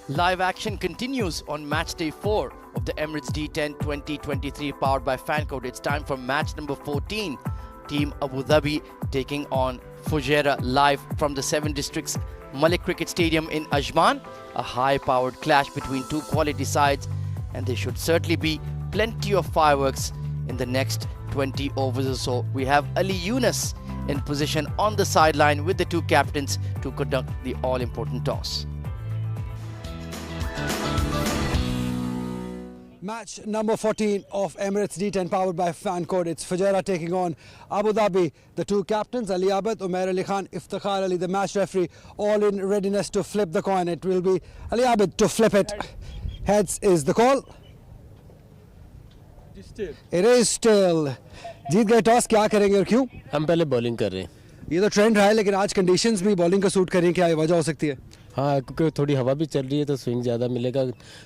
Live action continues on match day 4 of the Emirates D10 2023 powered by FanCode. It's time for match number 14. Team Abu Dhabi taking on Fujairah live from the 7 Districts Malek Cricket Stadium in Ajman. A high-powered clash between two quality sides, and there should certainly be plenty of fireworks in the next 20 overs or so. We have Ali Yunus in position on the sideline with the two captains to conduct the all-important toss. Match number 14 of Emirates D10 powered by FanCode. It's Fujairah taking on Abu Dhabi. The two captains, Ali Abid, Umair Ali Khan, Iftikhar Ali, the match referee, all in readiness to flip the coin. It will be Ali Abid to flip it. Heads is the call. It is still. जीत गए toss, क्या करेंगे और क्यों? हम पहले bowling कर रहे हैं। ये तो ट्रेंड रहा है, लेकिन आज कंडीशंस भी बॉलिंग का सूट करें, क्या वजह हो सकती है? हाँ, क्योंकि थोड़ी हवा भी चल रही है तो स्विंग ज़्यादा मिलेगा,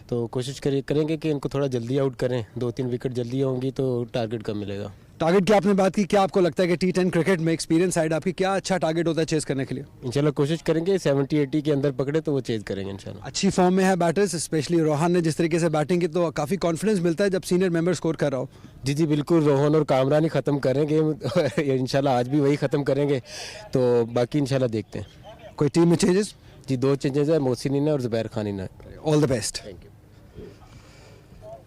तो कोशिश करेंगे कि इनको थोड़ा जल्दी आउट करें। 2-3 विकेट जल्दी होंगी तो टारगेट कम मिलेगा। टारगेट की आपने बात की, क्या आपको लगता है कि T10 क्रिकेट में एक्सपीरियंस साइड आपकी क्या अच्छा टारगेट होता है चेस करने के लिए? इंशाल्लाह कोशिश करेंगे 70-80 के अंदर पकड़े तो वो चेज करेंगे इंशाल्लाह। अच्छी फॉर्म में है बैटर्स, स्पेशली रोहन ने जिस तरीके से बैटिंग की तो काफ़ी कॉन्फिडेंस मिलता है जब सीनियर मेंबर स्कोर कर रहा हो। जी बिल्कुल, रोहन और कामरान ही ख़त्म करेंगे इंशाल्लाह, आज भी वही ख़त्म करेंगे, तो बाकी इंशाल्लाह देखते हैं। कोई टीम में चेंजेस? जी 2 चेंजेस है, मोहसिन ने और जुबैर खान ने। All the best.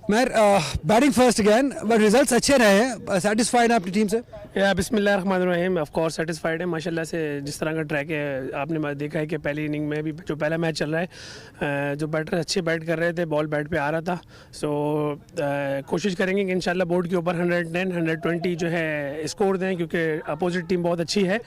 मैर batting first again, but results अच्छे रहे हैं, सेटिस्फाइड हैं अपनी टीम से? या बिस्मिल्लाहिर्रहमानिर्रहीम, ऑफ कोर्स सेटिस्फाइड है माशाल्लाह से। जिस तरह का ट्रैक है, आपने देखा है कि पहली इनिंग में भी जो पहला मैच चल रहा है, जो बैटर अच्छे बैट कर रहे थे, बॉल बैट पे आ रहा था, सो कोशिश करेंगे कि इंशाल्लाह बोर्ड के ऊपर 110 120 जो है स्कोर दें, क्योंकि अपोजिट टीम बहुत अच्छी है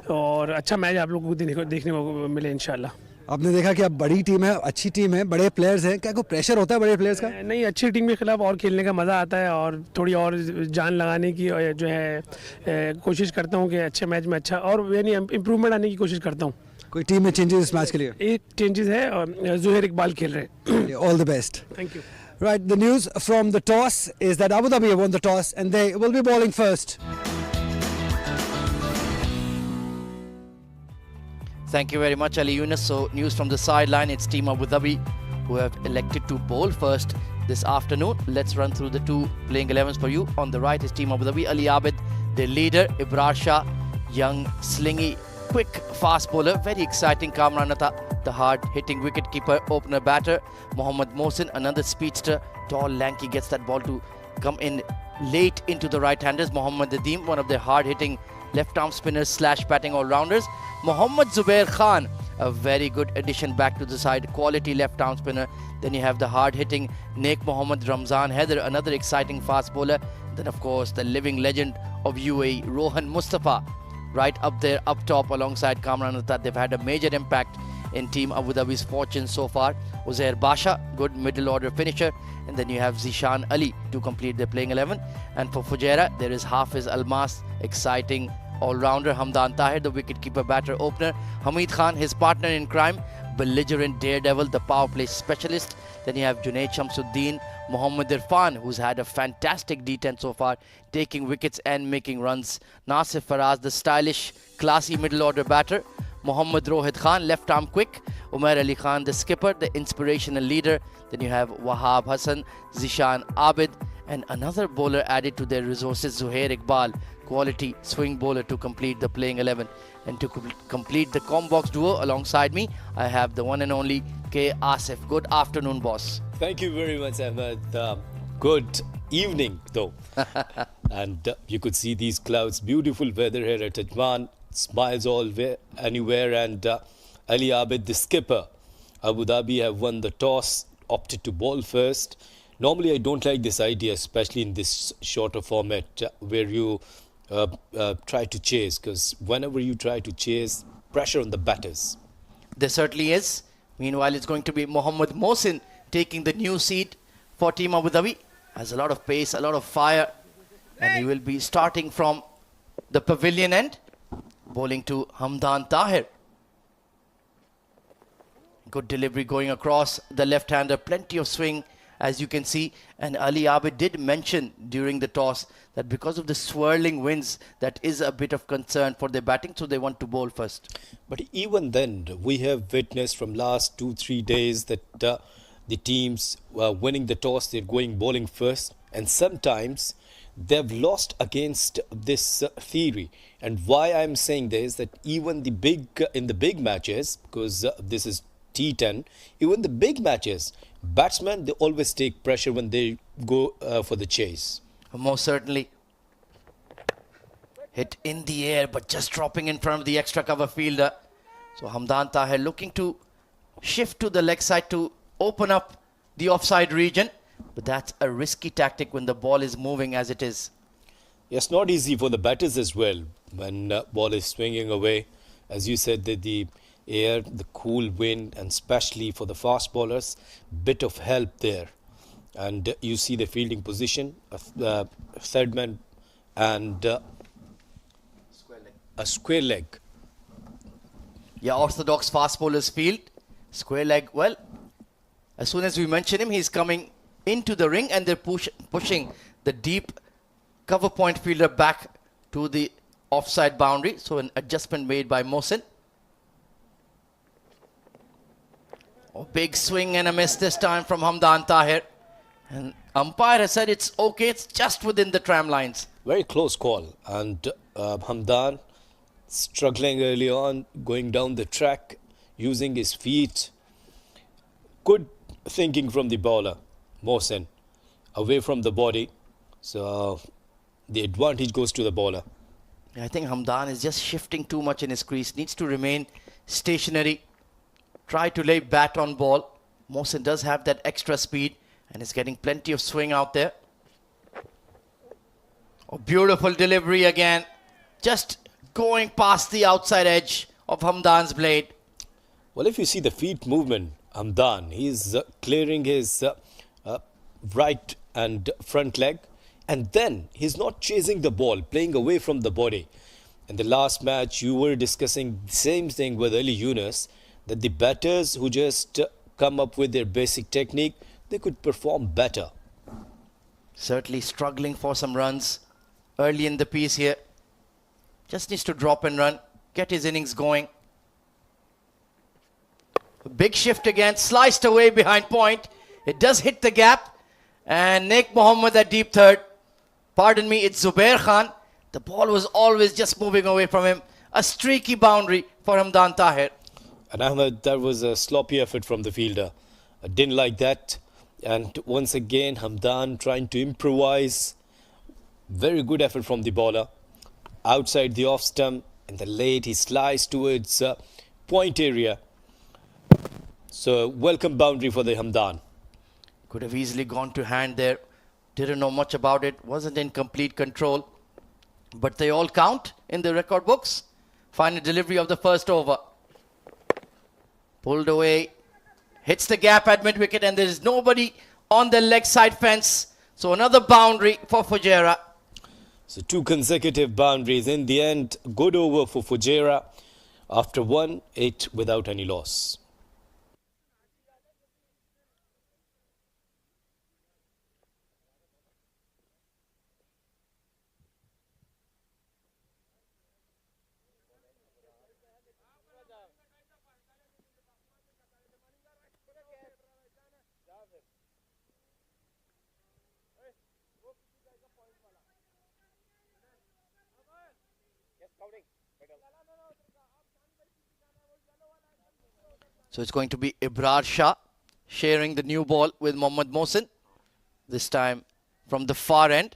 और अच्छा मैच आप लोगों को देखने को मिले इंशाल्लाह। आपने देखा कि अब बड़ी टीम है, अच्छी टीम है, बड़े प्लेयर्स हैं, क्या कोई प्रेशर होता है बड़े प्लेयर्स का? नहीं, अच्छी टीम के खिलाफ और खेलने का मज़ा आता है और थोड़ी और जान लगाने की जो है कोशिश करता हूँ कि अच्छे मैच में अच्छा और यानी इम्प्रूवमेंट आने की कोशिश करता हूँ। कोई टीम में चेंजेस इस मैच के लिए? एक चेंजेस है और जुहैर इकबाल खेल रहे हैं। All the best. Thank you. Right, the news from the toss is that Abu Dhabi have won the toss and they will be bowling first. Thank you very much, Ali Yunus. So, news from the sideline, it's Team Abu Dhabi who have elected to bowl first this afternoon. Let's run through the two playing 11s for you. On the right is Team Abu Dhabi, Ali Abid, their leader, Ibrar Shah, young, slingy, quick, fast bowler, very exciting, Kamran Atta, the hard-hitting wicket-keeper, opener batter, Mohammad Mohsin, another speedster, tall, lanky, gets that ball to come in late into the right-handers, Mohammad Nadeem, one of their hard-hitting left-arm spinners slash batting all-rounders, Mohammad Zubair Khan, a very good addition back to the side, quality left-arm spinner. Then you have the hard-hitting Naik Mohammad Ramzan Haider, another exciting fast bowler. Then of course the living legend of UAE, Rohan Mustafa, right up there, up top alongside Kamran Atta. They've had a major impact in Team Abu Dhabi's fortune so far. Uzair Basha, good middle order finisher. And then you have Zishan Ali to complete their playing 11. And for Fujairah, there is Hafiz Almas, exciting all-rounder, Hamdan Tahir, the wicket-keeper batter opener, Hamid Khan, his partner in crime, belligerent daredevil, the power play specialist. Then you have Junaid Shamsuddin, Mohammad Irfan, who's had a fantastic D10 so far, taking wickets and making runs. Nasir Faraz, the stylish, classy middle-order batter. Mohammad Rohit Khan, left-arm quick. Umair Ali Khan, the skipper, the inspirational leader. Then you have Wahab Hassan, Zishan Abid, and another bowler added to their resources, Zuhair Iqbal, quality swing bowler to complete the playing 11. And to complete the combox duo alongside me, I have the one and only K. Asif. Good afternoon, boss. Thank you very much, Ahmed. Good evening, though. And you could see these clouds, beautiful weather here at Ajman, smiles anywhere. And Ali Abid, the skipper, Abu Dhabi have won the toss, opted to bowl first. Normally, I don't like this idea, especially in this shorter format where you try to chase, because whenever you try to chase, pressure on the batters. There certainly is. Meanwhile, it's going to be Mohammad Mohsin taking the new seat for Team Abu Dhabi. Has a lot of pace, a lot of fire. And he will be starting from the pavilion end, bowling to Hamdan Tahir. Good delivery going across the left-hander, plenty of swing as you can see. And Ali Abid did mention during the toss that because of the swirling winds, that is a bit of concern for their batting, so they want to bowl first. But even then, we have witnessed from last 2-3 days that the teams winning the toss, they're going bowling first, and sometimes they've lost against this theory. And why I'm saying this, that even in the big matches, because this is T10, even the big matches, batsmen, they always take pressure when they go for the chase. Most certainly. Hit in the air, but just dropping in front of the extra cover fielder. So Hamdan Tahir looking to shift to the leg side to open up the offside region. But that's a risky tactic when the ball is moving as it is. It's not easy for the batters as well when ball is swinging away. As you said, the air, the cool wind, and especially for the fast bowlers, bit of help there. And you see the fielding position, third man and a square leg. Yeah, orthodox fast bowlers field. Square leg, well, as soon as we mention him, he's coming into the ring and they're pushing the deep cover point fielder back to the offside boundary. So an adjustment made by Mohsin. Oh, big swing and a miss this time from Hamdan Tahir. And umpire has said it's okay, it's just within the tram lines. Very close call. And Hamdan struggling early on, going down the track, using his feet. Good thinking from the bowler, Mohsin, away from the body. So the advantage goes to the bowler. I think Hamdan is just shifting too much in his crease. Needs to remain stationary. Try to lay bat on ball. Mohsin does have that extra speed and is getting plenty of swing out there. Oh, beautiful delivery again. Just going past the outside edge of Hamdan's blade. Well, if you see the feet movement, Hamdan, he's clearing his right and front leg, and then he's not chasing the ball, playing away from the body. In the last match, you were discussing the same thing with Ali Yunus, that the batters who just come up with their basic technique, they could perform better. Certainly struggling for some runs early in the piece here. Just needs to drop and run, get his innings going. A big shift again, sliced away behind point. It does hit the gap. And Naik Mohammed at deep third. Pardon me, it's Zubair Khan. The ball was always just moving away from him. A streaky boundary for Hamdan Tahir. And Ahmed, that was a sloppy effort from the fielder. I didn't like that. And once again, Hamdan trying to improvise. Very good effort from the bowler. Outside the off stump, in the late, he sliced towards point area. So, welcome boundary for the Hamdan. Could have easily gone to hand there. Didn't know much about it. Wasn't in complete control. But they all count in the record books. Final delivery of the first over. Pulled away. Hits the gap at mid-wicket and there is nobody on the leg side fence. So another boundary for Fujairah. So 2 consecutive boundaries. In the end, good over for Fujairah. After 8 without any loss. So it's going to be Ibrar Shah sharing the new ball with Mohammad Mohsin. This time from the far end.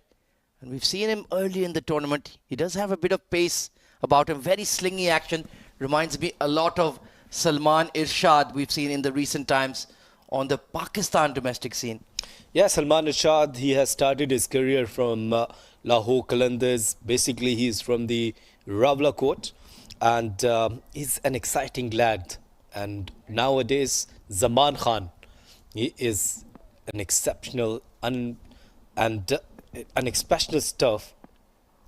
And we've seen him early in the tournament. He does have a bit of pace about him. Very slingy action. Reminds me a lot of Salman Irshad we've seen in the recent times on the Pakistan domestic scene. Yeah, Salman Irshad, he has started his career from Lahore Qalandars. Basically, he's from the Rawla court. And he's an exciting lad. And nowadays, Zaman Khan, he is an exceptional and exceptional stuff,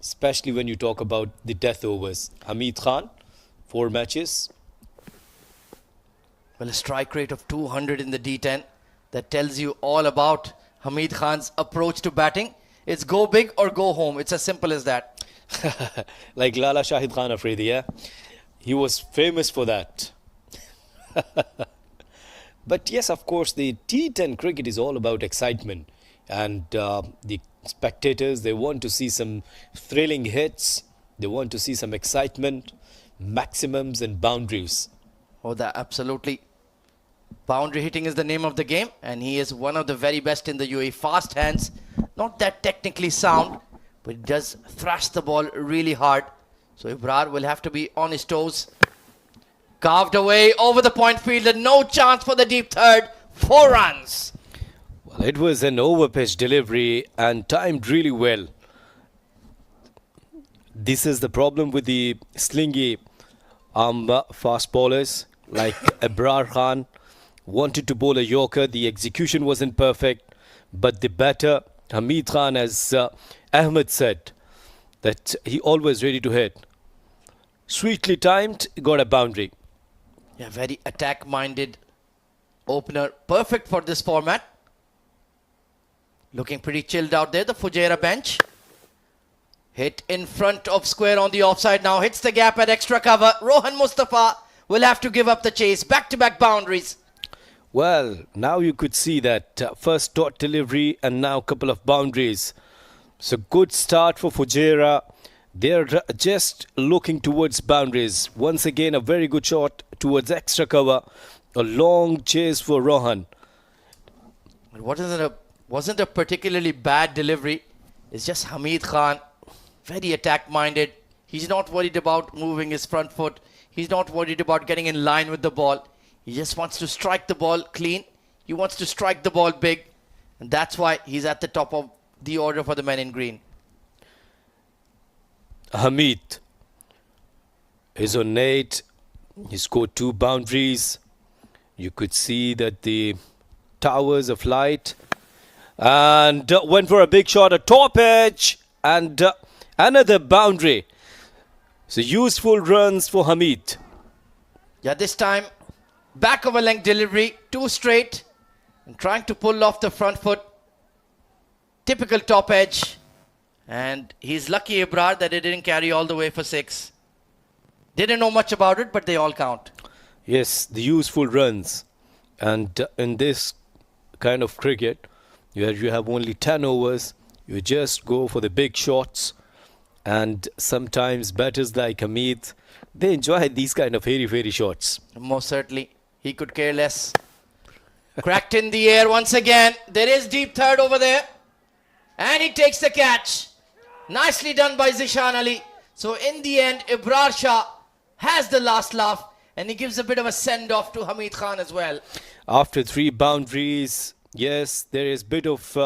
especially when you talk about the death overs. Hamid Khan, 4 matches. Well, a strike rate of 200 in the D10. That tells you all about Hamid Khan's approach to batting. It's go big or go home. It's as simple as that. Like Lala Shahid Khan Afridi, yeah? He was famous for that. But yes, of course, the T10 cricket is all about excitement. And the spectators, they want to see some thrilling hits. They want to see some excitement, maximums and boundaries. Oh, that absolutely. Boundary hitting is the name of the game, and he is one of the very best in the UAE. Fast hands, not that technically sound, but he does thrash the ball really hard. So Ibrar will have to be on his toes. Carved away over the point fielder. No chance for the deep third. 4 runs. Well, it was an overpitch delivery and timed really well. This is the problem with the slingy fast bowlers like Abrar Khan. Wanted to bowl a Yorker. The execution wasn't perfect. But the batter, Hamid Khan, as Ahmed said, that he always ready to hit. Sweetly timed, got a boundary. Yeah, very attack-minded opener. Perfect for this format. Looking pretty chilled out there, the Fujairah bench. Hit in front of square on the offside now. Hits the gap at extra cover. Rohan Mustafa will have to give up the chase. Back-to-back boundaries. Well, now you could see that first dot delivery and now a couple of boundaries. So good start for Fujairah. They're just looking towards boundaries. Once again, a very good shot towards extra cover. A long chase for Rohan. Wasn't a particularly bad delivery. It's just Hamid Khan, very attack-minded. He's not worried about moving his front foot. He's not worried about getting in line with the ball. He just wants to strike the ball clean. He wants to strike the ball big. And that's why he's at the top of the order for the men in green. Hamid is on 8. He scored 2 boundaries. You could see that the towers of light. And went for a big shot, a top edge. And another boundary. So useful runs for Hamid. Yeah, this time back of a length delivery, 2 straight. And trying to pull off the front foot. Typical top edge. And he's lucky, Ibrar, that it didn't carry all the way for 6. Didn't know much about it, but they all count. Yes, the useful runs. And in this kind of cricket, where you have only 10 overs, you just go for the big shots. And sometimes batters like Hamid, they enjoy these kind of hairy shots. Most certainly. He could care less. Cracked in the air once again. There is deep third over there. And he takes the catch. Nicely done by Zishan Ali. So in the end, Ibrar Shah has the last laugh. And he gives a bit of a send-off to Hamid Khan as well. After 3 boundaries, yes, there is bit of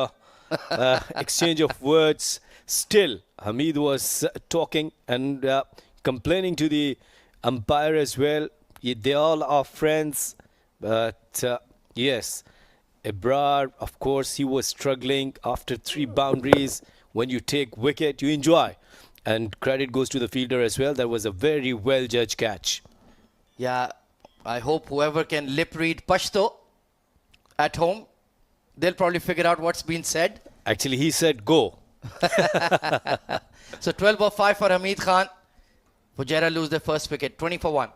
exchange of words. Still, Hamid was talking and complaining to the umpire as well. They all are friends. But yes, Ibrar, of course, he was struggling after 3 boundaries. When you take wicket, you enjoy. And credit goes to the fielder as well. That was a very well-judged catch. Yeah, I hope whoever can lip read Pashto at home, they'll probably figure out what's been said. Actually, he said go. So 12 for 5 for Hamid Khan. Fujairah lose their first wicket, 20 for 1.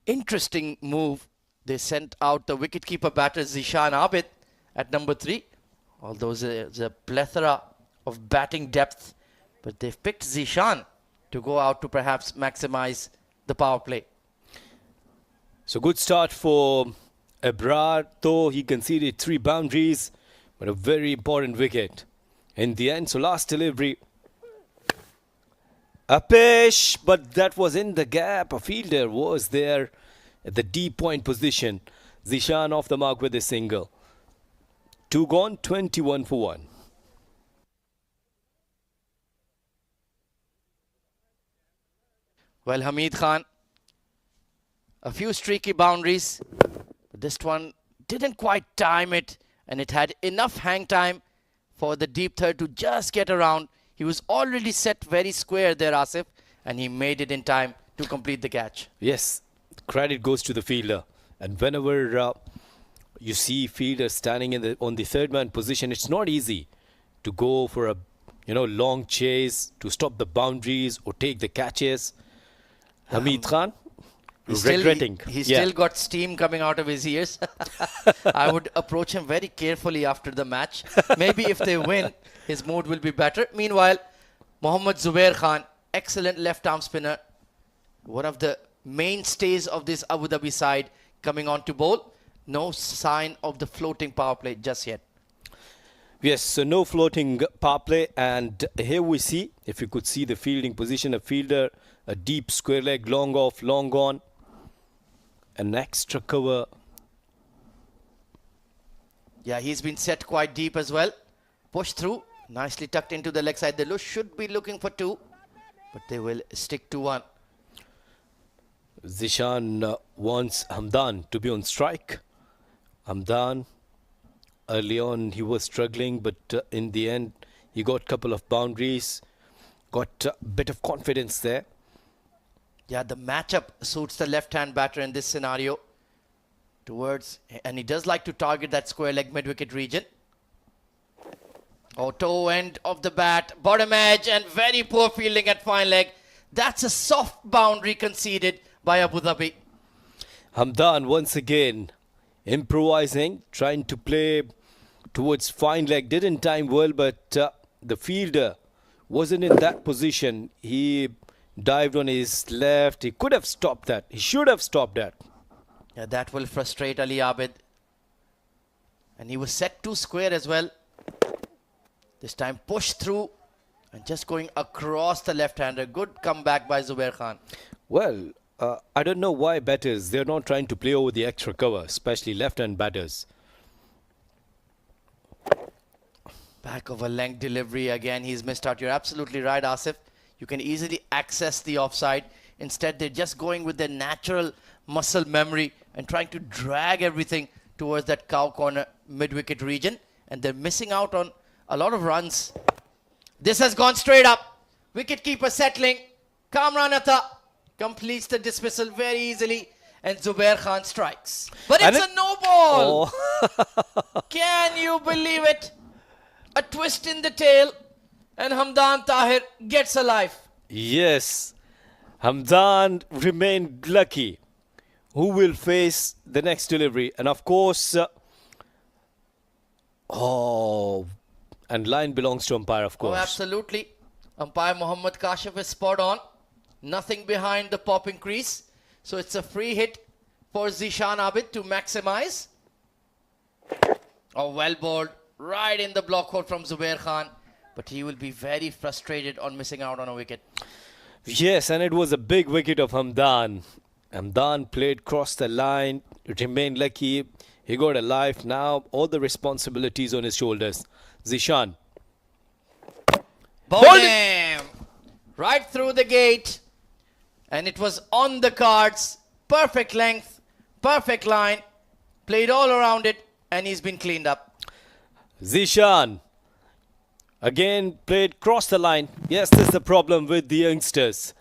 Interesting move. They sent out the wicketkeeper batter Zishan Abid at number 3. Although there's a plethora of batting depth. But they've picked Zishan to go out to perhaps maximize the power play. So good start for Ibrar, though he conceded 3 boundaries. But a very important wicket in the end. So last delivery. A pitch, but that was in the gap. A fielder was there at the deep point position. Zishan off the mark with a single. 2 gone, 21 for 1. Well, Hamid Khan, a few streaky boundaries, but this one didn't quite time it, and it had enough hang time for the deep third to just get around. He was already set very square there, Asif, and he made it in time to complete the catch. Yes, credit goes to the fielder. And whenever you see fielders standing on the third man position, it's not easy to go for a long chase to stop the boundaries or take the catches. Hamid Khan, regretting. He's still got steam coming out of his ears. I would approach him very carefully after the match. Maybe if they win, his mood will be better. Meanwhile, Mohammad Zubair Khan, excellent left-arm spinner, one of the mainstays of this Abu Dhabi side, coming on to bowl. No sign of the floating power play just yet. Yes, so no floating power play. And here we see, if you could see the fielding position, a fielder, a deep square leg, long off, long on. An extra cover. Yeah, he's been set quite deep as well. Push through, nicely tucked into the leg side. They should be looking for 2, but they will stick to 1. Zishan wants Hamdan to be on strike. Hamdan, early on he was struggling, but in the end he got a couple of boundaries, got a bit of confidence there. Yeah, the matchup suits the left-hand batter in this scenario. And he does like to target that square leg mid-wicket region. Toe end of the bat, bottom edge, and very poor fielding at fine leg. That's a soft boundary conceded by Abu Dhabi. Hamdan once again improvising, trying to play towards fine leg. Didn't time well, but the fielder wasn't in that position. He dived on his left. He could have stopped that. He should have stopped that. Yeah, that will frustrate Ali Abid. And he was set too square as well. This time pushed through and just going across the left-hander. Good comeback by Zubair Khan. Well, I don't know why batters, they're not trying to play over the extra cover, especially left-hand batters. Back of a length delivery again. He's missed out. You're absolutely right, Asif. You can easily access the offside. Instead, they're just going with their natural muscle memory and trying to drag everything towards that cow corner mid-wicket region. And they're missing out on a lot of runs. This has gone straight up. Wicketkeeper settling. Kamran Atta completes the dismissal very easily. And Zubair Khan strikes. But it's a no ball. Oh. Can you believe it? A twist in the tail. And Hamdan Tahir gets a life. Yes. Hamdan remained lucky. Who will face the next delivery? And of course, and line belongs to umpire, of course. Oh, absolutely. Umpire Mohammad Kashif is spot on. Nothing behind the popping crease. So it's a free hit for Zishan Abid to maximize. Oh, well bowled. Right in the block hole from Zubair Khan. But he will be very frustrated on missing out on a wicket. Yes, and it was a big wicket of Hamdan. Hamdan played cross the line, remained lucky. He got a life. Now all the responsibilities on his shoulders. Zishan. Bowled him! Right through the gate. And it was on the cards. Perfect length, perfect line. Played all around it, and he's been cleaned up. Zishan. Again played cross the line. Yes, this is the problem with the youngsters.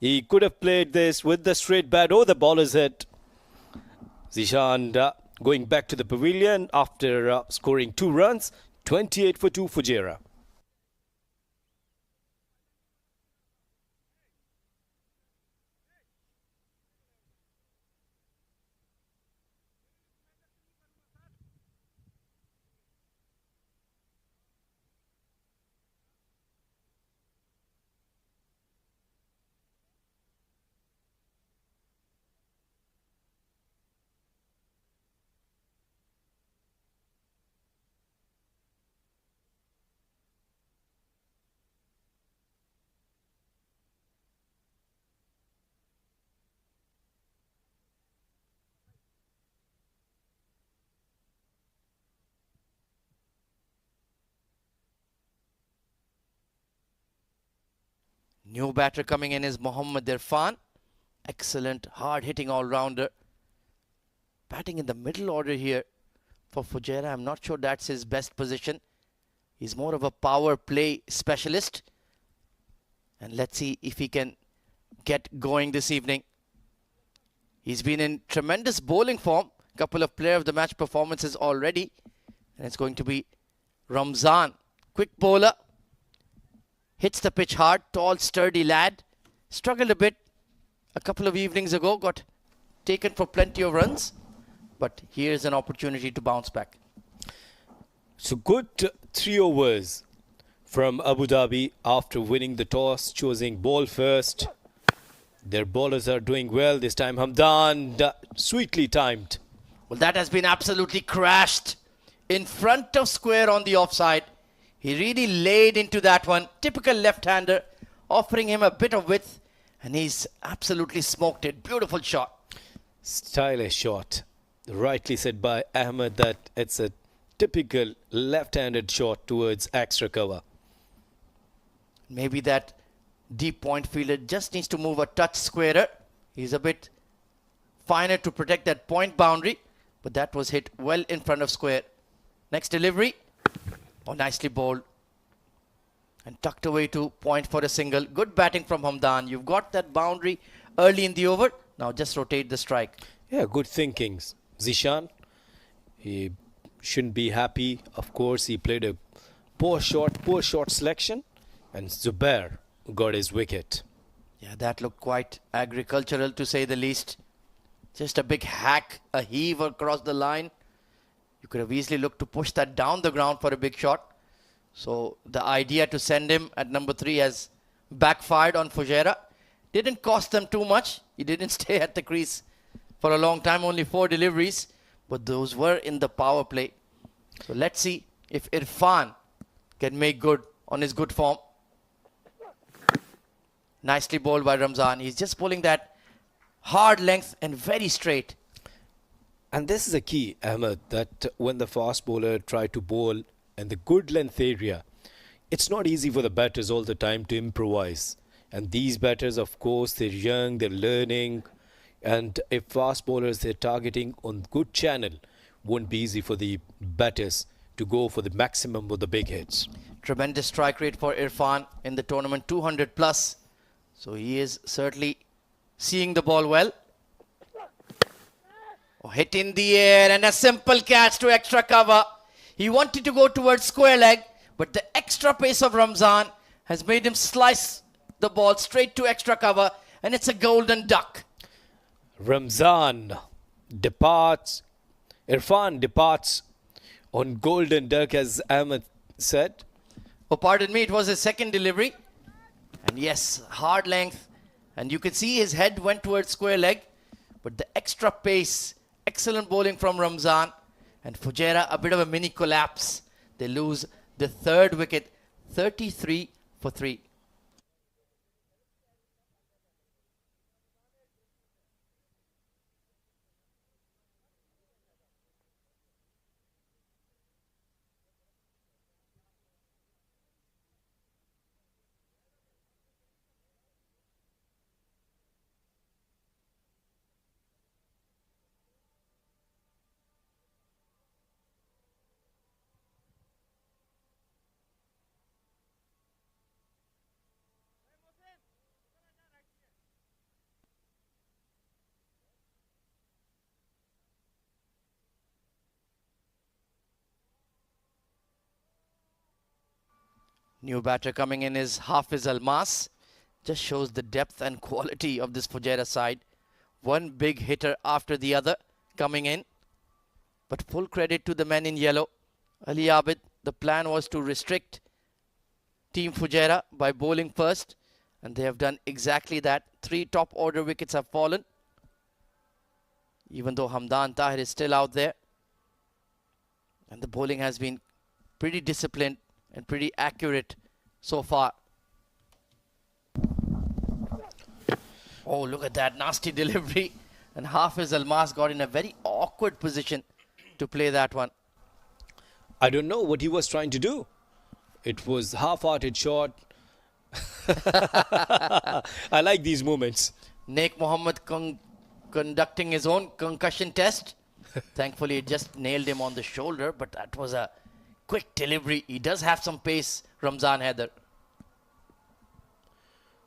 He could have played this with the straight bat or the bowler's hit. Zishan going back to the pavilion after scoring 2 runs. 28 for 2 Fujairah. New batter coming in is Mohammad Irfan. Excellent, hard-hitting all-rounder. Batting in the middle order here for Fujairah. I'm not sure that's his best position. He's more of a power play specialist. And let's see if he can get going this evening. He's been in tremendous bowling form. Couple of player of the match performances already. And it's going to be Ramzan. Quick bowler. Hits the pitch hard. Tall, sturdy lad. Struggled a bit a couple of evenings ago. Got taken for plenty of runs. But here's an opportunity to bounce back. So good 3 overs from Abu Dhabi after winning the toss, choosing ball first. Their bowlers are doing well this time. Hamdan, sweetly timed. Well, that has been absolutely crashed in front of square on the offside. He really laid into that one. Typical left-hander, offering him a bit of width, and he's absolutely smoked it. Beautiful shot. Stylish shot. Rightly said by Ahmed that it's a typical left-handed shot towards extra cover. Maybe that deep point fielder just needs to move a touch squarer. He's a bit finer to protect that point boundary, but that was hit well in front of square. Next delivery. Oh, nicely bowled. And tucked away to point for a single. Good batting from Hamdan. You've got that boundary early in the over. Now just rotate the strike. Yeah, good thinking. Zishan, he shouldn't be happy. Of course, he played a poor shot selection. And Zubair got his wicket. Yeah, that looked quite agricultural to say the least. Just a big hack, a heave across the line. You could have easily looked to push that down the ground for a big shot. So the idea to send him at number 3 has backfired on Fujairah. Didn't cost them too much. He didn't stay at the crease for a long time, only 4 deliveries. But those were in the power play. So let's see if Irfan can make good on his good form. Nicely bowled by Ramzan. He's just bowling that hard length and very straight. And this is a key, Ahmed, that when the fast bowler try to bowl in the good length area, it's not easy for the batters all the time to improvise. And these batters, of course, they're young, they're learning. And if fast bowlers they're targeting on good channel, won't be easy for the batters to go for the maximum of the big hits. Tremendous strike rate for Irfan in the tournament, 200 plus. So he is certainly seeing the ball well. Oh, hit in the air and a simple catch to extra cover. He wanted to go towards square leg, but the extra pace of Ramzan has made him slice the ball straight to extra cover, and it's a golden duck. Ramzan departs. Irfan departs on golden duck, as Ahmed said. Oh, pardon me, it was his second delivery. And yes, hard length. And you could see his head went towards square leg. But the extra pace, excellent bowling from Ramzan. And Fujairah, a bit of a mini collapse. They lose the 3rd wicket, 33 for 3. New batter coming in is Hafiz Almas. Just shows the depth and quality of this Fujairah side. One big hitter after the other coming in. But full credit to the men in yellow. Ali Abid, the plan was to restrict Team Fujairah by bowling first. And they have done exactly that. 3 top order wickets have fallen. Even though Hamdan Tahir is still out there. And the bowling has been pretty disciplined and pretty accurate so far. Oh, look at that nasty delivery. And Hafiz Almas got in a very awkward position to play that one. I don't know what he was trying to do. It was half-hearted shot. I like these moments. Naik Mohammed conducting his own concussion test. Thankfully, it just nailed him on the shoulder, but that was a quick delivery. He does have some pace, Ramzan Haider.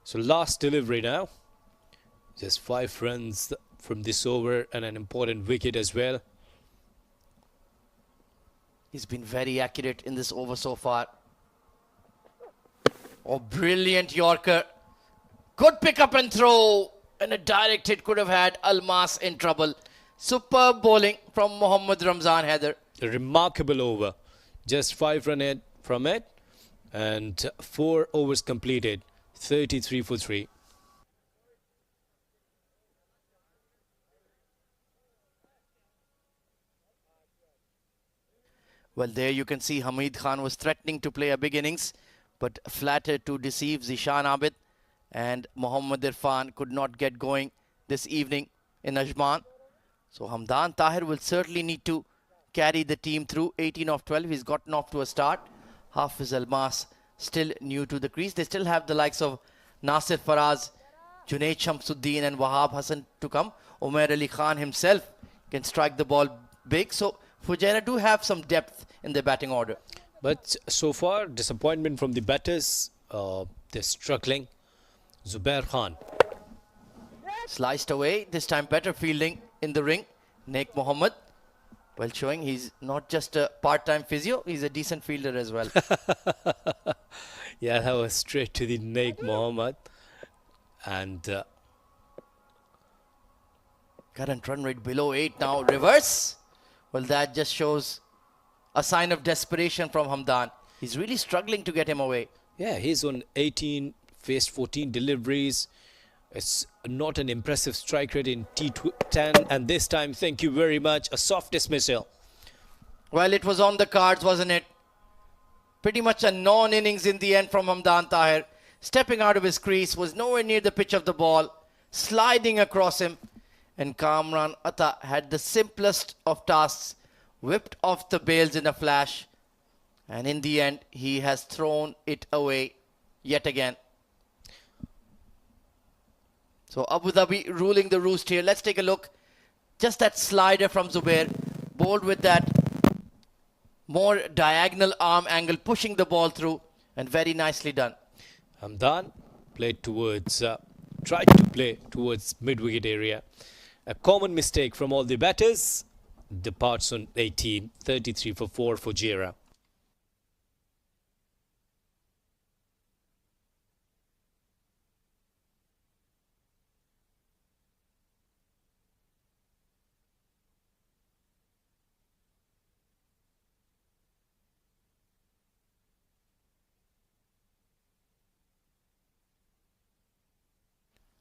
So last delivery now. Just 5 runs from this over and an important wicket as well. He's been very accurate in this over so far. Oh, brilliant Yorker. Good pick up and throw. And a direct hit could have had Almas in trouble. Superb bowling from Mohammad Ramzan Haider. A remarkable over. Just 5 runs from it. And 4 overs completed. 33 for 3. Well, there you can see Hamid Khan was threatening to play a big innings, but flattered to deceive Zishan Abid, and Mohammad Irfan could not get going this evening in Ajman. So Hamdan Tahir will certainly need to carry the team through. 18 of 12, he's gotten off to a start. Hafiz Almas still new to the crease. They still have the likes of Nasir Faraz, Junaid Shamsuddin and Wahab Hassan to come. Umair Ali Khan himself can strike the ball big. So Fujairah do have some depth in their batting order. But so far, disappointment from the batters. They're struggling. Zubair Khan. Sliced away. This time better fielding in the ring. Naik Mohammed. Well, showing he's not just a part-time physio, he's a decent fielder as well. Yeah, that was straight to the Naik Mohammed. And current run rate below 8 now. Reverse. Well, that just shows a sign of desperation from Hamdan. He's really struggling to get him away. yeah, he's on 18, faced 14 deliveries. It's not an impressive strike rate in T10. And this time, thank you very much, a soft dismissal. Well, it was on the cards, wasn't it? Pretty much a non-innings in the end from Hamdan Tahir. Stepping out of his crease, was nowhere near the pitch of the ball. Sliding across him. And Kamran Atta had the simplest of tasks. Whipped off the bails in a flash. And in the end, he has thrown it away yet again. So Abu Dhabi ruling the roost here. Let's take a look. Just that slider from Zubair. Bowled with that more diagonal arm angle, pushing the ball through. And very nicely done. Hamdan played towards, tried to play towards mid-wicket area. A common mistake from all the batters. Departs on 18, 33 for 4 for Fujairah.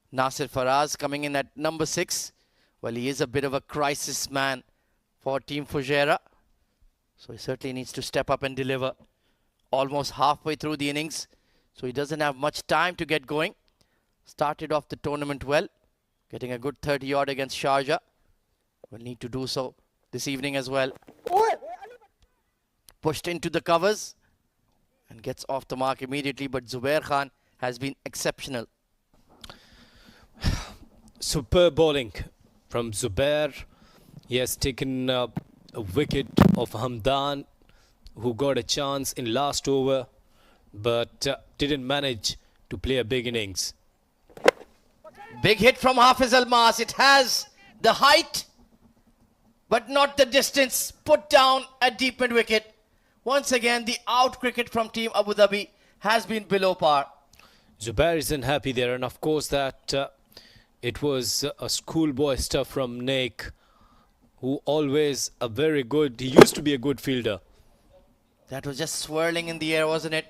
Nasir Faraz coming in at number 6. Well, he is a bit of a crisis man for Team Fujairah. So he certainly needs to step up and deliver. Almost halfway through the innings. So he doesn't have much time to get going. Started off the tournament well. Getting a good 30 odd against Sharjah. Will need to do so this evening as well. Pushed into the covers. And gets off the mark immediately. But Zubair Khan has been exceptional. Superb bowling from Zubair. He has taken a wicket of Hamdan, who got a chance in last over, but didn't manage to play a big innings. Big hit from Hafiz Almas. It has the height, but not the distance. Put down a deep mid wicket. Once again, the out cricket from Team Abu Dhabi has been below par. Zubair isn't happy there, and of course that it was a schoolboy stuff from Naik, who always a very good, he used to be a good fielder. That was just swirling in the air, wasn't it?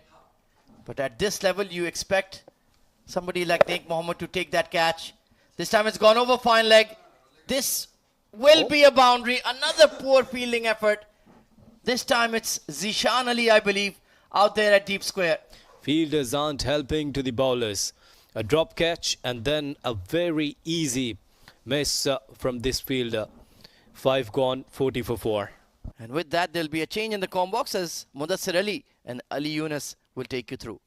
But at this level, you expect somebody like Naik Mohammed to take that catch. This time it's gone over fine leg. This will be a boundary. Another poor fielding effort. This time it's Zishan Ali, I believe, out there at deep square. Fielders aren't helping to the bowlers. A drop catch and then a very easy miss from this fielder. 5 gone, 40 for 4. And with that, there'll be a change in the com box as Mudassir Ali and Ali Yunus will take you through.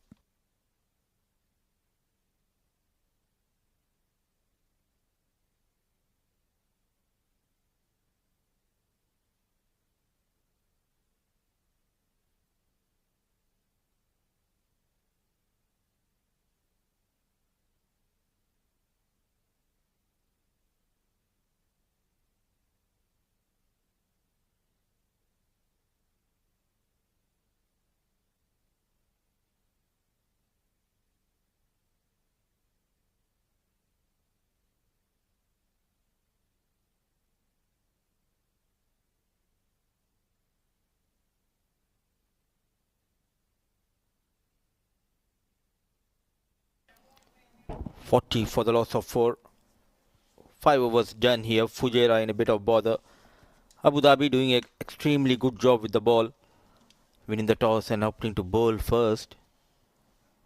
40 for the loss of 4. 5 overs done here. Fujairah in a bit of bother. Abu Dhabi doing an extremely good job with the ball, winning the toss and opting to bowl first.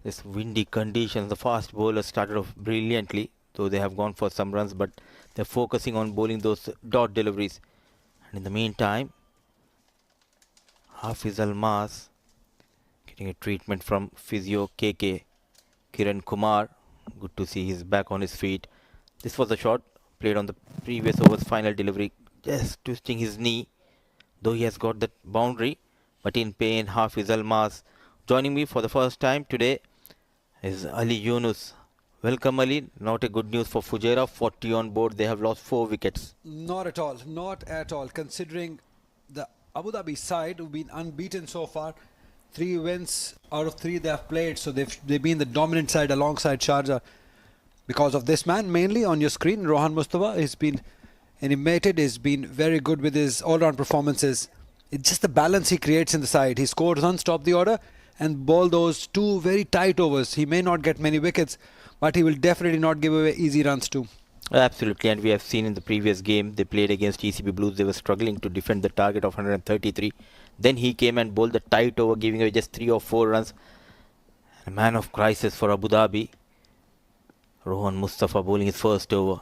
This windy conditions, the fast bowlers started off brilliantly, though they have gone for some runs, but they're focusing on bowling those dot deliveries. And in the meantime, Hafiz Almas getting a treatment from physio KK Kiran Kumar. Good to see he's back on his feet. This was a shot played on the previous over's final delivery, just twisting his knee, though he has got that boundary, but in pain. Hafiz Almas. Joining me for the first time today is Ali Yunus. Welcome, Ali. Not a good news for Fujairah. 40 on board. They have lost 4 wickets. Not at all. Not at all. Considering the Abu Dhabi side who've been unbeaten so far, 3 wins out of 3 they have played. So they've been the dominant side alongside Sharjah. Because of this man, mainly on your screen, Rohan Mustafa, has been animated. He's been very good with his all-round performances. It's just the balance he creates in the side. He scores runs, top the order, and ball those 2 very tight overs. He may not get many wickets, but he will definitely not give away easy runs too. Absolutely, and we have seen in the previous game they played against ECB Blues, they were struggling to defend the target of 133. Then he came and bowled the tight over, giving away just 3 or 4 runs. A man of crisis for Abu Dhabi. Rohan Mustafa bowling his first over.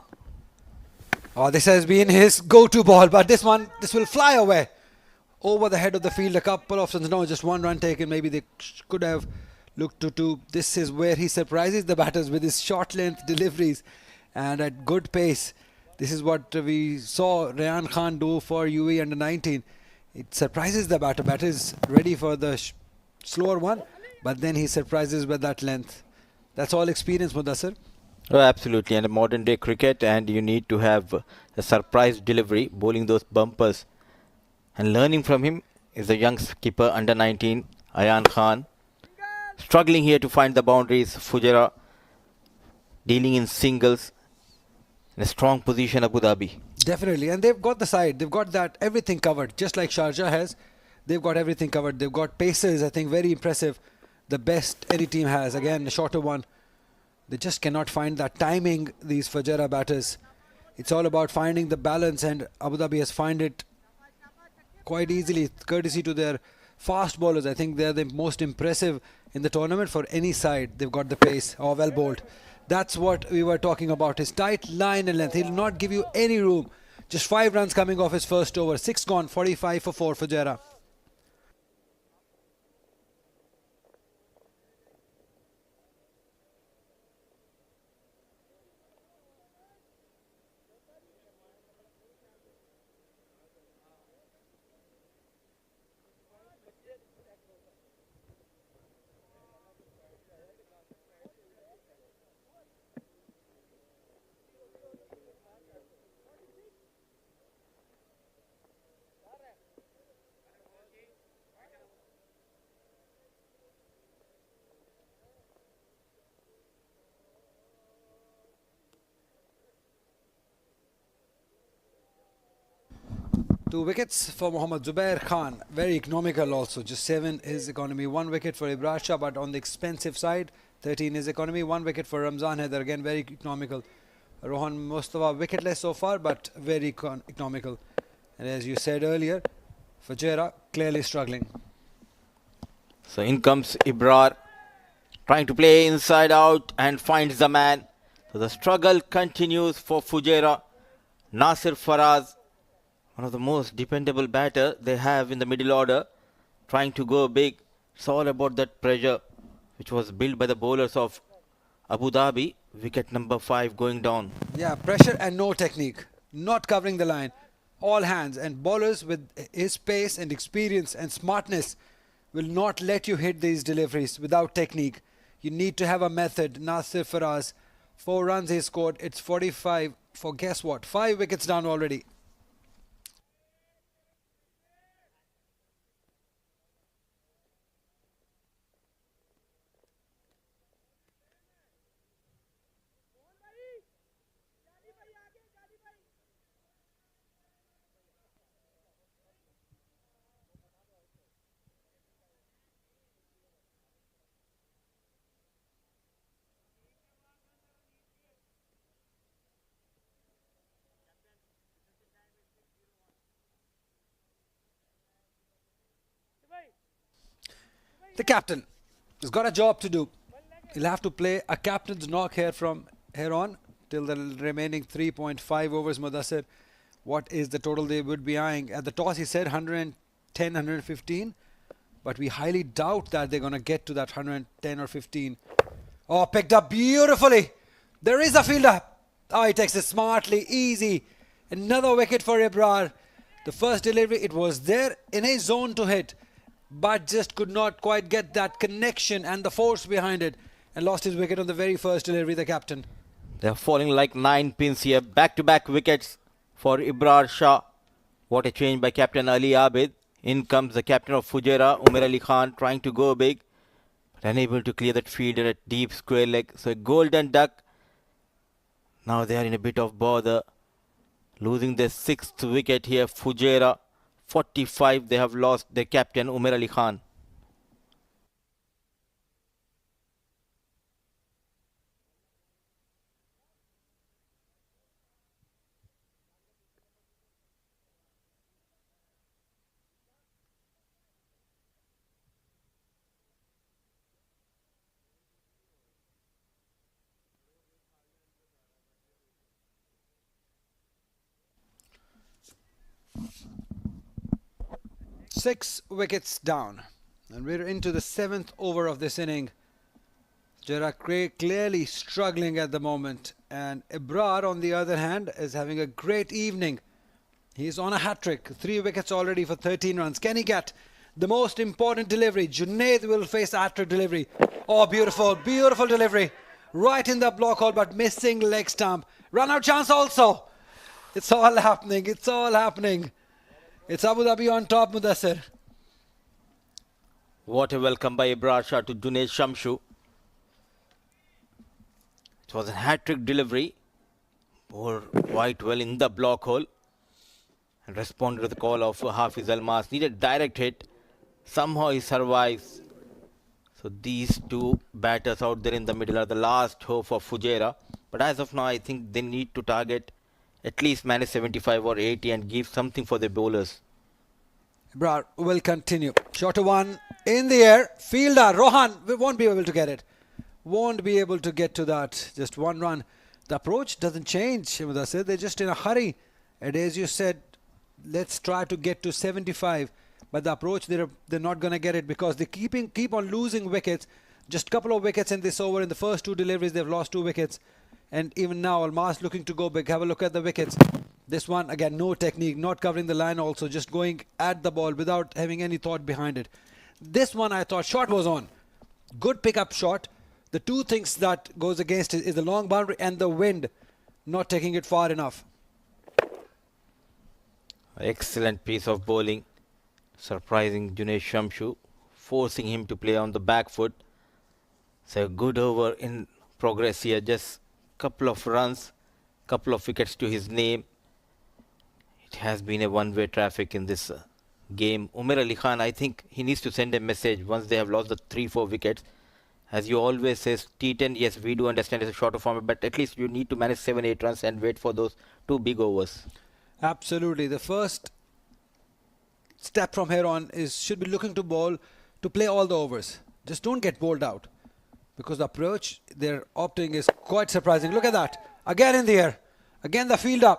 Oh, this has been his go-to ball, but this will fly away over the head of the field. A couple of runs, no, just 1 run taken. Maybe they could have looked to 2. This is where he surprises the batters with his short length deliveries and at good pace. This is what we saw Rayan Khan do for UAE under 19. It surprises the batter. Batter is ready for the slower one, but then he surprises with that length. That's all experience, Mudassir. Oh, absolutely, and a modern day cricket, and you need to have a surprise delivery, bowling those bumpers. And learning from him is the young skipper under 19, Ayan Khan. Struggling here to find the boundaries. Fujairah dealing in singles. In a strong position, Abu Dhabi. Definitely, and they've got the side. They've got that everything covered, just like Sharjah has. They've got everything covered. They've got paces, I think, very impressive. The best any team has. Again, a shorter one. They just cannot find that timing, these Fujairah batters. It's all about finding the balance, and Abu Dhabi has found it quite easily, courtesy to their fast bowlers. I think they're the most impressive in the tournament for any side. They've got the pace, or well bowled. That's what we were talking about. His tight line and length. He'll not give you any room. Just 5 runs coming off his first over. 6 gone, 45 for 4 Fujairah. Two wickets for Mohammad Zubair Khan. Very economical also. Just 7 his economy. 1 wicket for Ibrahim Shah, but on the expensive side. 13 his economy. 1 wicket for Ramzan Haider. Again, very economical. Rohan Mustafa wicketless so far, but very economical. And as you said earlier, Fujairah clearly struggling. So in comes Ibrar, trying to play inside out and finds the man. So the struggle continues for Fujairah. Nasir Faraz, one of the most dependable batter they have in the middle order, trying to go big. It's all about that pressure which was built by the bowlers of Abu Dhabi. Wicket number 5 going down. Yeah, pressure and no technique. Not covering the line. All hands, and bowlers with his pace and experience and smartness will not let you hit these deliveries without technique. You need to have a method. Nasir Faraz, 4 runs he scored. It's 45 for guess what? 5 wickets down already. The captain has got a job to do. He'll have to play a captain's knock here from here on till the remaining 3.5 overs. Mudassir, what is the total they would be eyeing? At the toss he said 110, 115, but we highly doubt that they're going to get to that 110 or 15. Oh, picked up beautifully. There is a fielder. Oh, he takes it smartly, easy. Another wicket for Ibrar. The first delivery, it was there in his zone to hit, but just could not quite get that connection and the force behind it, and lost his wicket on the very first delivery, the captain. They're falling like 9 pins here. Back-to-back wickets for Ibrar Shah. What a change by Captain Ali Abid. In comes the captain of Fujairah, Umar Ali Khan, trying to go big, but unable to clear that fielder at deep square leg. So a golden duck. Now they are in a bit of bother. Losing their 6th wicket here, Fujairah. 45, they have lost their captain, Umar Ali Khan. Six wickets down, and we're into the 7th over of this inning. Fujairah clearly struggling at the moment, and Ibrar on the other hand is having a great evening. He's on a hat-trick, 3 wickets already for 13 runs. Can he get the most important delivery? Junaid will face a hat-trick delivery. Oh, beautiful, beautiful delivery, right in the block hole, but missing leg stump. Run out chance also. It's all happening, it's all happening. It's Abu Dhabi on top, Mudassir. What a welcome by Ibrar Shah to Junaid Shamshu. It was a hat-trick delivery. Bowled quite well in the block hole and responded to the call of Hafiz Almas. Needed direct hit. Somehow he survives. So these two batters out there in the middle are the last hope for Fujairah. But as of now, I think they need to target at least manage 75 or 80 and give something for the bowlers. Ibrar will continue. Shorter one in the air. Fielder Rohan won't be able to get it. Won't be able to get to that. Just one run. The approach doesn't change, Mudassir. They're just in a hurry. And as you said, let's try to get to 75. But the approach, they're not going to get it because they keep on losing wickets. Just a couple of wickets in this over. In the first 2 deliveries, they've lost 2 wickets. And even now, Almas looking to go big. Have a look at the wickets. This one, again, no technique, not covering the line also, just going at the ball without having any thought behind it. This one, I thought, shot was on. Good pickup shot. The 2 things that goes against it is the long boundary and the wind, not taking it far enough. Excellent piece of bowling. Surprising Junaid Shamshu, forcing him to play on the back foot. So a good over in progress here. Just couple of runs, couple of wickets to his name. It has been a one-way traffic in this game. Umar Ali Khan, I think he needs to send a message once they have lost the 3-4 wickets. As you always say, T10, yes, we do understand it's a shorter format, but at least you need to manage 7-8 runs and wait for those 2 big overs. Absolutely. The first step from here on should be looking to bowl to play all the overs. Just don't get bowled out. Because the approach they're opting is quite surprising. Look at that. Again in the air. Again the fielder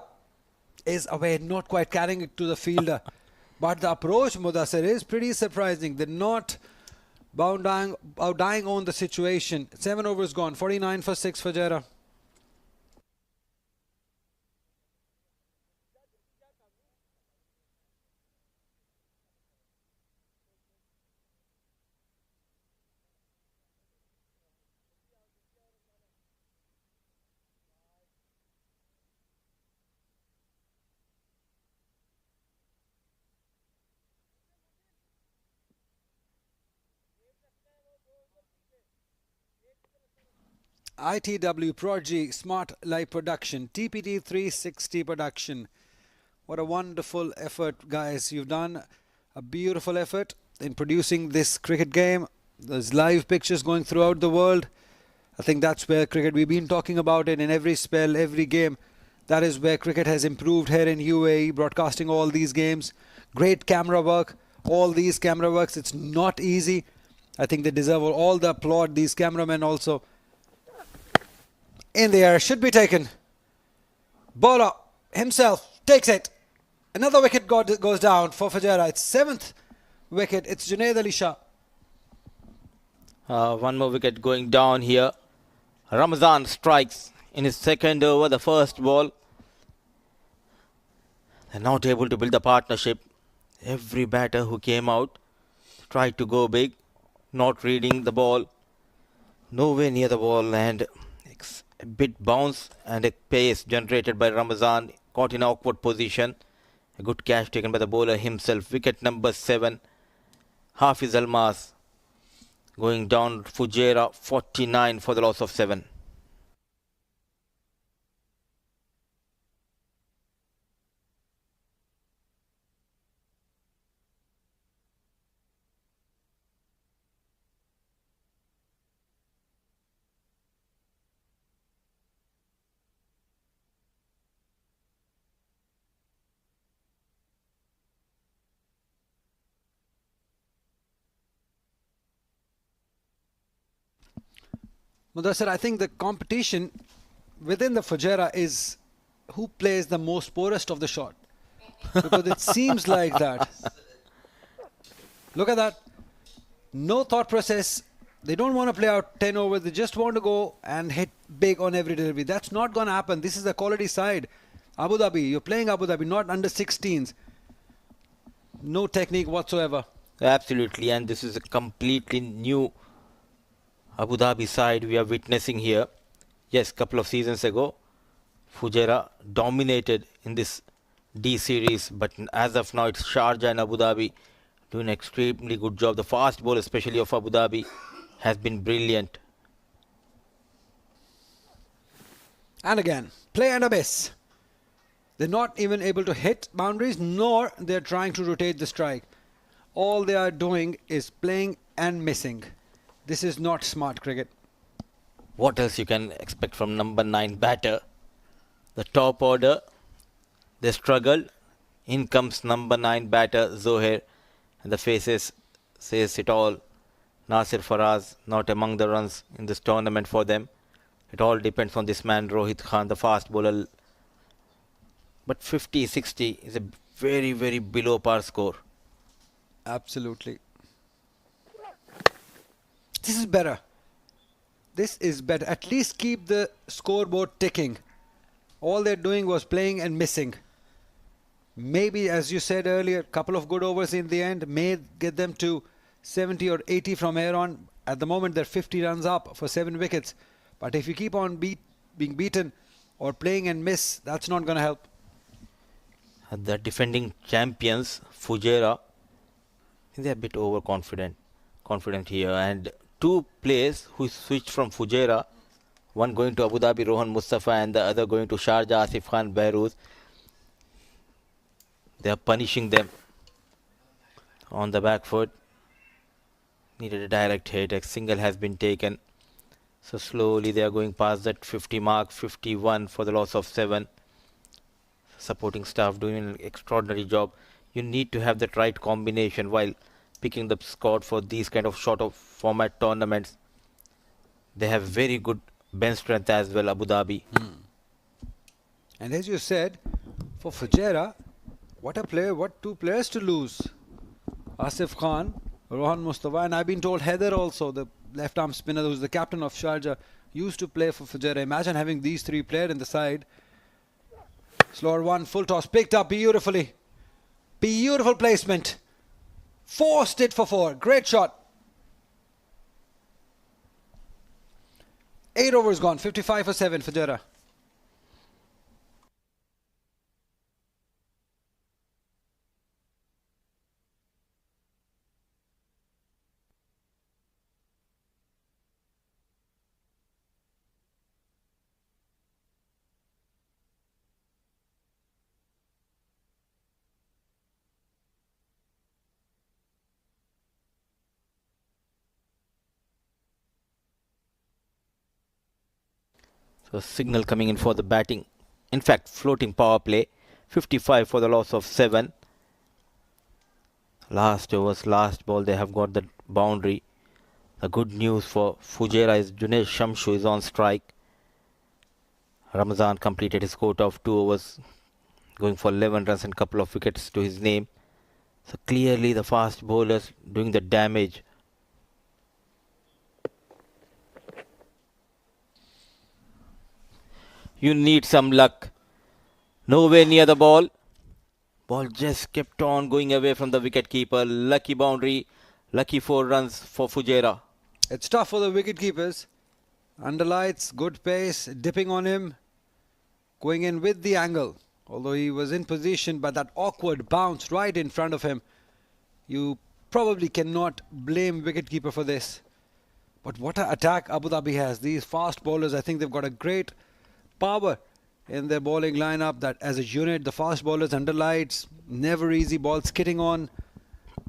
is away, not quite carrying it to the fielder. But the approach, Mudassir, is pretty surprising. They're not outdying on the situation. 7 overs gone. 49 for 6 for Fujairah. ITW Prodigy Smart Live Production, TPT 360 Production. What a wonderful effort, guys. You've done a beautiful effort in producing this cricket game. There's live pictures going throughout the world. I think that's where cricket, we've been talking about it in every spell, every game. That is where cricket has improved here in UAE, broadcasting all these games. Great camera work, all these camera works. It's not easy. I think they deserve all the applaud. These cameramen also. In the air, should be taken. Bowler himself takes it. Another wicket goes down for Fujairah. It's 7th wicket. It's Junaid Ali Shah. One more wicket going down here. Ramazan strikes in his second over, the first ball. They're not able to build the partnership. Every batter who came out tried to go big, not reading the ball. Nowhere near the ball, and a bit bounce and a pace generated by Ramazan. Caught in awkward position. A good catch taken by the bowler himself. Wicket number 7. Hafiz Almas going down. Fujairah 49 for the loss of 7. Mudassir, I think the competition within the Fujairah is who plays the most poorest of the shot. Because it seems like that. Look at that. No thought process. They don't want to play out 10 overs. They just want to go and hit big on every delivery. That's not going to happen. This is the quality side. Abu Dhabi, you're playing Abu Dhabi, not under 16s. No technique whatsoever. Absolutely, and this is a completely new Abu Dhabi side we are witnessing here. Yes, couple of seasons ago, Fujairah dominated in this D series, but as of now, it's Sharjah and Abu Dhabi doing an extremely good job. The fast ball, especially of Abu Dhabi, has been brilliant. And again, play and a miss. They're not even able to hit boundaries, nor they're trying to rotate the strike. All they are doing is playing and missing. This is not smart cricket. What else you can expect from number 9 batter? The top order, they struggled. In comes number 9 batter Zohair, and the faces says it all. Nasir Faraz not among the runs in this tournament for them. It all depends on this man Rohit Khan, the fast bowler. But 50-60 is a very, very below par score. Absolutely. This is better. This is better. At least keep the scoreboard ticking. All they're doing was playing and missing. Maybe, as you said earlier, a couple of good overs in the end may get them to 70 or 80 from here on. At the moment, they're 50 runs up for 7 wickets. But if you keep on being beaten or playing and miss, that's not going to help. The defending champions, Fujairah, they're a bit overconfident here, and 2 players who switched from Fujairah, one going to Abu Dhabi, Rohan Mustafa, and the other going to Sharjah, Asif Khan Behruz. They are punishing them on the back foot. Needed a direct hit. A single has been taken. So slowly they are going past that 50 mark, 51 for the loss of 7. Supporting staff doing an extraordinary job. You need to have that right combination while picking the squad for these kind of short of format tournaments. They have very good bench strength as well, Abu Dhabi. And as you said, for Fujairah, what a player, what 2 players to lose. Asif Khan, Rohan Mustafa, and I've been told Heather also, the left arm spinner who's the captain of Sharjah, used to play for Fujairah. Imagine having these 3 players in the side. Slower one, full toss, picked up beautifully. Beautiful placement. Forced it for 4. Great shot. 8 overs gone. 55 for 7 Fujairah. So signal coming in for the batting. In fact, floating power play. 55 for the loss of 7. Last overs, last ball, they have got the boundary. The good news for Fujairah is Junaid Shamshu is on strike. Ramazan completed his quota of 2 overs, going for 11 runs and couple of wickets to his name. So clearly the fast bowlers doing the damage. You need some luck. Nowhere near the ball. Ball just kept on going away from the wicket keeper. Lucky boundary. Lucky 4 runs for Fujairah. It's tough for the wicket keepers. Underlights, good pace, dipping on him, going in with the angle. Although he was in position, but that awkward bounce right in front of him. You probably cannot blame wicketkeeper for this. But what an attack Abu Dhabi has. These fast bowlers, I think they've got a great power in their bowling lineup. That as a unit, the fast bowlers, underlights, never easy balls skidding on.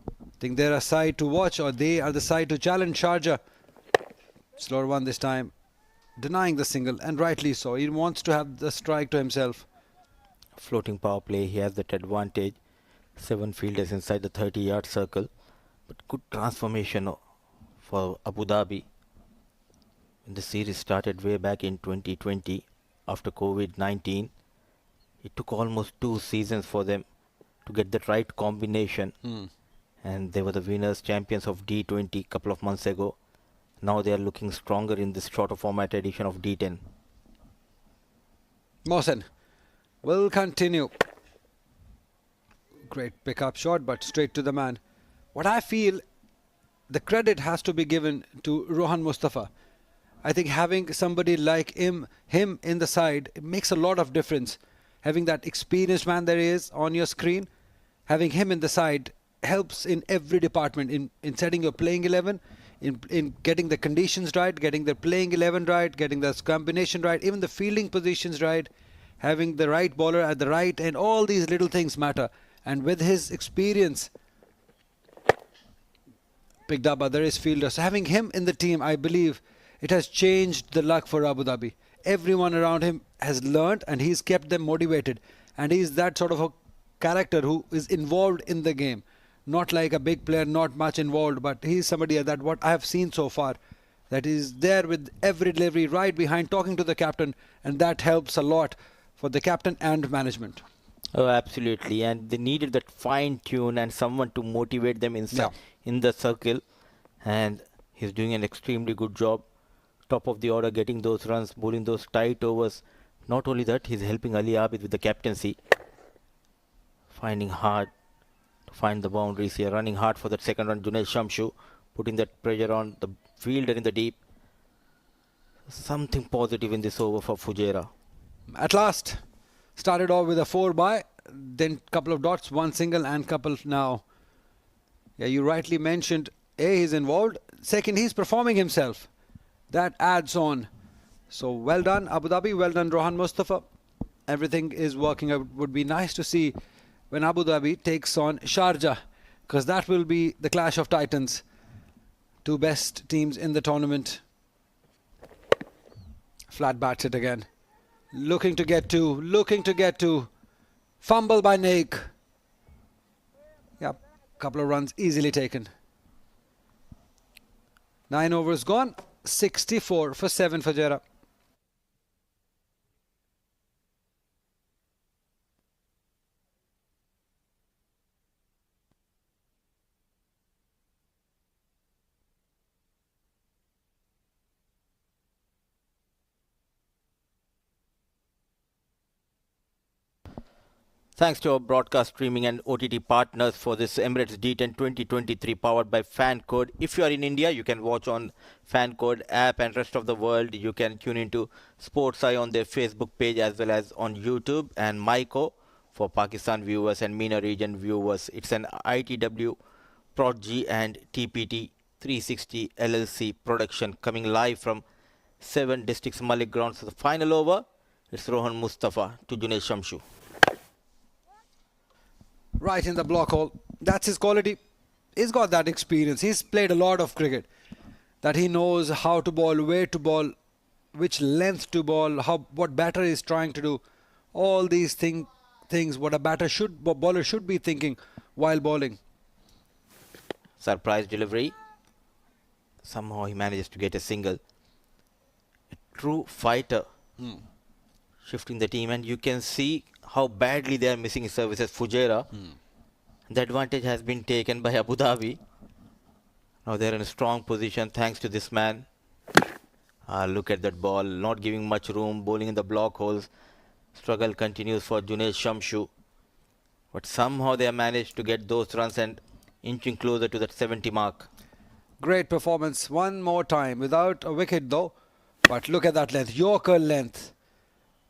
I think they're a side to watch, or they are the side to challenge Sharjah. Slower one this time, denying the single, and rightly so. He wants to have the strike to himself. Floating power play, he has that advantage. 7 fielders inside the 30-yard circle. But good transformation for Abu Dhabi. When the series started way back in 2020 after COVID-19, it took almost 2 seasons for them to get the right combination. And they were the winners, champions of D20 a couple of months ago. Now they are looking stronger in this shorter format edition of D10. Mohsen will continue. Great pickup shot, but straight to the man. What I feel, the credit has to be given to Rohan Mustafa. I think having somebody like him in the side, it makes a lot of difference. Having that experienced man there is on your screen, having him in the side helps in every department, in setting your playing 11, in getting the conditions right, getting the playing 11 right, getting the combination right, even the fielding positions right, having the right bowler at the right, and all these little things matter. And with his experience, picked up other fielders. So having him in the team, I believe it has changed the luck for Abu Dhabi. Everyone around him has learnt, and he's kept them motivated. And he's that sort of a character who is involved in the game. Not like a big player, not much involved, but he's somebody that what I have seen so far, that is there with every delivery, right behind, talking to the captain, and that helps a lot for the captain and management. Oh, absolutely. And they needed that fine tune and someone to motivate them in the circle. And he's doing an extremely good job. Top of the order, getting those runs, bowling those tight overs. Not only that, he's helping Ali Abid with the captaincy. Finding hard to find the boundaries here. Running hard for that second run. Junaid Shamshu putting that pressure on the fielder in the deep. Something positive in this over for Fujairah. At last, started off with a 4 by, then couple of dots, 1 single and couple now. Yeah, you rightly mentioned, A, he's involved. Second, he's performing himself. That adds on. So well done Abu Dhabi, well done Rohan Mustafa. Everything is working out. Would be nice to see when Abu Dhabi takes on Sharjah, because that will be the clash of titans. 2 best teams in the tournament. Flat bats it again. Looking to get to. Fumble by Naik. Yep, couple of runs easily taken. 9 overs gone. 64 for 7 for Fujairah. Thanks to our broadcast streaming and OTT partners for this Emirates D10 2023 powered by FanCode. If you are in India, you can watch on FanCode app, and rest of the world, you can tune into Sports Eye on their Facebook page as well as on YouTube, and Myco for Pakistan viewers and MENA region viewers. It's an ITW, Prodigy and TPT 360 LLC production coming live from 7 districts Malek grounds. So the final over, it's Rohan Mustafa to Junaid Shamshu. Right in the block hole. That's his quality. He's got that experience. He's played a lot of cricket. That he knows how to bowl, where to bowl, which length to bowl, what batter is trying to do. All these things what a bowler should be thinking while bowling. Surprise delivery. somehow he manages to get a single. A true fighter shifting the team, and you can see how badly they are missing services. Fujairah. The advantage has been taken by Abu Dhabi. Now they're in a strong position thanks to this man. Look at that ball, not giving much room, bowling in the block holes. Struggle continues for Junaid Shamshu. But somehow they have managed to get those runs and inching closer to that 70 mark. Great performance. One more time without a wicket though. But look at that length. Yorker length.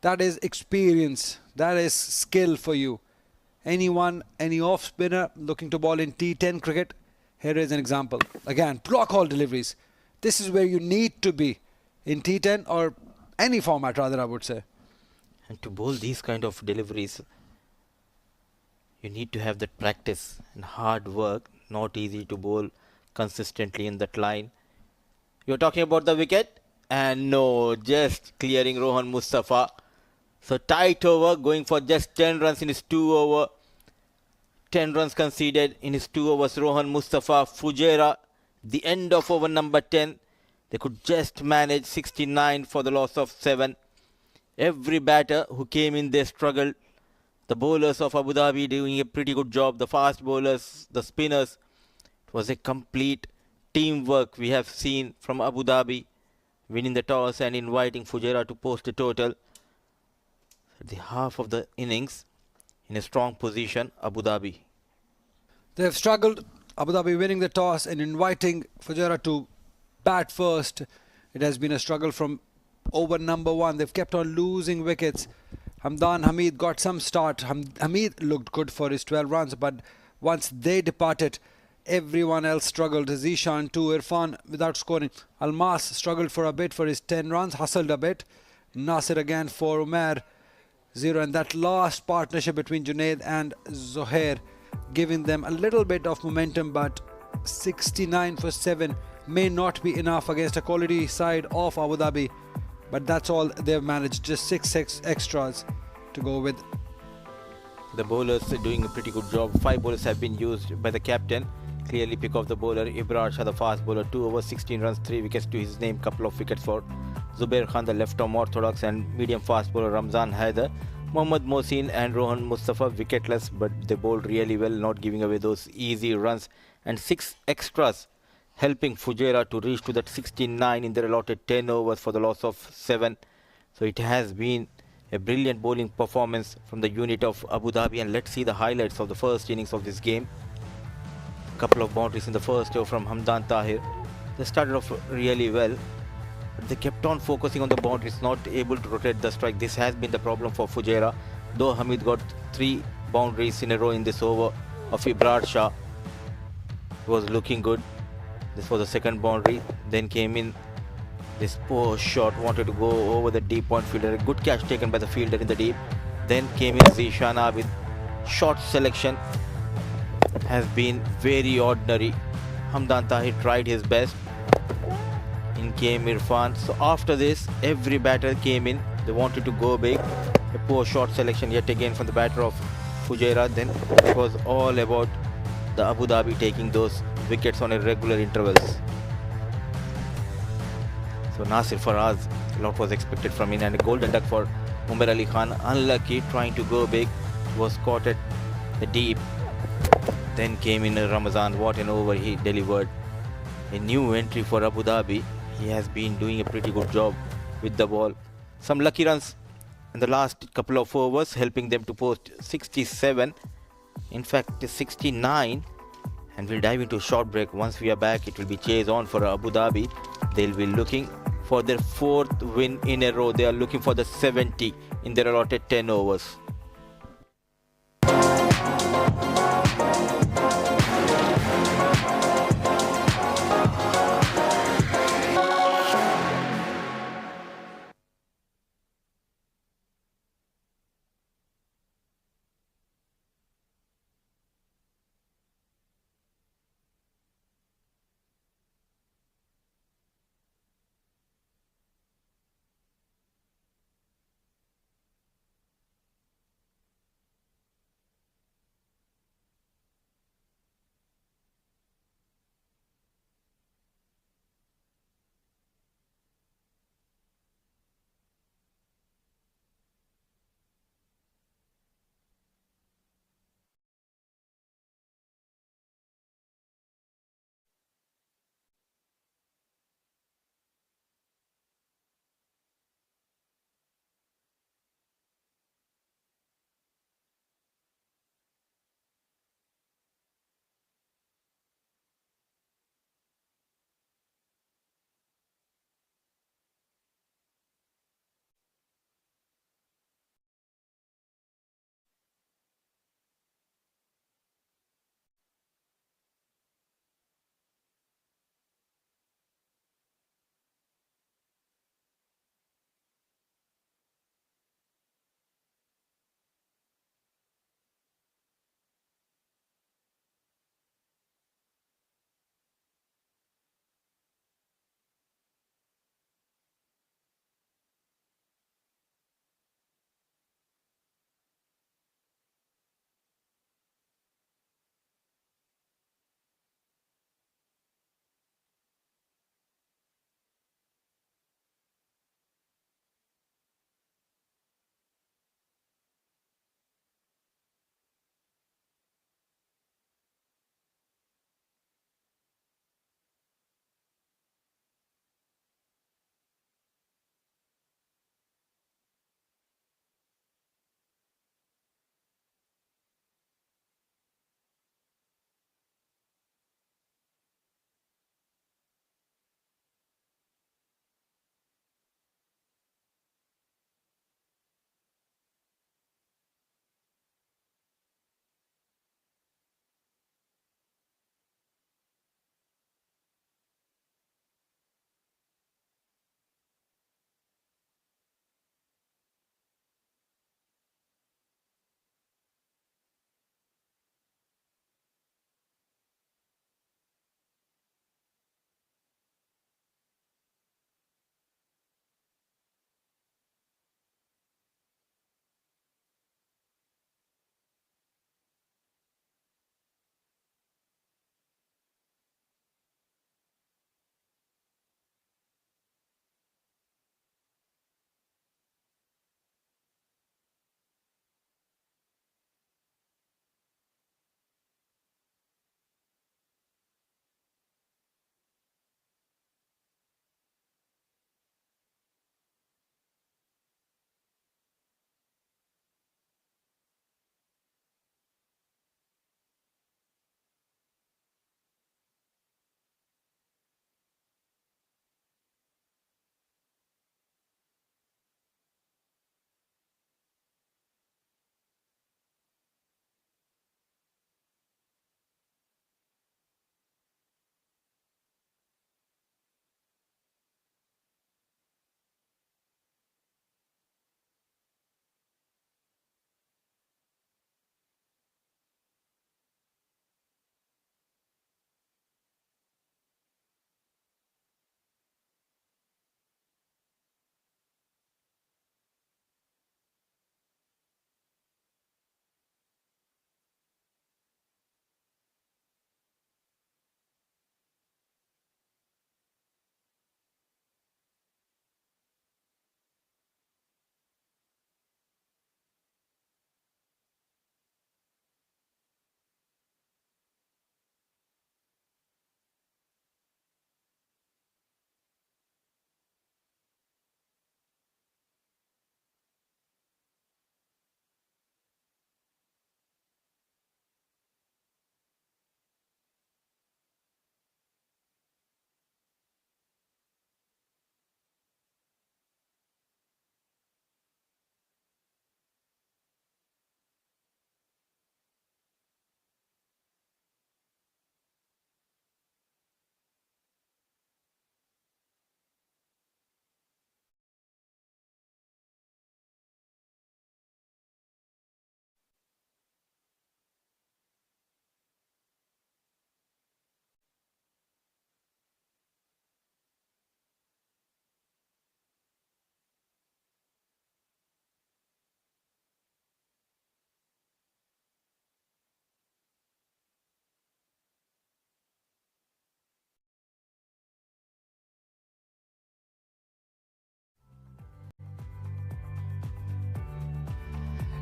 That is experience. That is skill for you. Anyone, any off spinner looking to bowl in T10 cricket, here is an example. Again, block hole deliveries. This is where you need to be in T10 or any format rather, I would say. And to bowl these kind of deliveries, you need to have that practice and hard work. Not easy to bowl consistently in that line. You're talking about the wicket? And no, just clearing Rohan Mustafa. So tight over, going for just 10 runs in his 2 over. 10 runs conceded in his 2 overs. Rohan Mustafa, Fujairah, the end of over number 10. They could just manage 69 for the loss of 7. Every batter who came in, they struggled. The bowlers of Abu Dhabi doing a pretty good job. The fast bowlers, the spinners. It was a complete teamwork we have seen from Abu Dhabi, winning the toss and inviting Fujairah to post a total. At the half of the innings, in a strong position, Abu Dhabi. They have struggled. Abu Dhabi winning the toss and inviting Fujairah to bat first. It has been a struggle from over number 1. They've kept on losing wickets. Hamdan Hamid got some start. Hamid looked good for his 12 runs, but once they departed, everyone else struggled. Zishan too, Irfan without scoring. Almas struggled for a bit for his 10 runs, hustled a bit. Nasir again for Umair, 0. And that last partnership between Junaid and Zohair, giving them a little bit of momentum, but 69 for 7 may not be enough against a quality side of Abu Dhabi. But that's all they've managed, just 6 extras to go with. The bowlers are doing a pretty good job. 5 bowlers have been used by the captain. Clearly pick off the bowler. Ibrar Shah, the fast bowler, 2 overs, 16 runs, 3 wickets to his name. Couple of wickets for Zubair Khan, the left-arm orthodox and medium fast bowler Ramzan Haider. Mohammad Mohsin and Rohan Mustafa wicketless, but they bowled really well, not giving away those easy runs. And 6 extras helping Fujairah to reach to that 69 in their allotted 10 overs for the loss of 7. So it has been a brilliant bowling performance from the unit of Abu Dhabi. And let's see the highlights of the first innings of this game. Couple of boundaries in the first over from Hamdan Tahir. They started off really well, but they kept on focusing on the boundaries, not able to rotate the strike. This has been the problem for Fujairah. Though Hamid got 3 boundaries in a row in this over of Ibrar Shah. He was looking good. This was the second boundary. Then came in this poor shot, wanted to go over the deep point fielder. A good catch taken by the fielder in the deep. Then came in Zishan with short selection. Has been very ordinary. Hamdan Tahir tried his best. In came Irfan. So after this, every batter came in. They wanted to go big. A poor short selection yet again from the batter of Fujairah. Then it was all about the Abu Dhabi taking those wickets on irregular intervals. So Nasir Faraz, a lot was expected from him, and a golden duck for Umar Ali Khan. Unlucky, trying to go big, was caught at the deep. Then came in Ramazan. What an over he delivered. A new entry for Abu Dhabi. He has been doing a pretty good job with the ball. Some lucky runs in the last couple of overs, helping them to post 67. In fact, 69. And we'll dive into a short break. Once we are back, it will be chase on for Abu Dhabi. They'll be looking for their 4th win in a row. They are looking for the 70 in their allotted 10 overs.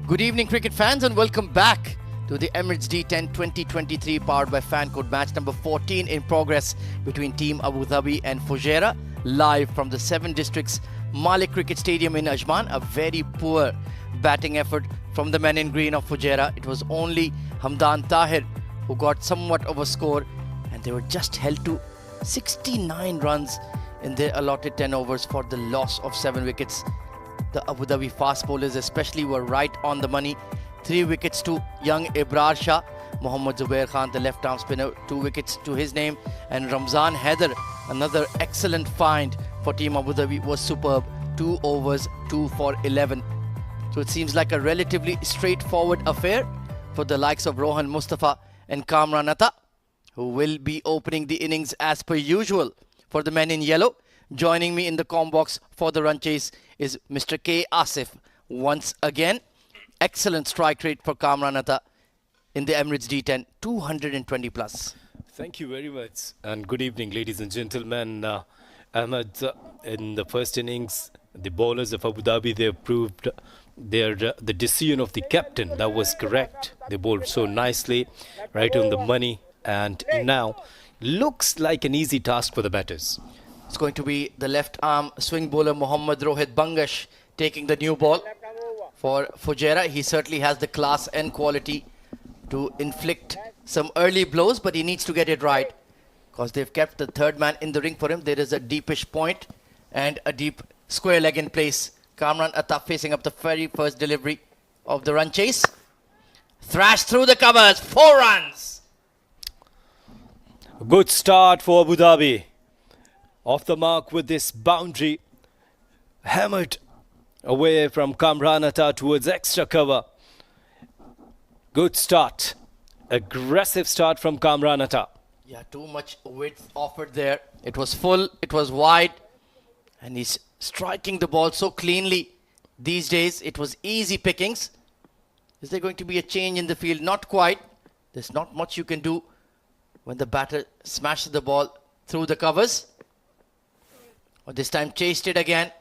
Good evening, cricket fans, and welcome back to the Emirates D10 2023 powered by FanCode match number 14 in progress between Team Abu Dhabi and Fujairah, live from the 7 Districts Malek Cricket Stadium in Ajman. A very poor batting effort from the men in green of Fujairah. It was only Hamdan Tahir who got somewhat of a score, and they were just held to 69 runs in their allotted 10 overs for the loss of 7 wickets. The Abu Dhabi fast bowlers especially were right on the money. 3 wickets to young Ibrar Shah. Mohammad Zubair Khan, the left-arm spinner, 2 wickets to his name. And Ramzan Haider, another excellent find for Team Abu Dhabi, was superb. 2 overs, 2 for 11. So it seems like a relatively straightforward affair for the likes of Rohan Mustafa and Kamran Atta, who will be opening the innings as per usual for the men in yellow. Joining me in the comm box for the run chase is Mr. K. Asif once again. Excellent strike rate for Kamran Atta in the Emirates D10, 220 plus. Thank you very much, and good evening, ladies and gentlemen. Ahmed, in the first innings, the bowlers of Abu Dhabi, they proved the decision of the captain. That was correct. They bowled so nicely, right on the money, and now looks like an easy task for the batters. It's going to be the left arm swing bowler Mohammad Rohit Bangash taking the new ball for Fujairah. He certainly has the class and quality to inflict some early blows, but he needs to get it right because they've kept the third man in the ring for him. There is a deepish point and a deep square leg in place. Kamran Atta facing up the very first delivery of the run chase. Thrashed through the covers, 4 runs. Good start for Abu Dhabi. Off the mark with this boundary. Hammered away from Kamran Atta towards extra cover. Good start. Aggressive start from Kamran Atta. Yeah, too much width offered there. It was full, it was wide, and he's striking the ball so cleanly. These days, it was easy pickings. Is there going to be a change in the field? Not quite. There's not much you can do when the batter smashes the ball through the covers. But this time chased it again.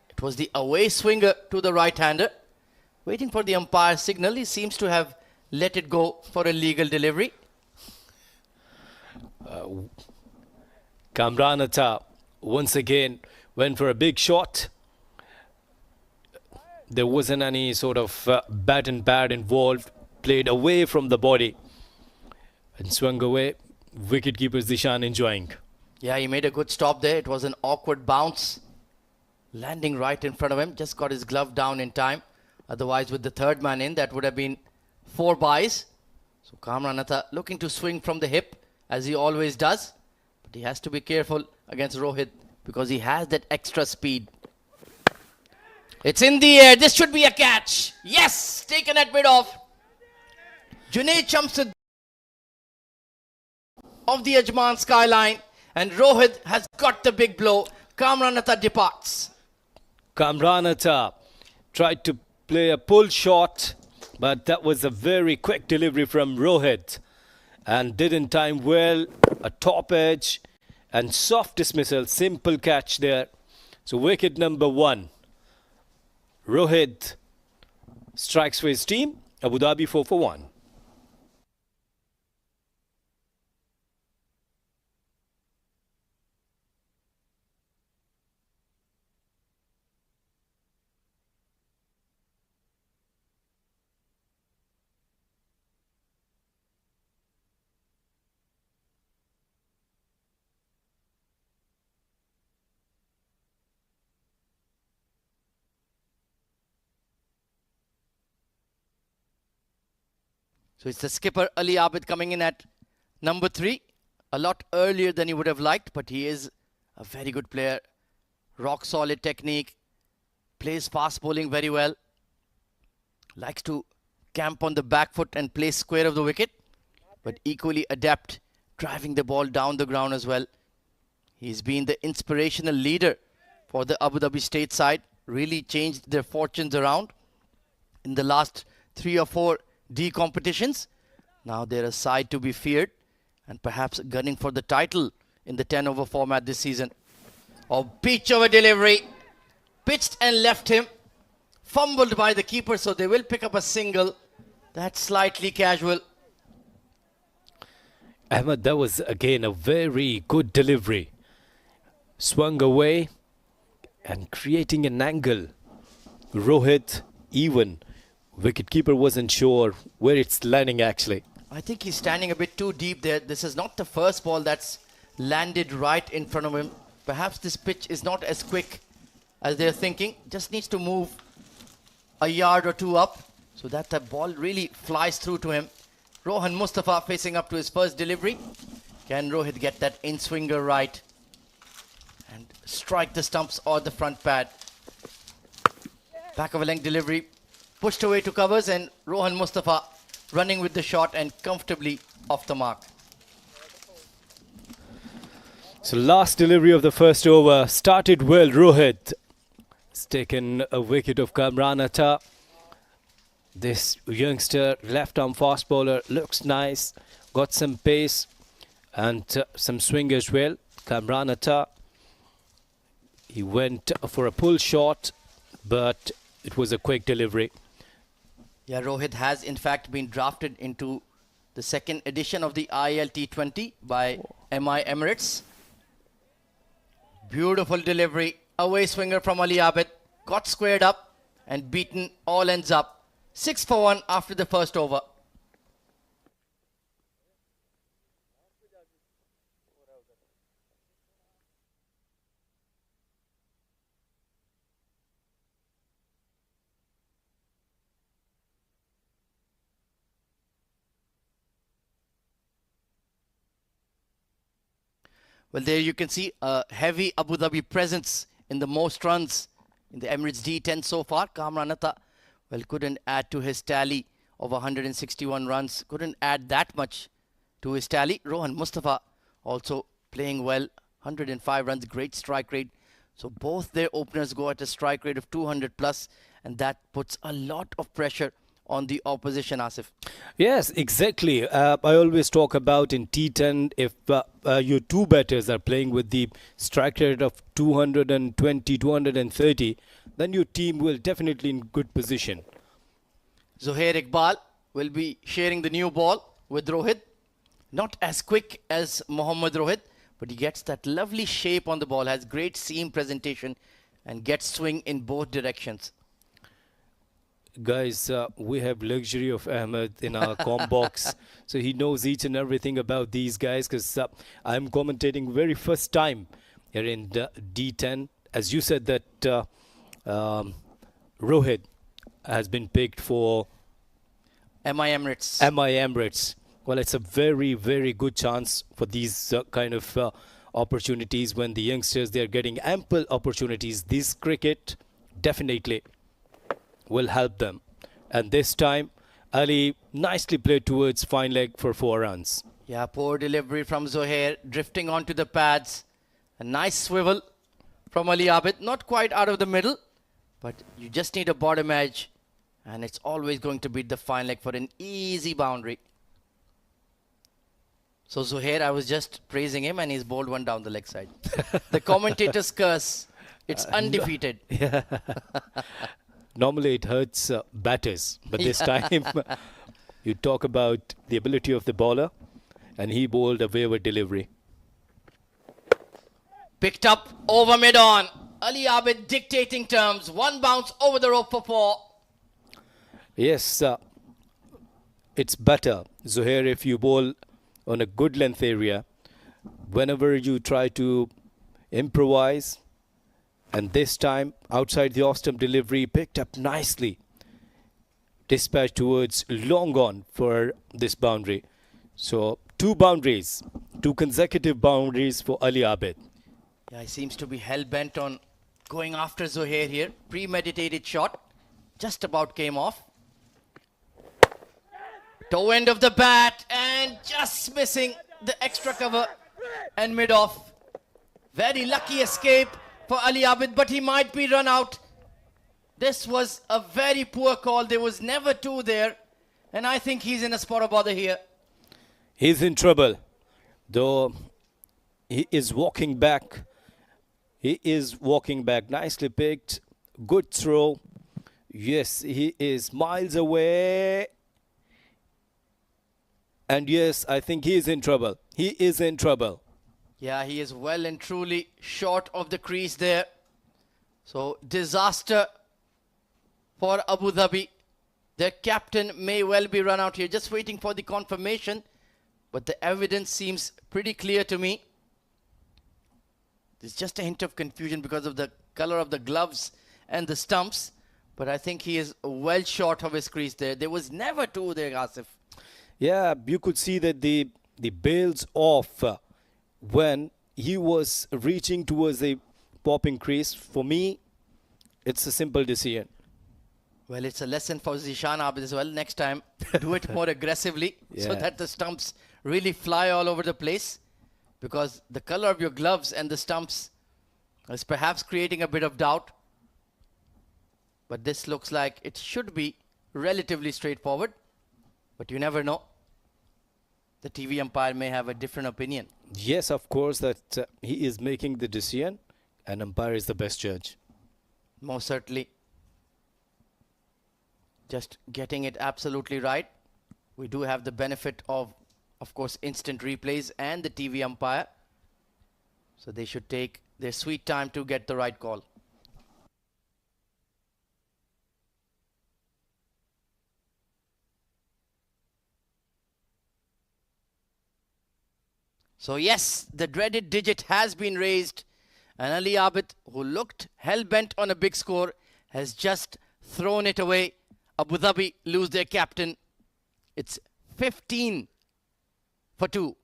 It was the away swinger to the right-hander. Waiting for the umpire's signal. He seems to have let it go for a legal delivery. Kamran Atta once again went for a big shot. There wasn't any sort of bat and pad involved. Played away from the body and swung away. Wicketkeeper Zishan enjoying. Yeah, he made a good stop there. It was an awkward bounce. Landing right in front of him. Just got his glove down in time. Otherwise, with the third man in, that would have been 4 byes. So Kamran Atta looking to swing from the hip, as he always does. But he has to be careful against Rohit because he has that extra speed. It's in the air. This should be a catch. Yes, taken at mid off. Junaid Shamsud of the Ajman skyline. And Rohit has got the big blow. Kamran Atta departs. Kamran Atta tried to play a pull shot, but that was a very quick delivery from Rohit and didn't time well. A top edge and soft dismissal, simple catch there. So wicket number 1. Rohit strikes for his team. Abu Dhabi 4 for 1. So it's the skipper Ali Abid coming in at number 3. A lot earlier than he would have liked, but he is a very good player. Rock solid technique. Plays fast bowling very well. Likes to camp on the back foot and play square of the wicket. But equally adept, driving the ball down the ground as well. He's been the inspirational leader for the Abu Dhabi state side. Really changed their fortunes around in the last 3 or 4 D competitions. Now they're a side to be feared and perhaps gunning for the title in the 10 over format this season. Oh, pitch over delivery. Pitched and left him fumbled by the keeper, so they will pick up a single. That's slightly casual. Ahmed, that was again a very good delivery. Swung away and creating an angle. Rohit, even wicketkeeper wasn't sure where it's landing actually. I think he's standing a bit too deep there. This is not the first ball that's landed right in front of him. Perhaps this pitch is not as quick as they're thinking. Just needs to move a yard or two up so that the ball really flies through to him. Rohan Mustafa facing up to his first delivery. Can Rohit get that in-swinger right and strike the stumps or the front pad? Back of a length delivery, pushed away to covers, and Rohan Mustafa running with the shot and comfortably off the mark. So last delivery of the first over started well. Rohit has taken a wicket of Kamran Atta. This youngster left-arm fast bowler looks nice, got some pace and some swing as well. Kamran Atta, he went for a pull shot, but it was a quick delivery. Yeah, Rohit has in fact been drafted into the second edition of the IL T20 by MI Emirates. Beautiful delivery, away swinger from Ali Abid, got squared up and beaten, all ends up 6 for 1 after the first over. Well, there you can see a heavy Abu Dhabi presence in the most runs in the Emirates D10 so far. Kamran Atta, well, couldn't add to his tally of 161 runs. Couldn't add that much to his tally. Rohan Mustafa also playing well. 105 runs, great strike rate. So both their openers go at a strike rate of 200 plus, and that puts a lot of pressure on the opposition, Asif. Yes, exactly. I always talk about in T10, if your two batters are playing with the strike rate of 220, 230, then your team will definitely in good position. Zuhair Iqbal will be sharing the new ball with Rohit. Not as quick as Mohammad Rohit, but he gets that lovely shape on the ball, has great seam presentation and gets swing in both directions. Guys, we have luxury of Ahmed in our com box, so he knows each and everything about these guys, because I'm commentating very first time here in D10. As you said that Rohit has been picked for MI Emirates. MI Emirates. Well, it's a very, very good chance for these kind of opportunities when the youngsters, they're getting ample opportunities. This cricket definitely will help them. And this time, Ali nicely played towards fine leg for 4 runs. Yeah, poor delivery from Zuhair, drifting onto the pads. A nice swivel from Ali Abid, not quite out of the middle, but you just need a bottom edge, and it's always going to beat the fine leg for an easy boundary. So Zuhair, I was just praising him, and he's bowled one down the leg side. The commentator's curse, it's undefeated. Yeah. Normally it hurts batters, but this time you talk about the ability of the bowler, and he bowled a wayward delivery. Picked up over mid-on. Ali Abid dictating terms. One bounce over the rope for 4. Yes, it's better, Zuhair, if you bowl on a good length area. Whenever you try to improvise, and this time outside the off-stump delivery, picked up nicely. Dispatched towards long on for this boundary. So 2 boundaries, 2 consecutive boundaries for Ali Abid. Yeah, he seems to be hell-bent on going after Zuhair here. Premeditated shot. Just about came off. Toe end of the bat and just missing the extra cover and mid-off. Very lucky escape for Ali Abid, but he might be run out. This was a very poor call. There was never 2 there, and I think he's in a spot of bother here. He's in trouble, though he is walking back. He is walking back. Nicely picked. Good throw. Yes, he is miles away. And yes, I think he is in trouble. He is in trouble. Yeah, he is well and truly short of the crease there. So, disaster for Abu Dhabi. Their captain may well be run out here. Just waiting for the confirmation. But the evidence seems pretty clear to me. There's just a hint of confusion because of the color of the gloves and the stumps. But I think he is well short of his crease there. There was never two there, Asif. Yeah, you could see that the bails off when he was reaching towards the popping crease. For me, it's a simple decision. Well, it's a lesson for Zishan Abid as well. Next time, do it more aggressively so Yeah. that the stumps really fly all over the place. Because the color of your gloves and the stumps is perhaps creating a bit of doubt. But this looks like it should be relatively straightforward. But you never know. The TV umpire may have a different opinion. Yes, of course, that he is making the decision, and umpire is the best judge. Most certainly. Just getting it absolutely right. We do have the benefit of course, instant replays and the TV umpire. So they should take their sweet time to get the right call. So yes, the dreaded digit has been raised. And Ali Abid, who looked hell-bent on a big score, has just thrown it away. Abu Dhabi lose their captain. It's 15 for 2.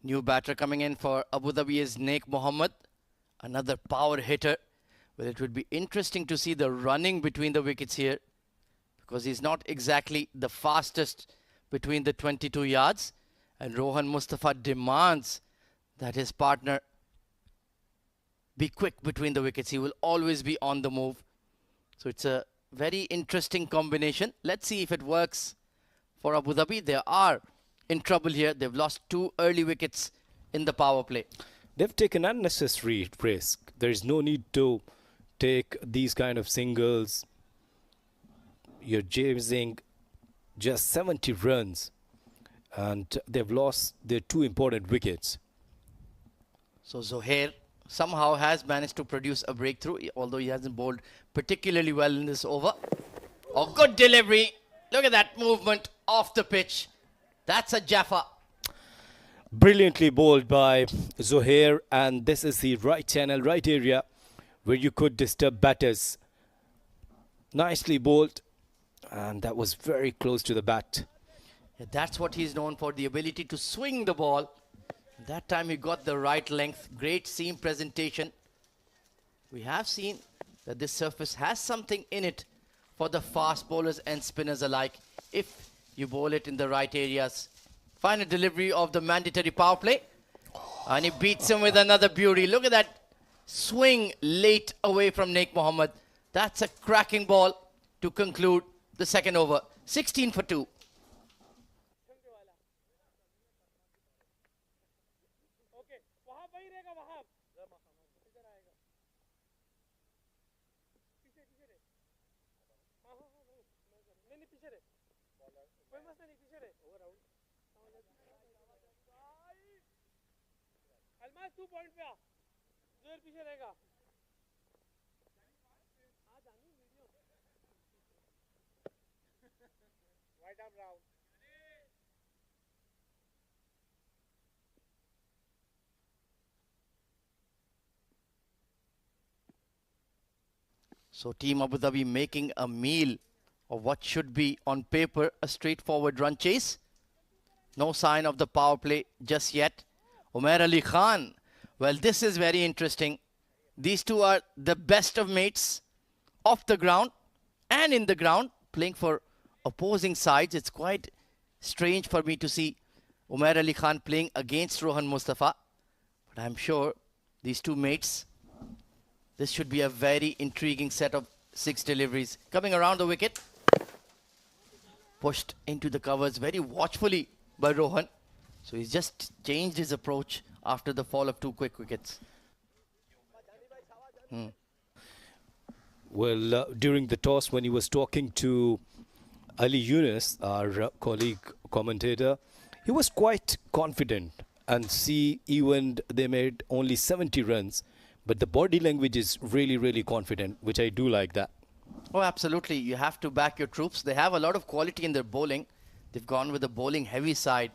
New batter coming in for Abu Dhabi is Naik Mohammed, another power hitter. Well, it would be interesting to see the running between the wickets here because he's not exactly the fastest between the 22 yards. And Rohan Mustafa demands that his partner be quick between the wickets. He will always be on the move. So it's a very interesting combination. Let's see if it works for Abu Dhabi. They are in trouble here. They've lost 2 early wickets in the power play. They've taken unnecessary risk. There is no need to take these kind of singles. You're chasing just 70 runs and they've lost their 2 important wickets. So Zohair somehow has managed to produce a breakthrough, although he hasn't bowled particularly well in this over. Oh, good delivery. Look at that movement off the pitch. That's a Jaffa. Brilliantly bowled by Zohair, and this is the right channel, right area where you could disturb batters. Nicely bowled, and that was very close to the bat. Yeah, that's what he's known for, the ability to swing the ball. That time he got the right length. Great seam presentation. We have seen that this surface has something in it for the fast bowlers and spinners alike if you bowl it in the right areas. Final delivery of the mandatory power play. And he beats him with another beauty. Look at that swing late away from Naik Mohammed. That's a cracking ball to conclude the second over. 16 for 2. Almas 2 point पे आ जोर पीछे रहेगा आ जानी video wide arm round So Team Abu Dhabi making a meal of what should be on paper a straightforward run chase. No sign of the power play just yet. Umair Ali Khan. Well, this is very interesting. These two are the best of mates off the ground and in the ground, playing for opposing sides. It's quite strange for me to see Umair Ali Khan playing against Rohan Mustafa. But I'm sure these two mates, this should be a very intriguing set of 6 deliveries. Coming around the wicket. Pushed into the covers very watchfully by Rohan. So he's just changed his approach after the fall of 2 quick wickets. Well, during the toss, when he was talking to Ali Yunus, our colleague commentator, he was quite confident. And see, even they made only 70 runs, but the body language is really, really confident, which I do like that. Oh, absolutely. You have to back your troops. They have a lot of quality in their bowling. They've gone with a bowling heavy side,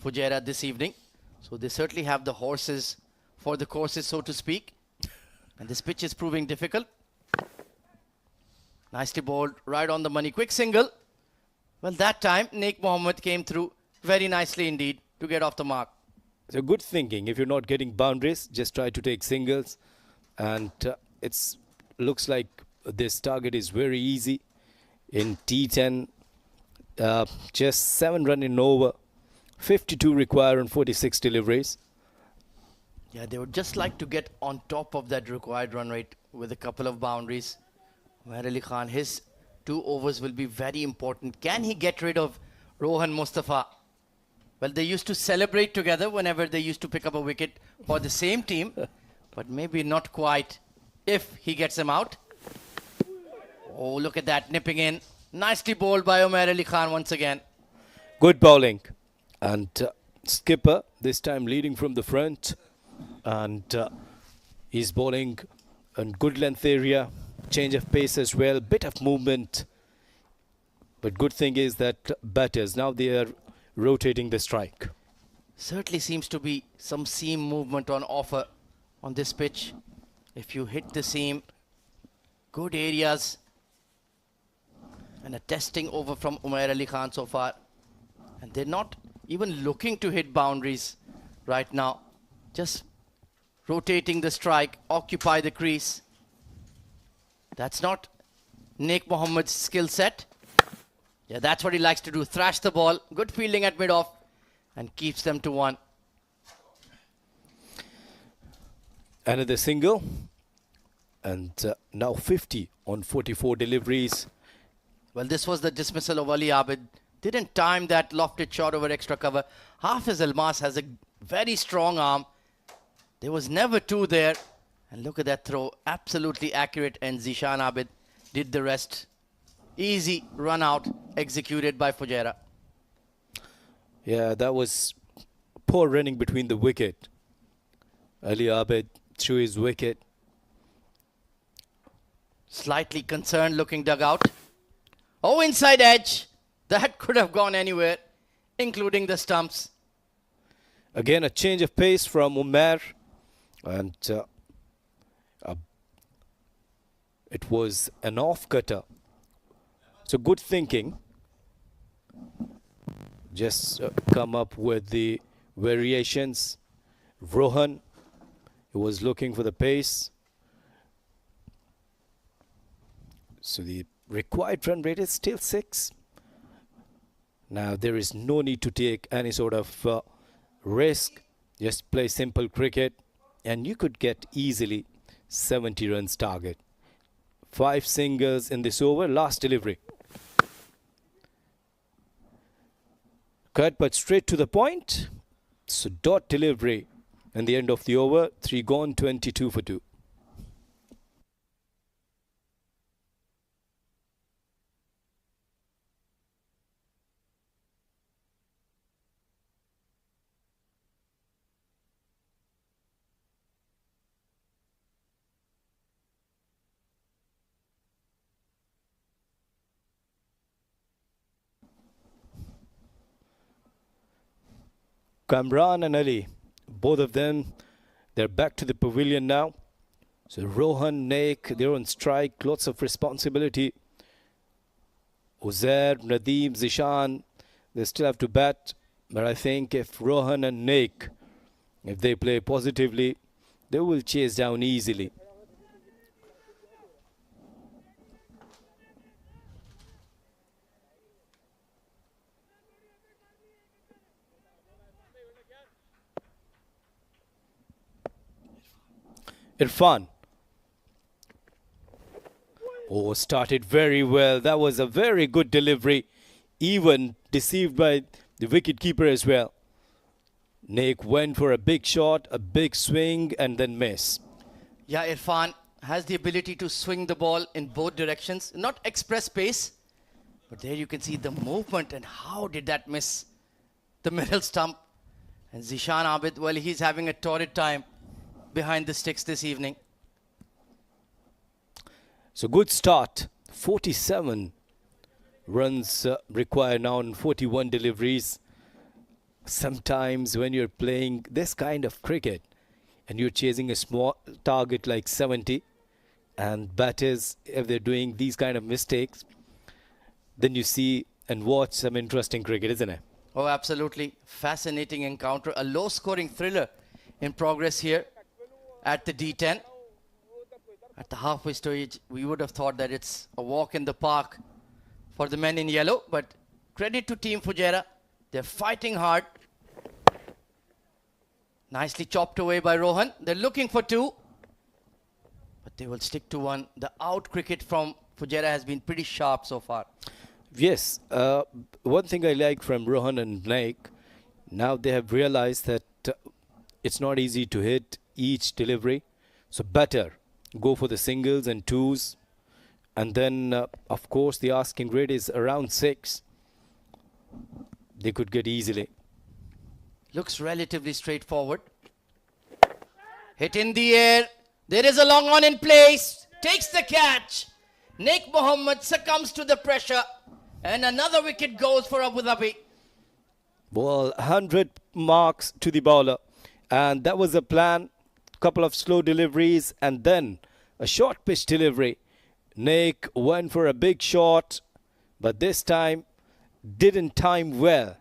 Fujairah, this evening. So they certainly have the horses for the courses, so to speak. And this pitch is proving difficult. Nicely bowled, right on the money. Quick single. Well, that time, Naik Mohammed came through very nicely indeed to get off the mark. So good thinking. If you're not getting boundaries, just try to take singles. And it's looks like this target is very easy. In T10, just 7 run in over. 52 required on 46 deliveries. Yeah, they would just like to get on top of that required run rate with a couple of boundaries. Umair Ali Khan, his 2 overs will be very important. Can he get rid of Rohan Mustafa? Well, they used to celebrate together whenever they used to pick up a wicket for the same team, but maybe not quite if he gets him out. Oh, look at that, nipping in. Nicely bowled by Umair Ali Khan once again. Good bowling. And skipper, this time leading from the front. And he's bowling in good length area. Change of pace as well. Bit of movement. But good thing is that batters, now they are rotating the strike. Certainly seems to be some seam movement on offer on this pitch. If you hit the seam, good areas. And a testing over from Umair Ali Khan so far. And they're not even looking to hit boundaries right now. Just rotating the strike, occupy the crease. That's not Naik Mohammed's skill set. Yeah, that's what he likes to do. Thrash the ball. Good fielding at mid-off. And keeps them to 1. Another single. And now 50 on 44 deliveries. Well, this was the dismissal of Ali Abid. Didn't time that lofted shot over extra cover. Hafiz Almas has a very strong arm. There was never 2 there. And look at that throw. Absolutely accurate. And Zishan Abid did the rest. Easy run out executed by Fujairah. Yeah, that was poor running between the wicket. Ali Abid threw his wicket. Slightly concerned looking dugout. Oh, inside edge. That could have gone anywhere, including the stumps. Again, a change of pace from Umair. And it was an off-cutter. So good thinking. Just come up with the variations. Rohan, he was looking for the pace. So the required run rate is still 6. Now there is no need to take any sort of risk. Just play simple cricket and you could get easily 70 runs target. 5 singles in this over, last delivery. Cut but straight to the point. So dot delivery in the end of the over. 3 gone, 22 for 2. Kamran and Ali, both of them, they're back to the pavilion now. So Rohan, Naik, they're on strike, lots of responsibility. Uzair, Nadeem, Zishan, they still have to bat. But I think if Rohan and Nick, if they play positively, they will chase down easily. Irfan. Oh, started very well. That was a very good delivery. Even deceived by the wicketkeeper as well. Nick went for a big shot, a big swing, and then miss. Yeah, Irfan has the ability to swing the ball in both directions. Not express pace, but there you can see the movement and how did that miss the middle stump. And Zishan Abid, well, he's having a torrid time behind the sticks this evening. So good start. 47 runs required now on 41 deliveries. Sometimes when you're playing this kind of cricket and you're chasing a small target like 70, and batters, if they're doing these kind of mistakes, then you see and watch some interesting cricket, isn't it? Oh, absolutely. Fascinating encounter. A low-scoring thriller in progress here at the D10. At the halfway stage, we would have thought that it's a walk in the park for the men in yellow. But credit to Team Fujairah. They're fighting hard. Nicely chopped away by Rohan. They're looking for two. But they will stick to one. The out cricket from Fujairah has been pretty sharp so far. Yes, one thing I like from Rohan and Naik, now they have realized that it's not easy to hit each delivery. So better go for the singles and twos. And then, of course, the asking rate is around 6. They could get easily. Looks relatively straightforward. Hit in the air. There is a long on in place. Takes the catch. Nick Mohammed succumbs to the pressure. And another wicket goes for Abu Dhabi. Well, 100 marks to the bowler. And that was the plan. Couple of slow deliveries and then a short pitch delivery. Nick went for a big shot, but this time didn't time well.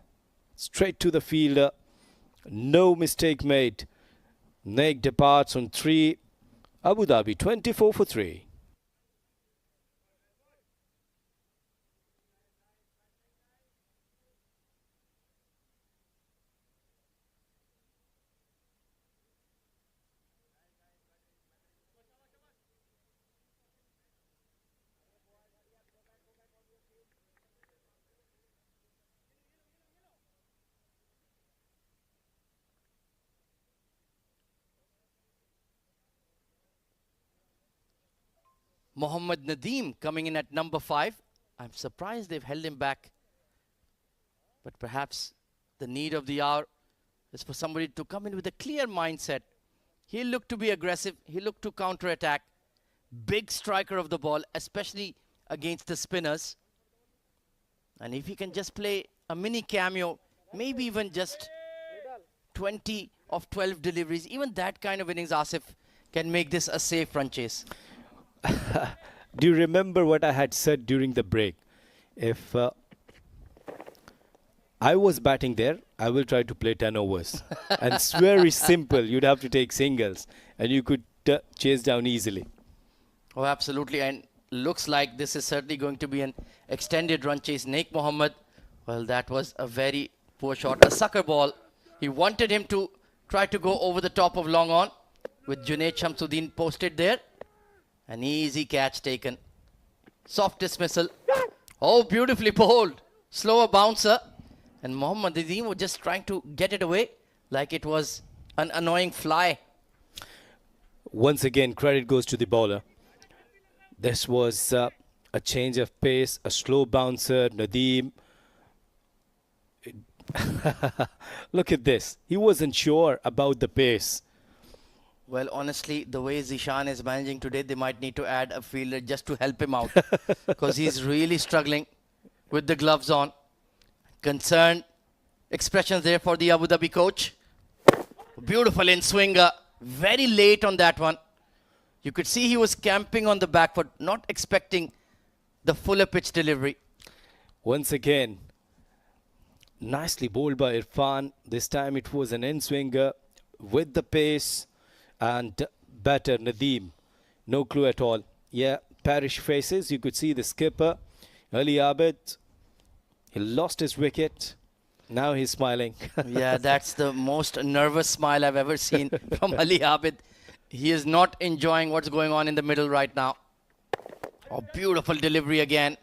Straight to the fielder. No mistake made. Nick departs on 3. Abu Dhabi 24 for 3. Mohammad Nadeem coming in at number 5. I'm surprised they've held him back. But perhaps the need of the hour is for somebody to come in with a clear mindset. He looked to be aggressive. He looked to counter-attack. Big striker of the ball, especially against the spinners. And if he can just play a mini cameo, maybe even just 20 of 12 deliveries, even that kind of innings, Asif, can make this a safe run chase. Do you remember what I had said during the break? If I was batting there, I will try to play 10 overs. And it's very simple. You'd have to take singles and you could chase down easily. Oh, absolutely. And looks like this is certainly going to be an extended run chase. Naik Mohammed, well, that was a very poor shot. A sucker ball. He wanted him to try to go over the top of long on with Junaid Shamsuddin posted there. An easy catch taken. Soft dismissal. Oh, beautifully bowled. Slower bouncer. And Mohammad Nadeem was just trying to get it away like it was an annoying fly. Once again, credit goes to the bowler. This was a change of pace, a slow bouncer, Nadeem. Look at this. He wasn't sure about the pace. Well, honestly, the way Zishan is managing today, they might need to add a fielder just to help him out. Because he's really struggling with the gloves on. Concerned expressions there for the Abu Dhabi coach. Beautiful in swinger. Very late on that one. You could see he was camping on the back foot, not expecting the fuller pitch delivery. Once again, Nicely bowled by Irfan. This time it was an in-swinger with the pace, and batter Nadeem. No clue at all. Yeah, Parish faces. You could see the skipper, Ali Abid. He lost his wicket. Now he's smiling. Yeah, that's the most nervous smile I've ever seen from Ali Abid. He is not enjoying what's going on in the middle right now. Oh, beautiful delivery again.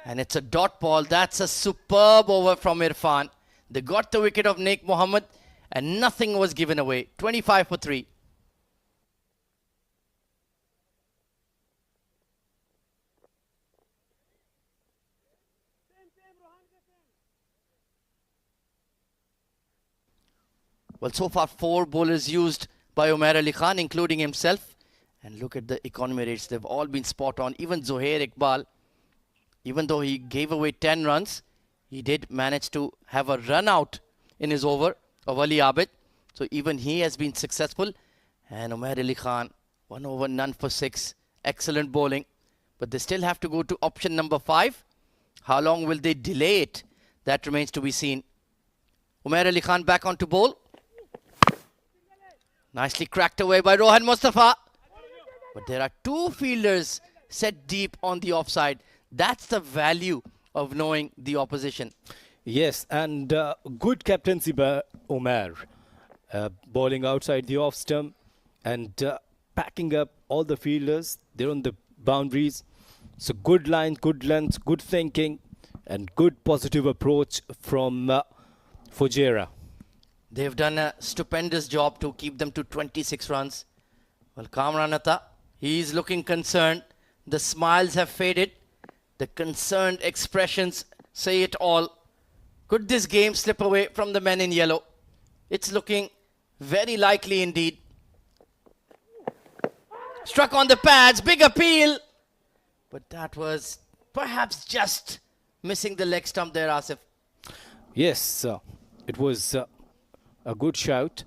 And it's a dot ball. That's a superb over from Irfan. They got the wicket of Naik Mohammed and nothing was given away. 25 for 3. Well, so far 4 bowlers used by Umair Ali Khan, including himself. And look at the economy rates. They've all been spot on. Even Zohair Iqbal, even though he gave away 10 runs, he did manage to have a run out in his over of Ali Abid. So even he has been successful. And Umair Ali Khan, 1 over, none for 6. Excellent bowling. But they still have to go to option number 5. How long will they delay it? That remains to be seen. Umair Ali Khan back on to bowl. Nicely cracked away by Rohan Mustafa. But there are 2 fielders set deep on the offside. That's the value of knowing the opposition. Yes, and good captaincy by Omar. Bowling outside the off stump and packing up all the fielders. They're on the boundaries. So good line, good length, good thinking and good positive approach from Fujairah. They've done a stupendous job to keep them to 26 runs. Well, Kamranata, he's looking concerned. The smiles have faded. The concerned expressions say it all. Could this game slip away from the men in yellow? It's looking very likely indeed. Struck on the pads, big appeal. But that was perhaps just missing the leg stump there, Asif. Yes, it was a good shout,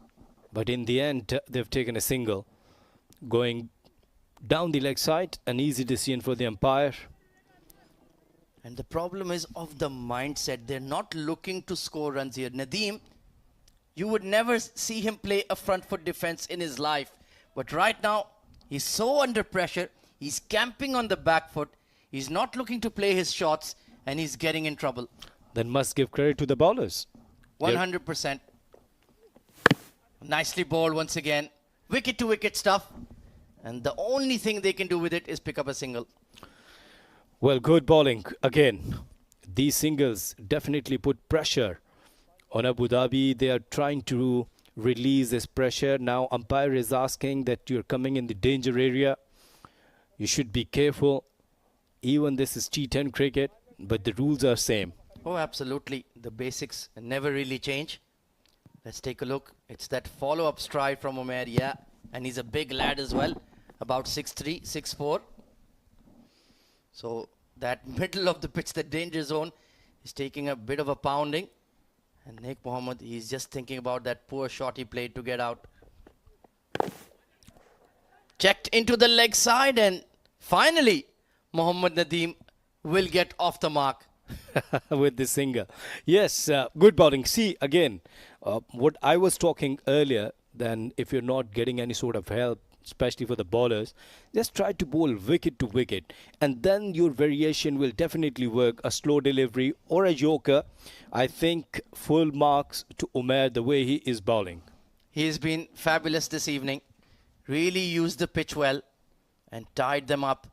but in the end they've taken a single. Going down the leg side, an easy decision for the umpire. And the problem is of the mindset. They're not looking to score runs here. Nadeem, you would never see him play a front foot defense in his life. But right now, he's so under pressure. He's camping on the back foot. He's not looking to play his shots and he's getting in trouble. Then must give credit to the bowlers. 100%. Nicely bowled once again. Wicket to wicket stuff. And the only thing they can do with it is pick up a single. Well, good bowling again. These singles definitely put pressure on Abu Dhabi. They are trying to release this pressure. Now umpire is asking that you're coming in the danger area. You should be careful. Even this is T10 cricket, but the rules are same. Oh, absolutely. The basics never really change. Let's take a look. It's that follow-up stride from Umair. Yeah, and he's a big lad as well. About 6'3", 6'4". So that middle of the pitch, the danger zone, is taking a bit of a pounding. And Naik Mohammed, he's just thinking about that poor shot he played to get out. Checked into the leg side and finally Mohammad Nadeem will get off the mark. With the single. Yes, good bowling. See, again, what I was talking earlier, then if you're not getting any sort of help, especially for the bowlers, just try to bowl wicket to wicket. And then your variation will definitely work. A slow delivery or a yorker. I think full marks to Umair the way he is bowling. He's been fabulous this evening. Really used the pitch well and tied them up.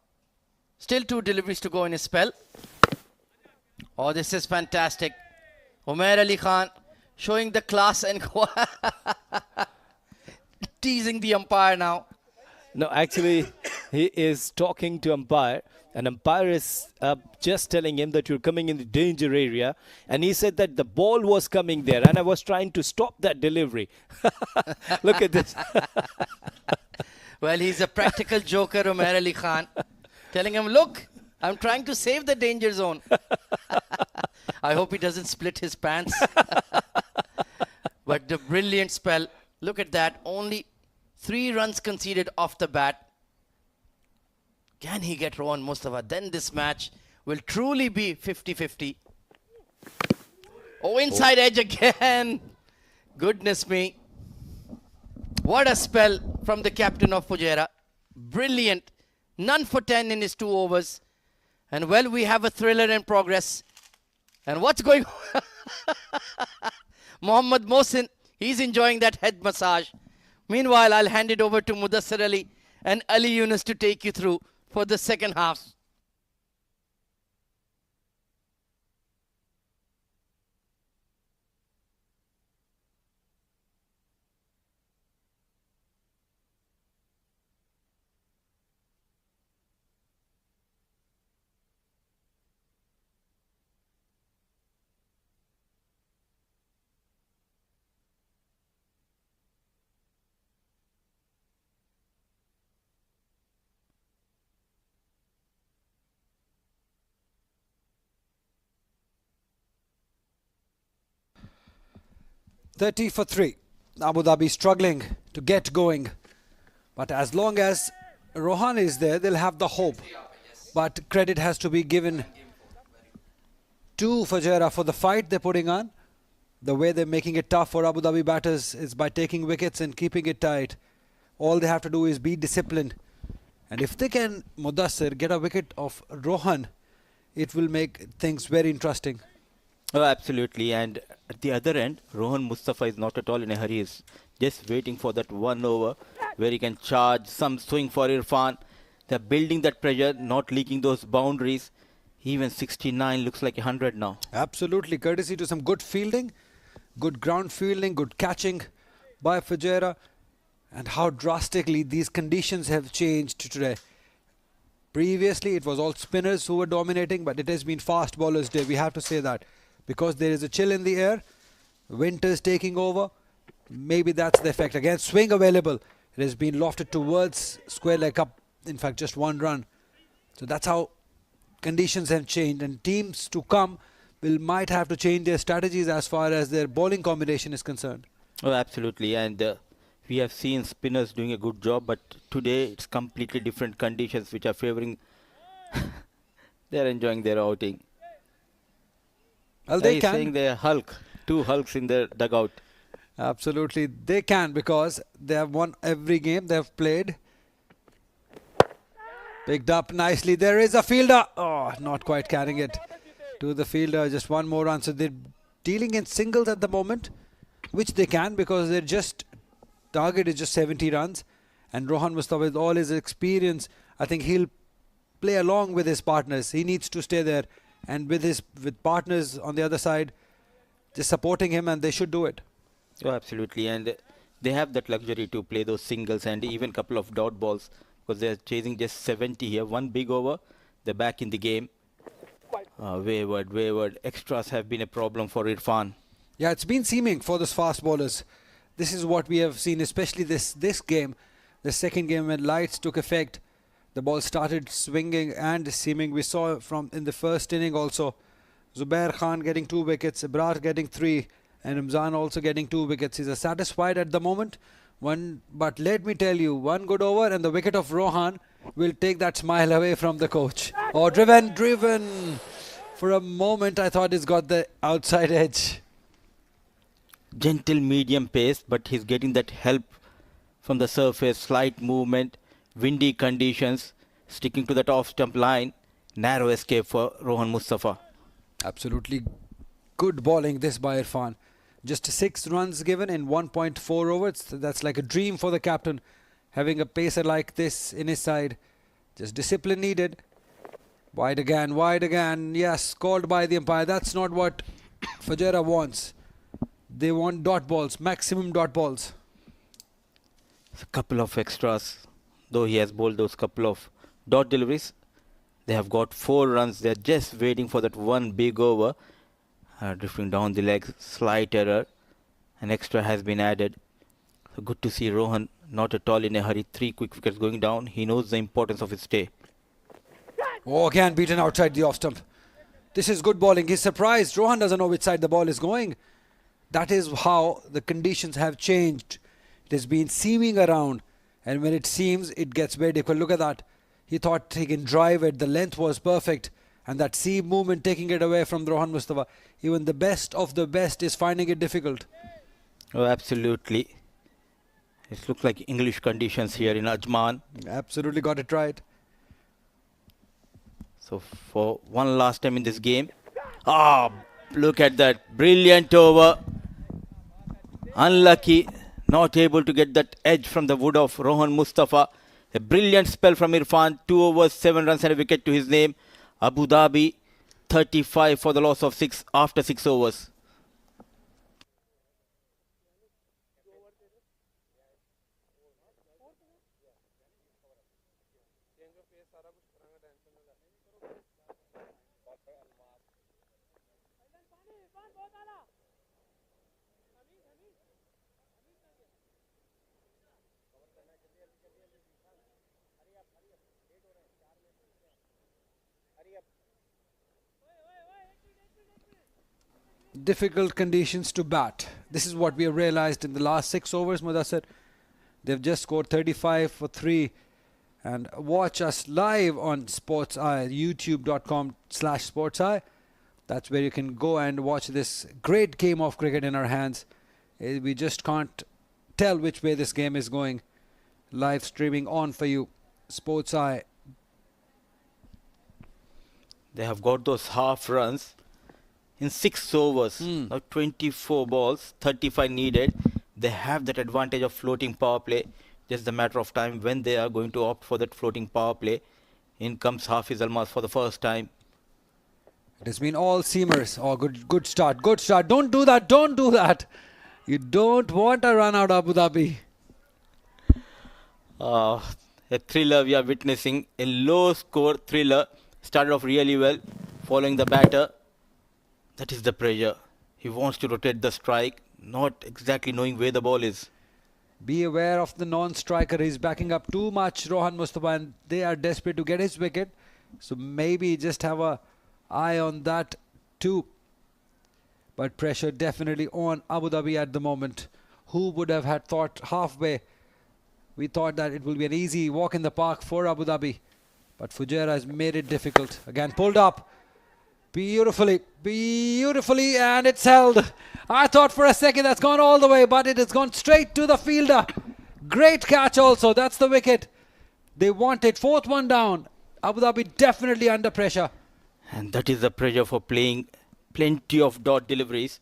Still 2 deliveries to go in his spell. Oh, this is fantastic. Umair Ali Khan showing the class and teasing the umpire now. No, actually, he is talking to umpire. And umpire is just telling him that you're coming in the danger area. And he said that the ball was coming there. And I was trying to stop that delivery. Look at this. Well, he's a practical joker, Umair Ali Khan. Telling him, look, I'm trying to save the danger zone. I hope he doesn't split his pants. But the brilliant spell. Look at that. Only 3 runs conceded off the bat. Can he get Rohan Mustafa? Then this match will truly be 50-50. Oh, inside edge again. Goodness me. What a spell from the captain of Fujairah. Brilliant. None for 10 in his 2 overs. And well, we have a thriller in progress. And what's going on? Mohammad Mohsin, he's enjoying that head massage. Meanwhile, I'll hand it over to Mudassir Ali and Ali Yunus to take you through for the second half. $30 for 3. Abu Dhabi struggling to get going. But as long as Rohan is there, they'll have the hope. But credit has to be given to Fujairah for the fight they're putting on. The way they're making it tough for Abu Dhabi batters is by taking wickets and keeping it tight. All they have to do is be disciplined. And if they can, Mudassir, get a wicket of Rohan, it will make things very interesting. Oh, absolutely. And at the other end, Rohan Mustafa is not at all in a hurry. He's just waiting for that 1 over where he can charge some swing for Irfan. They're building that pressure, not leaking those boundaries. Even 69 looks like 100 now. Absolutely. Courtesy to some good fielding, good ground fielding, good catching by Fujairah. And how drastically these conditions have changed today. Previously, it was all spinners who were dominating, but it has been fast bowlers' day. We have to say that. Because there is a chill in the air, winter's taking over, maybe that's the effect. Again, swing available. It has been lofted towards square leg up, in fact, just 1 run. So that's how conditions have changed, and teams to come might have to change their strategies as far as their bowling combination is concerned. Oh, absolutely. And we have seen spinners doing a good job, but today it's completely different conditions which are favoring. They're enjoying their outing. Well, they He's can. saying they're Hulk. 2 Hulks in the dugout. Absolutely, they can, because they have won every game they have played. Picked up nicely. There is a fielder. Oh, not quite carrying it to the fielder. Just 1 more run. So they're dealing in singles at the moment, which they can, because their just target is just 70 runs. And Rohan Mustafa, with all his experience, I think he'll play along with his partners. He needs to stay there. And with partners on the other side, just supporting him, and they should do it. Oh, absolutely. And they have that luxury to play those singles and even couple of dot balls, because they're chasing just 70 here. 1 big over, they're back in the game. Wayward. Extras have been a problem for Irfan. Yeah, it's been seeming for those fast bowlers. This is what we have seen, especially this game. The second game, when lights took effect, the ball started swinging and seaming. We saw from in the first inning also, Zubair Khan getting 2 wickets, Ibrar getting 3, and Ramzan also getting 2 wickets. He's satisfied at the moment. But let me tell you, 1 good over and the wicket of Rohan will take that smile away from the coach. Oh, driven. For a moment, I thought he's got the outside edge. Gentle medium pace, but he's getting that help from the surface, slight movement, windy conditions, sticking to that off-stump line. Narrow escape for Rohan Mustafa. Absolutely good bowling this by Irfan. Just 6 runs given in 1.4 overs. That's like a dream for the captain, having a pacer like this in his side. Just discipline needed. Wide again. Yes, called by the umpire. That's not what Fujairah wants. They want dot balls, maximum dot balls. A couple of extras, though he has bowled those couple of dot deliveries. They have got 4 runs. They're just waiting for that 1 big over. Drifting down the legs, slight error. An extra has been added. So good to see Rohan not at all in a hurry. 3 quick wickets going down. He knows the importance of his stay. Oh, again beaten outside the off stump. This is good bowling. He's surprised. Rohan doesn't know which side the ball is going. That is how the conditions have changed. It has been seaming around, and when it seams, it gets very difficult. Look at that. He thought he can drive it. The length was perfect, And that seam movement taking it away from Rohan Mustafa. Even the best of the best is finding it difficult. Oh, absolutely. It looks like English conditions here in Ajman. Absolutely got it right. So for one last time in this game. Ah, look at that. Brilliant over. Unlucky. Not able to get that edge from the wood of Rohan Mustafa. A brilliant spell from Irfan. 2 overs, 7 runs and a wicket to his name. Abu Dhabi 35 for the loss of 6 after 6 overs. Difficult conditions to bat. This is what we have realized in the last 6 overs, Mudassir. They've just scored 35 for 3. And watch us live on Sports Eye, youtube.com/Sports Eye. That's where you can go and watch this great game of cricket in our hands. We just can't tell which way this game is going. Live streaming on for you, Sports Eye. They have got those half runs in 6 overs. Now 24 balls, 35 needed. They have that advantage of floating power play. Just a matter of time when they are going to opt for that floating power play. In comes Hafiz Almas for the first time. It has been all seamers. Oh, good start, good start. Don't do that, don't do that. You don't want a run out Abu Dhabi. A thriller we are witnessing. A low score thriller. Started off really well. Following the batter. That is the pressure. He wants to rotate the strike. Not exactly knowing where the ball is. Be aware of the non-striker. He's backing up too much, Rohan Mustafa, and they are desperate to get his wicket. So maybe just have a eye on that too. But pressure definitely on Abu Dhabi at the moment. Who would have had thought halfway? We thought that it will be an easy walk in the park for Abu Dhabi. But Fujairah has made it difficult. Again pulled up. Beautifully, beautifully, and it's held. I thought for a second that's gone all the way, but it has gone straight to the fielder. Great catch also. That's the wicket. They want it. 4th one down. Abu Dhabi definitely under pressure. And that is the pressure for playing plenty of dot deliveries.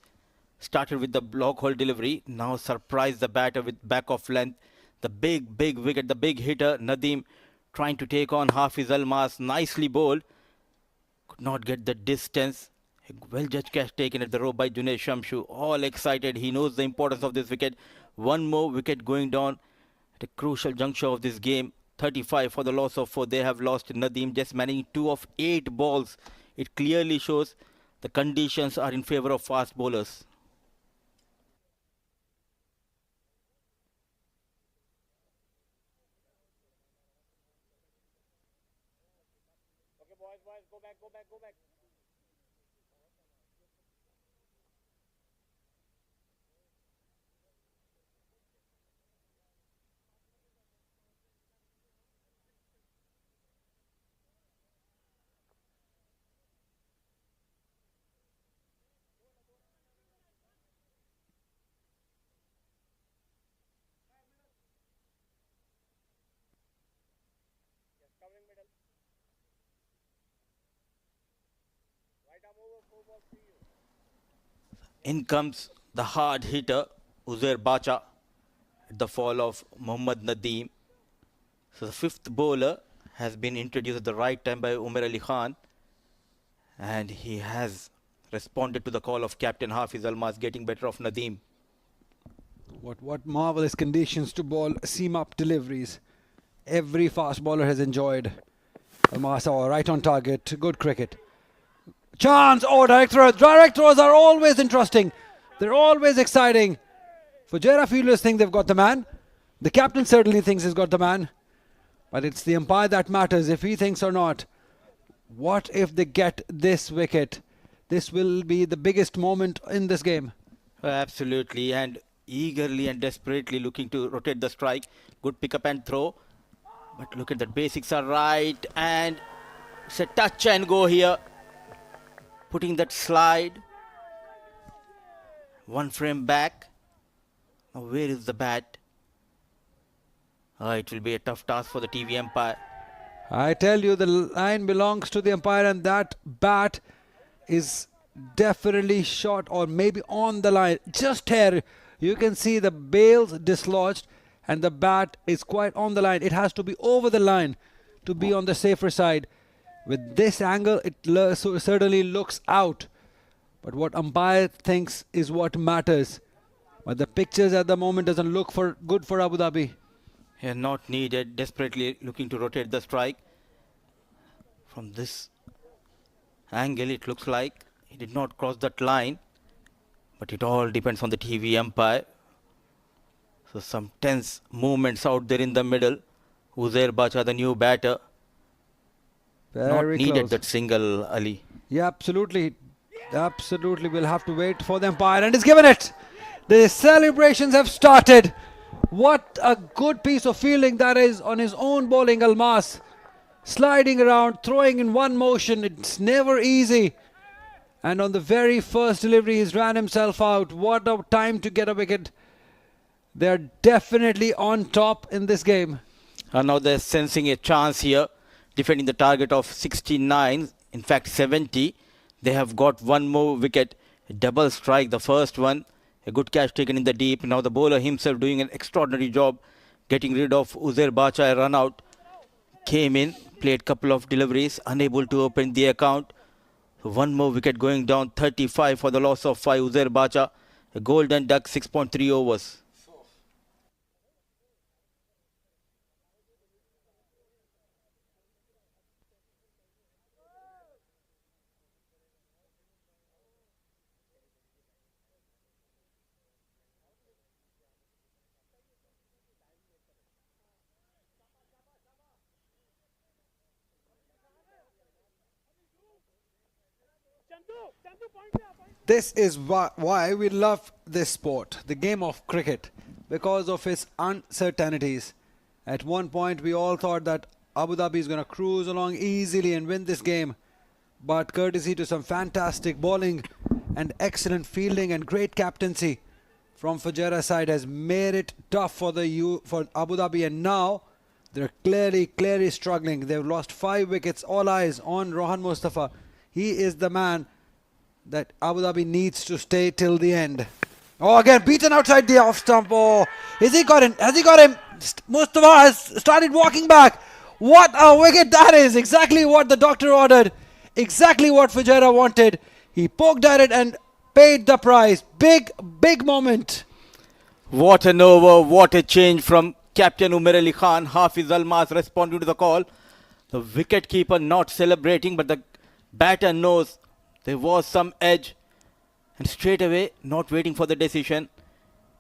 Started with the block hole delivery. Now surprise the batter with back of length. The big wicket, the big hitter, Nadeem, trying to take on Hafiz Almas. Nicely bowled. Could not get the distance. A well-judged catch taken at the rope by Junaid Shamshu. All excited. He knows the importance of this wicket. One more wicket going down at a crucial juncture of this game. 35 for the loss of 4. They have lost Nadeem, just managing 2 of 8 balls. It clearly shows the conditions are in favour of fast bowlers. Go back. Covering middle. Right arm over, 4 balls to you. In comes the hard hitter, Uzair Bacha, at the fall of Mohammad Nadeem. So the 5th bowler has been introduced at the right time by Umar Ali Khan. And he has responded to the call of Captain Hafiz Almas, getting better of Nadeem. What marvellous conditions to bowl seam-up deliveries. Every fast bowler has enjoyed. Almas, right on target. Good cricket. Chance! Oh, direct throws. Direct throws are always interesting. They're always exciting. Fujairah fielders think they've got the man. The captain certainly thinks he's got the man. But it's the umpire that matters, if he thinks or not. What if they get this wicket? This will be the biggest moment in this game. Absolutely, and eagerly and desperately looking to rotate the strike. Good pick up and throw. But look at that, basics are right, and it's a touch and go here. putting that slide. One frame back. Now where is the bat? It will be a tough task for the TV umpire. I tell you, the line belongs to the umpire, and that bat is definitely short or maybe on the line. Just here, you can see the bails dislodged and the bat is quite on the line. It has to be over the line to be on the safer side. With this angle, it certainly looks out. But what umpire thinks is what matters. But the pictures at the moment doesn't look good for Abu Dhabi. Here not needed, desperately looking to rotate the strike. From this angle, it looks like he did not cross that line. But it all depends on the TV umpire. So some tense movements out there in the middle. Uzair Bacha, the new batter. Very not needed close. that single, Ali. Yeah, absolutely. Absolutely. We'll have to wait for the umpire, and he's given it. The celebrations have started. What a good piece of fielding that is on his own bowling, Almas. Sliding around, throwing in one motion. It's never easy. And on the very first delivery, he's ran himself out. What a time to get a wicket. They're definitely on top in this game. And now they're sensing a chance here, defending the target of 69, in fact 70. They have got one more wicket, a double strike, the first one. A good catch taken in the deep. Now the bowler himself doing an extraordinary job, getting rid of Uzair Bacha. A run out. Came in, played couple of deliveries, unable to open the account. One more wicket going down, 35 for the loss of 5. Uzair Bacha, a golden duck, 6.3 overs. This is why we love this sport, the game of cricket, because of its uncertainties. At one point, we all thought that Abu Dhabi is going to cruise along easily and win this game. But courtesy to some fantastic bowling and excellent fielding and great captaincy from Fujairah side has made it tough for Abu Dhabi. And now they're clearly struggling. They've lost 5 wickets. All eyes on Rohan Mustafa. He is the man that Abu Dhabi needs to stay till the end. Oh, again, beaten outside the off stump. Oh, has he got him? Mustafa has started walking back. What a wicket that is. Exactly what the doctor ordered. Exactly what Fujairah wanted. He poked at it and paid the price. Big moment. What an over, what a change from Captain Umar Ali Khan. Hafiz Almas responding to the call. The wicketkeeper not celebrating, but the batter knows there was some edge. And straight away, not waiting for the decision,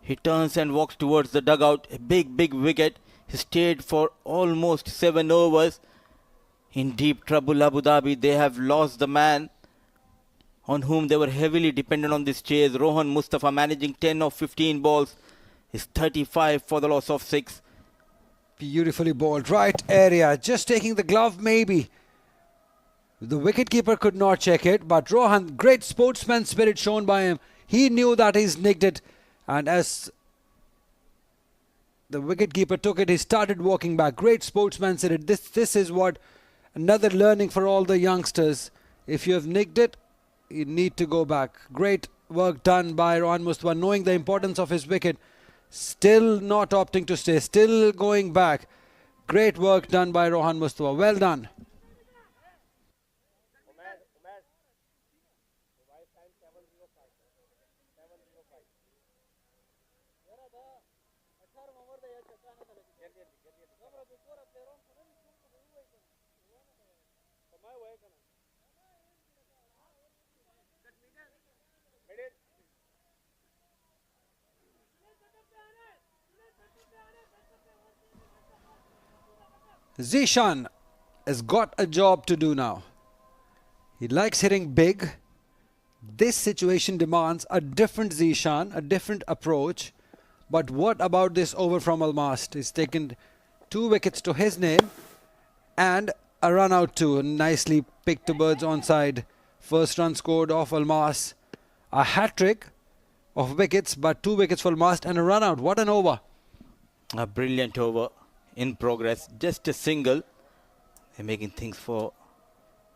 he turns and walks towards the dugout. A big wicket. He stayed for almost 7 overs. In deep trouble, Abu Dhabi. They have lost the man on whom they were heavily dependent on this chase. Rohan Mustafa managing 10 of 15 balls. Is 35 for the loss of 6. Beautifully bowled. Right area. Just taking the glove maybe. The wicketkeeper could not check it, but Rohan, great sportsman spirit shown by him. He knew that he's nicked it, and as the wicketkeeper took it, he started walking back. Great sportsman spirit. This is what another learning for all the youngsters. If you have nicked it, you need to go back. Great work done by Rohan Mustafa, knowing the importance of his wicket. Still not opting to stay, still going back. Great work done by Rohan Mustafa. Well done. Zishan has got a job to do now. He likes hitting big. This situation demands a different Zishan, a different approach. But what about this over from Almas? He's taken 2 wickets to his name and a run out too. Nicely picked to birds onside First run scored off Almas. A hat-trick of wickets, but 2 wickets for Almas and a run out. What an over. A brilliant over in progress. Just a single. They're making things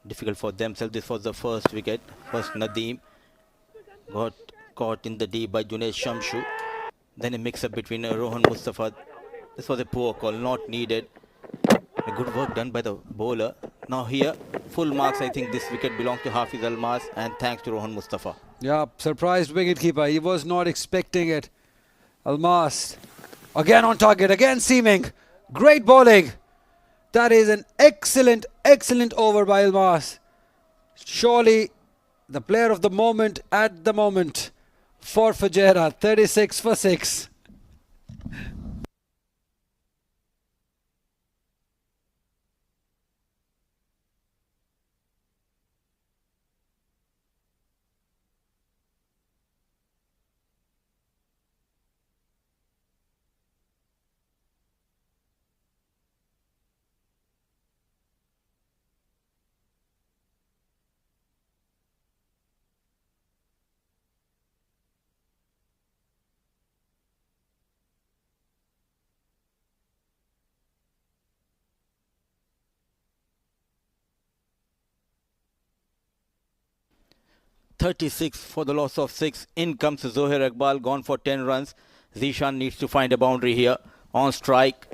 difficult for themselves. This was the first wicket. First Nadeem got caught in the deep by Junaid Shamshu. Then a mix-up between Rohan Mustafa. This was a poor call, not needed. A good work done by the bowler. Now here, full marks. I think this wicket belongs to Hafiz Almas, and thanks to Rohan Mustafa. Yeah, surprised wicketkeeper. He was not expecting it. Almas again on target, again seaming. Great bowling. That is an excellent, excellent over by Almas. Surely the player of the moment at the moment for Fujairah. 36 for 6. .36 for the loss of 6. In comes Zohair Iqbal, gone for 10 runs. Zishan needs to find a boundary here. On strike.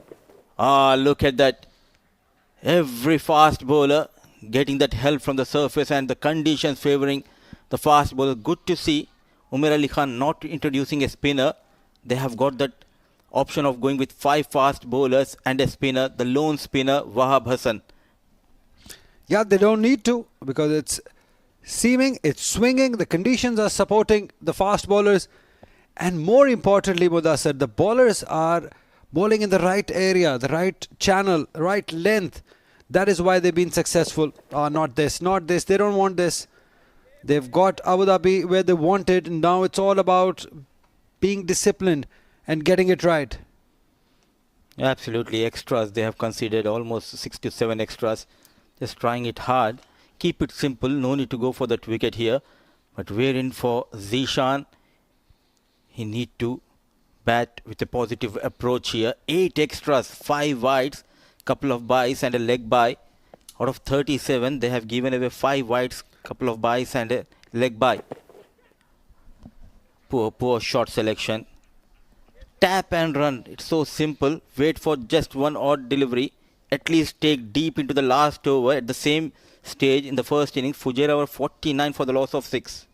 Look at that. Every fast bowler getting that help from the surface and the conditions favouring the fast bowler. Good to see Umar Ali Khan not introducing a spinner. They have got that option of going with 5 fast bowlers and a spinner. The lone spinner, Wahab Hassan. Yeah, they don't need to, because it's seaming, it's swinging, the conditions are supporting the fast bowlers, and more importantly, Mudassir, the bowlers are bowling in the right area, the right channel, right length. That is why they've been successful. Not this, they don't want this. They've got Abu Dhabi where they wanted, and now it's all about being disciplined and getting it right. Absolutely, extras. They have conceded almost 6 to 7 extras. Just trying it hard. Keep it simple, no need to go for that wicket here. But we're in for Zishan. He need to bat with a positive approach here. 8 extras, 5 wides, couple of byes and a leg bye. Out of 37, they have given away 5 wides, couple of byes and a leg bye. Poor shot selection. Tap and run. It's so simple. Wait for just one odd delivery. At least take deep into the last over at the same stage in the first innings. Fujairah were 49 for the loss of 6.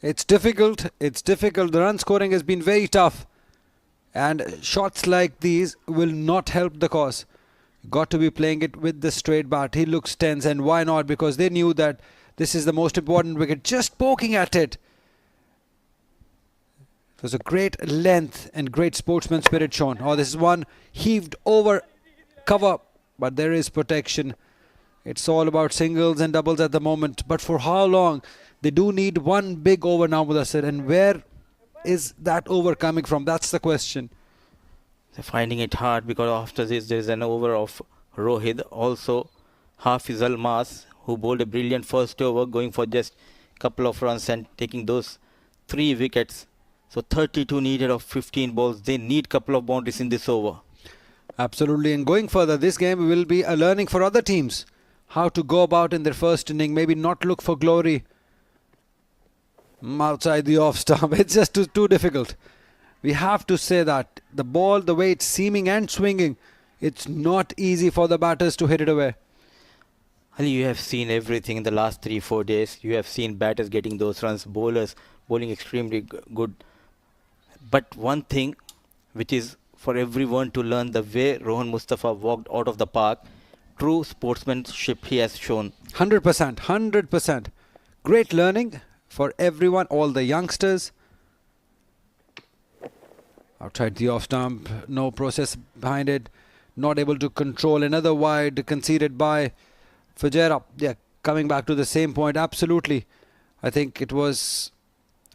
It's difficult. The run scoring has been very tough, and shots like these will not help the cause. Got to be playing it with the straight bat. He looks tense, and why not? Because they knew that this is the most important wicket. Just poking at it. It was a great length and great sportsman spirit shown. This is one heaved over cover, but there is protection. It's all about singles and doubles at the moment. But for how long? They do need one big over now, Mudassir. And where is that over coming from? That's the question. They're finding it hard because after this there is an over of Rohit. Also Hafiz Almas, who bowled a brilliant first over, going for just a couple of runs and taking those 3 wickets. So 32 needed of 15 balls. They need a couple of boundaries in this over. Absolutely. And going further, this game will be a learning for other teams. How to go about in their first inning. Maybe not look for glory outside the off stump. It's just too difficult. We have to say that. The ball, the way it's seaming and swinging, it's not easy for the batters to hit it away. Ali, you have seen everything in the last 3-4 days. You have seen batters getting those runs, bowlers bowling extremely good. But one thing which is for everyone to learn, the way Rohan Mustafa walked out of the park, true sportsmanship he has shown. 100%, 100%. Great learning for everyone, all the youngsters. Outside the off stump, no process behind it. Not able to control another wide conceded by Fujairah. Yeah, coming back to the same point, absolutely. I think it was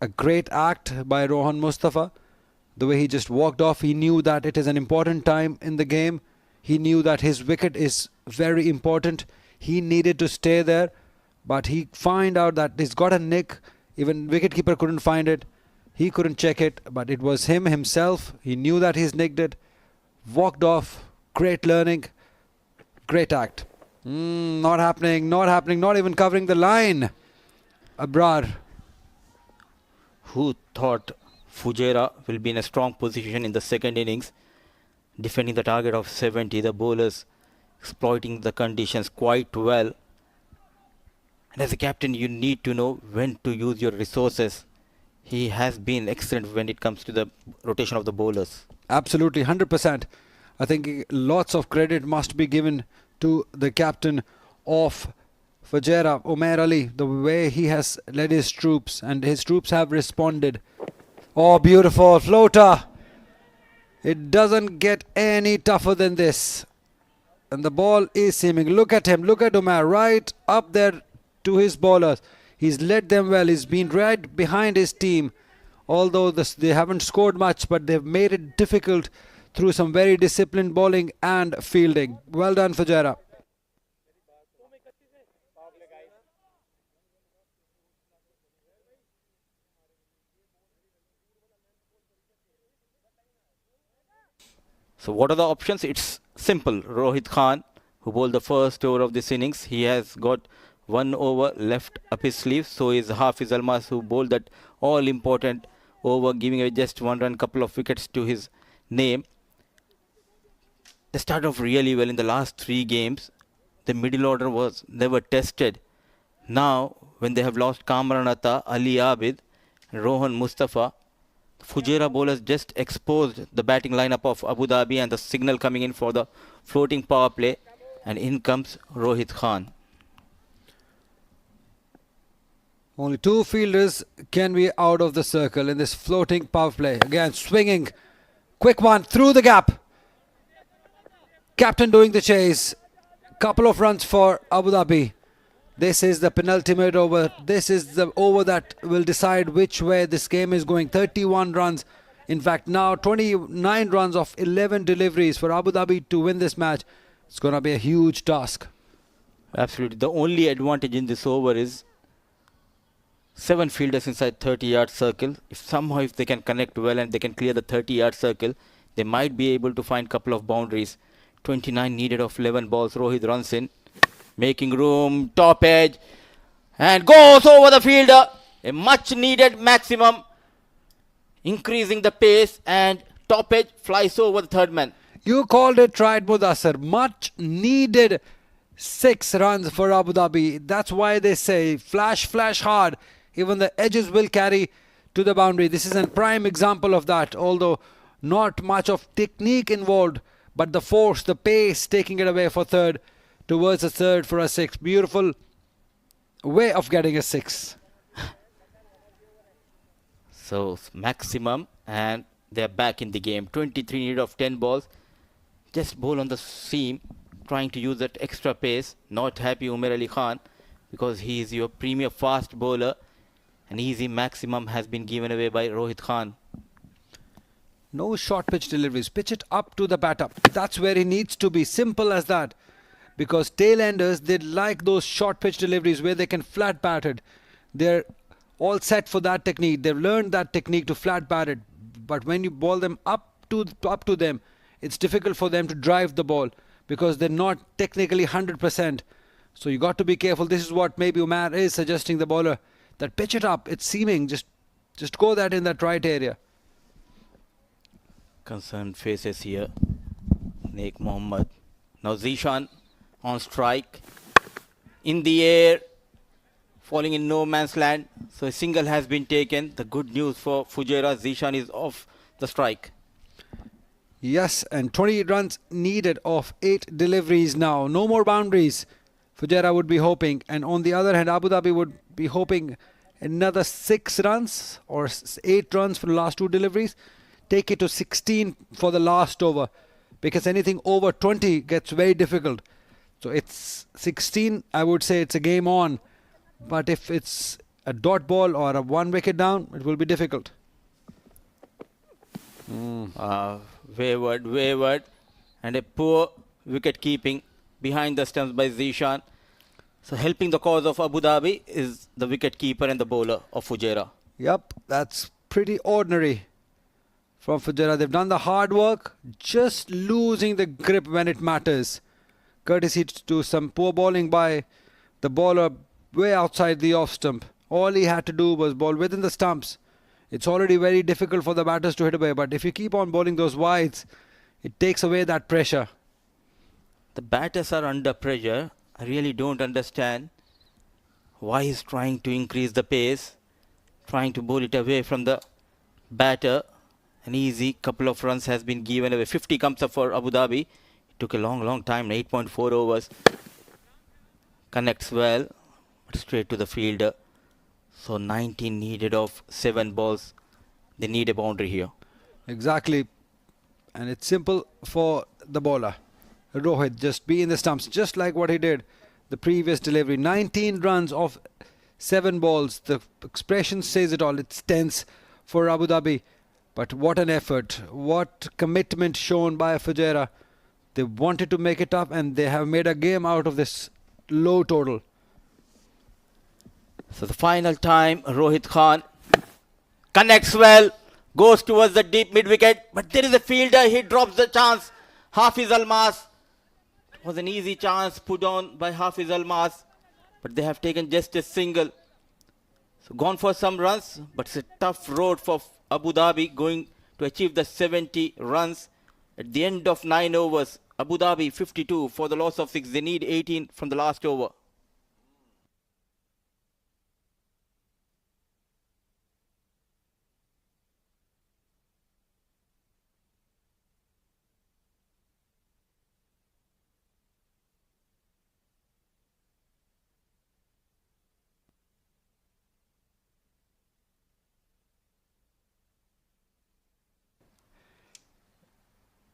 a great act by Rohan Mustafa. The way he just walked off, he knew that it is an important time in the game. He knew that his wicket is very important. He needed to stay there. but he find out that he's got a nick. Even wicketkeeper couldn't find it. He couldn't check it, but it was him himself. He knew that he's nicked it. Walked off. Great learning. Great act. Not happening. Not happening. Not even covering the line. Abrar. Who thought Fujairah will be in a strong position in the second innings, defending the target of 70, the bowlers exploiting the conditions quite well. And as a captain, you need to know when to use your resources. He has been excellent when it comes to the rotation of the bowlers. Absolutely, 100%. I think lots of credit must be given to the captain of Fujairah, Umair Ali, the way he has led his troops, and his troops have responded. Oh, beautiful floater. It doesn't get any tougher than this. And the ball is seaming. Look at him. Look at Umair right up there to his bowlers. He's led them well. He's been right behind his team. Although they haven't scored much, but they've made it difficult through some very disciplined bowling and fielding. Well done, Fujairah. So what are the options? It's simple. Rohit Khan, who bowled the first over of this innings, he has got 1 over left up his sleeve. So is Hafiz Almas, who bowled that all-important over, giving away just 1 run, couple of wickets to his name. They started off really well in the last 3 games. The middle order was never tested. Now, when they have lost Kamran Atta, Ali Abid, and Rohan Mustafa, Fujairah bowlers just exposed the batting lineup of Abu Dhabi, and the signal coming in for the floating power play, and in comes Rohit Khan. Only 2 fielders can be out of the circle in this floating power play. Again, swinging. Quick one through the gap. Captain doing the chase. Couple of runs for Abu Dhabi. This is the penultimate over. This is the over that will decide which way this game is going. 31 runs. In fact, now 29 runs of 11 deliveries for Abu Dhabi to win this match. It's going to be a huge task. Absolutely. The only advantage in this over is 7 fielders inside 30-yard circle. If they can connect well and they can clear the 30-yard circle, they might be able to find a couple of boundaries. 29 needed of 11 balls. Rohit runs in, making room, top edge, and goes over the fielder. A much needed maximum, increasing the pace, and top edge flies over the third man. You called it right, Mudassar. Much needed 6 runs for Abu Dhabi. That's why they say flash, flash hard. Even the edges will carry to the boundary. This is a prime example of that, although not much of technique involved, but the force, the pace, taking it away for third, towards a third for a 6. Beautiful way of getting a 6. So maximum, and they're back in the game. 23 needed of 10 balls. Just bowl on the seam, trying to use that extra pace. Not happy Umair Ali Khan, because he is your premier fast bowler. An easy maximum has been given away by Rohit Khan. No short pitch deliveries. Pitch it up to the batter. That's where he needs to be. Simple as that. Because tail-enders, they like those short pitch deliveries where they can flat bat it. They're all set for that technique. They've learned that technique to flat bat it. But when you ball them up to them, it's difficult for them to drive the ball because they're not technically 100%. So you got to be careful. This is what maybe Umair is suggesting the bowler, that pitch it up. It's seaming. Just go that in that right area. Concerned faces here. Naik Mohammed. Now Zishan on strike. In the air. Falling in no man's land. So a single has been taken. The good news for Fujairah, Zishan is off the strike. Yes, and 20 runs needed of 8 deliveries now. No more boundaries. Fujairah would be hoping. And on the other hand, Abu Dhabi would be hoping another 6 runs or 8 runs for the last 2 deliveries. Take it to 16 for the last over, because anything over 20 gets very difficult. So it's 16, I would say it's a game on. But if it's a dot ball or a 1 wicket down, it will be difficult. Wayward, and a poor wicket keeping behind the stumps by Zishan. So helping the cause of Abu Dhabi is the wicket keeper and the bowler of Fujairah. Yep, that's pretty ordinary from Fujairah. They've done the hard work, just losing the grip when it matters. Courtesy to some poor bowling by the bowler way outside the off stump. All he had to do was bowl within the stumps. It's already very difficult for the batters to hit away, but if you keep on bowling those wides, it takes away that pressure. The batters are under pressure. I really don't understand why he's trying to increase the pace, trying to bowl it away from the batter. An easy couple of runs has been given away. 50 comes up for Abu Dhabi. It took a long time, 8.4 overs. Connects well, but straight to the fielder. So 19 needed of 7 balls. They need a boundary here. Exactly. And it's simple for the bowler. Rohit, just be in the stumps, just like what he did the previous delivery. 19 runs of 7 balls. The expression says it all. It's tense for Abu Dhabi. But what an effort. What commitment shown by Fujairah. They wanted to make it up and they have made a game out of this low total. So the final time, Rohit Khan connects well, goes towards the deep mid-wicket, but there is a fielder, he drops the chance. Hafiz Almas. It was an easy chance put on by Hafiz Almas, but they have taken just a single. So gone for some runs, but it's a tough road for Abu Dhabi going to achieve the 70 runs at the end of 9 overs. Abu Dhabi 52 for the loss of 6. They need 18 from the last over.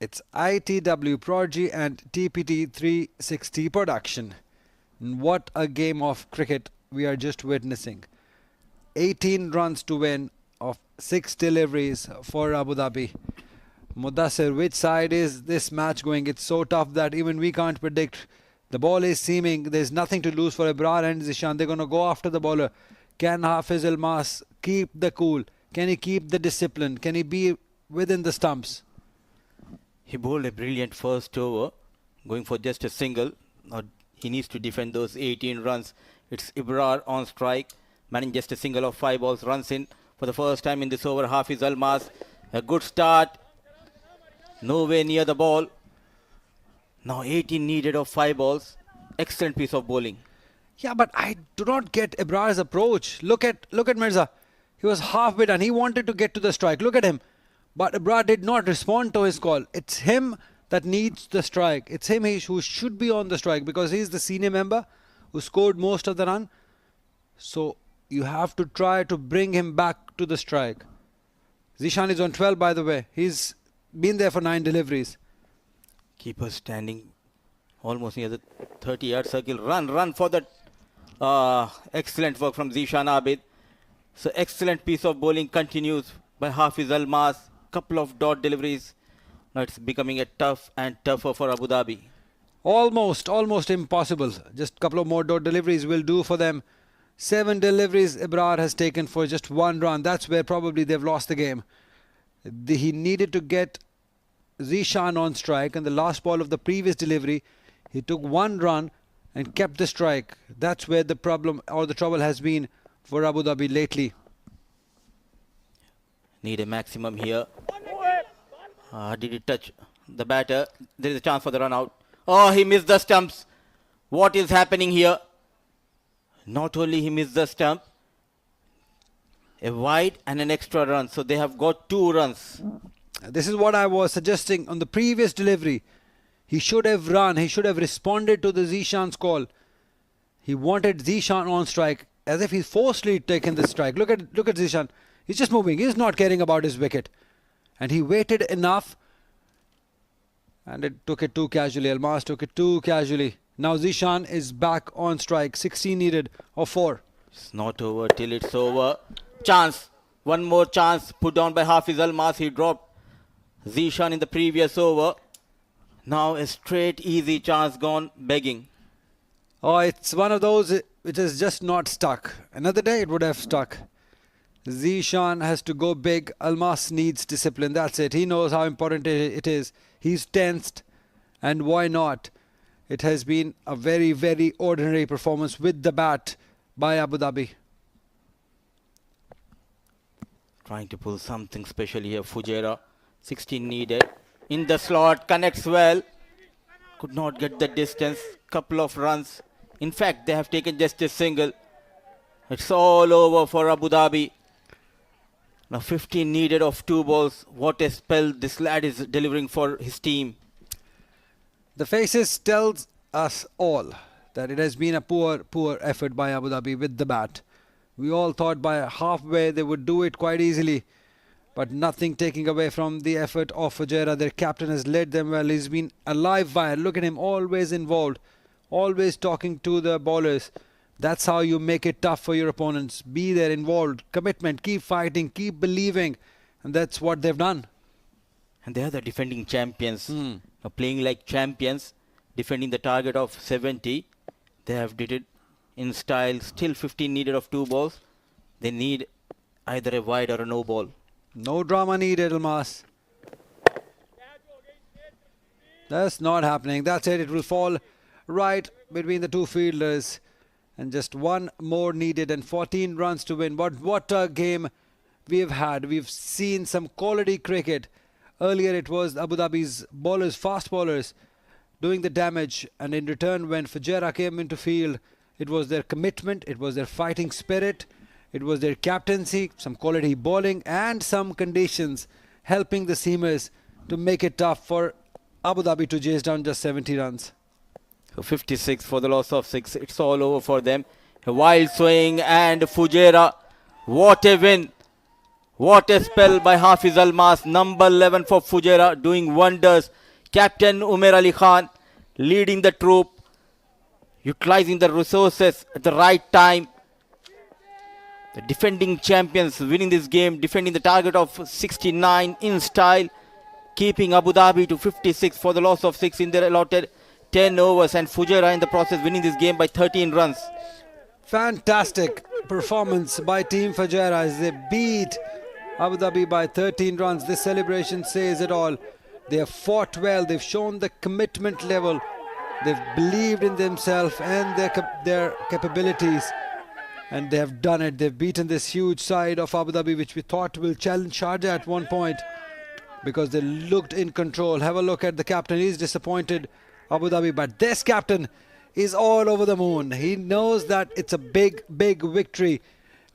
It's ITW Prodigy and TPT 360 production. And what a game of cricket we are just witnessing. 18 runs to win of 6 deliveries for Abu Dhabi. Mudassir, which side is this match going? It's so tough that even we can't predict. The ball is seeming there's nothing to lose for Ibrar and Zishan. They're going to go after the bowler. Can Hafiz Almas keep the cool? Can he keep the discipline? Can he be within the stumps? He bowled a brilliant first over, going for just a single. Now he needs to defend those 18 runs. It's Ibrar on strike, managing just a single of 5 balls. Runs in for the first time in this over. Hafiz Almas, a good start. Nowhere near the ball. Now 18 needed of 5 balls. Excellent piece of bowling. Yeah, but I do not get Ibrar's approach. Look at Mirza. He was halfway done. He wanted to get to the strike. Look at him. But Ibrar did not respond to his call. It's him that needs the strike. It's him who should be on the strike because he's the senior member who scored most of the run. So you have to try to bring him back to the strike. Zishan is on 12, by the way. He's been there for 9 deliveries. Keeper standing almost near the 30-yard circle. Run for that. Excellent work from Zishan Abid. So excellent piece of bowling continues by Hafiz Almas. Couple of dot deliveries. Now it's becoming a tough and tougher for Abu Dhabi. Almost impossible. Just a couple of more dot deliveries will do for them. 7 deliveries Ibrar has taken for just 1 run. That's where probably they've lost the game. He needed to get Zishan on strike, and the last ball of the previous delivery, he took 1 run and kept the strike. That's where the problem or the trouble has been for Abu Dhabi lately. Need a maximum here. Did it touch the batter? There is a chance for the run out. Oh, he missed the stumps. What is happening here? Not only he missed the stump, a wide and an extra run. So they have got 2 runs. This is what I was suggesting on the previous delivery. He should have run. He should have responded to the Zishan's call. He wanted Zishan on strike as if he's forcefully taken the strike. Look at Zishan. He's just moving. He's not caring about his wicket. And he waited enough. And it took it too casually. Almas took it too casually. Now Zishan is back on strike. 16 needed of 4. It's not over till it's over. Chance. One more chance put down by Hafiz Almas. He dropped Zishan in the previous over. Now a straight easy chance gone begging. Oh, it's one of those which is just not stuck. Another day it would have stuck. Zishan has to go big. Almas needs discipline. That's it. He knows how important it is. He's tensed. And why not? It has been a very, very ordinary performance with the bat by Abu Dhabi. Trying to pull something special here. Fujairah, 16 needed. In the slot, connects well. Could not get the distance. Couple of runs. In fact, they have taken just a single. It's all over for Abu Dhabi. Now 15 needed of 2 balls. What a spell this lad is delivering for his team. The faces tells us all that it has been a poor effort by Abu Dhabi with the bat. We all thought by halfway they would do it quite easily. But nothing taking away from the effort of Fujairah. Their captain has led them well. He's been a live wire. Look at him, always involved. Always talking to the bowlers. That's how you make it tough for your opponents. Be there, involved, commitment, keep fighting, keep believing. And that's what they've done. And they are the defending champions. Playing like champions, defending the target of 70. They have did it in style. Still 15 needed of 2 balls. They need either a wide or a no ball. No drama needed, Almas. That's not happening. That's it. It will fall right between the two fielders. And just one more needed and 14 runs to win. But what a game we have had. We've seen some quality cricket. Earlier it was Abu Dhabi's bowlers, fast bowlers, doing the damage. And in return, when Fujairah came into field, it was their commitment, it was their fighting spirit, it was their captaincy, some quality bowling and some conditions helping the seamers to make it tough for Abu Dhabi to chase down just 70 runs. So 56 for the loss of 6. It's all over for them. A wild swing and Fujairah. What a win. What a spell by Hafiz Almas. Number 11 for Fujairah, doing wonders. Captain Umair Ali Khan leading the troop. Utilizing the resources at the right time. The defending champions winning this game. Defending the target of 69 in style. Keeping Abu Dhabi to 56 for the loss of 6 in their allotted 10 overs, and Fujairah in the process winning this game by 13 runs. Fantastic performance by Team Fujairah as they beat Abu Dhabi by 13 runs. This celebration says it all. They have fought well. They've shown the commitment level. They've believed in themselves and their capabilities. And they have done it. They've beaten this huge side of Abu Dhabi, which we thought will challenge Sharjah at one point, because they looked in control. Have a look at the captain. He's disappointed, Abu Dhabi, but this captain is all over the moon. He knows that it's a big victory.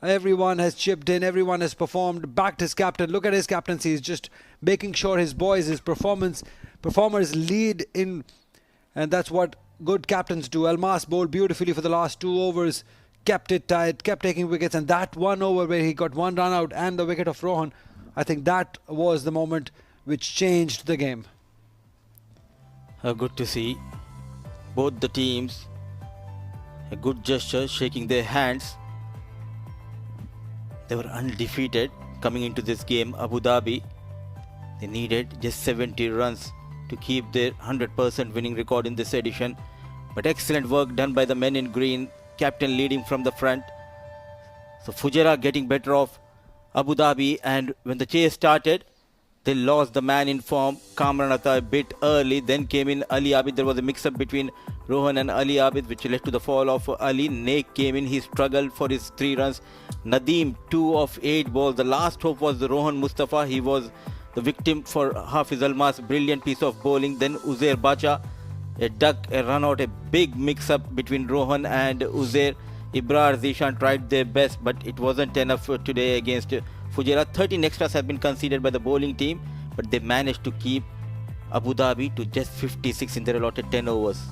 Everyone has chipped in, everyone has performed, backed his captain. Look at his captaincy. He's just making sure his boys, his performers lead in, and that's what good captains do. Almas bowled beautifully for the last 2 overs, kept it tight, kept taking wickets, and that 1 over where he got 1 run out and the wicket of Rohan, I think that was the moment which changed the game. Good to see both the teams. A good gesture, shaking their hands. They were undefeated coming into this game. Abu Dhabi, they needed just 70 runs to keep their 100% winning record in this edition. But excellent work done by the men in green, captain leading from the front. So Fujairah getting better off Abu Dhabi, and when the chase started, they lost the man in form, Kamran Atta, a bit early. Then came in Ali Abid. There was a mix-up between Rohan and Ali Abid, which led to the fall of Ali. Naik came in. He struggled for his 3 runs. Nadeem, 2 of 8 balls. The last hope was the Rohan Mustafa. He was the victim for Hafiz Almas. Brilliant piece of bowling. Then Uzair Bacha, a duck, a run out, a big mix-up between Rohan and Uzair. Ibrar, Zishan tried their best, but it wasn't enough today against Fujairah. 13 extras have been conceded by the bowling team, but they managed to keep Abu Dhabi to just 56 in their allotted 10 overs.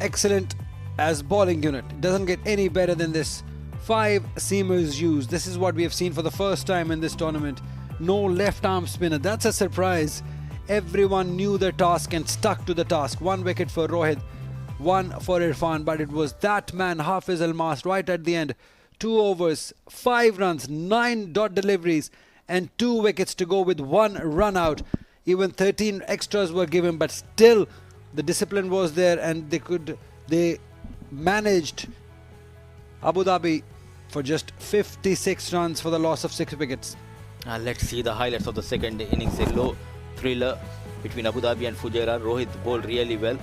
Excellent as bowling unit. It doesn't get any better than this. 5 seamers used. This is what we have seen for the first time in this tournament. No left arm spinner. That's a surprise. Everyone knew their task and stuck to the task. 1 wicket for Rohit, 1 for Irfan, but it was that man, Hafiz Almas, right at the end. 2 overs, 5 runs, 9 dot deliveries and 2 wickets to go with 1 run out. Even 13 extras were given, but still the discipline was there, and they managed Abu Dhabi for just 56 runs for the loss of 6 wickets. Let's see the highlights of the second innings. A low thriller between Abu Dhabi and Fujairah. Rohit bowled really well.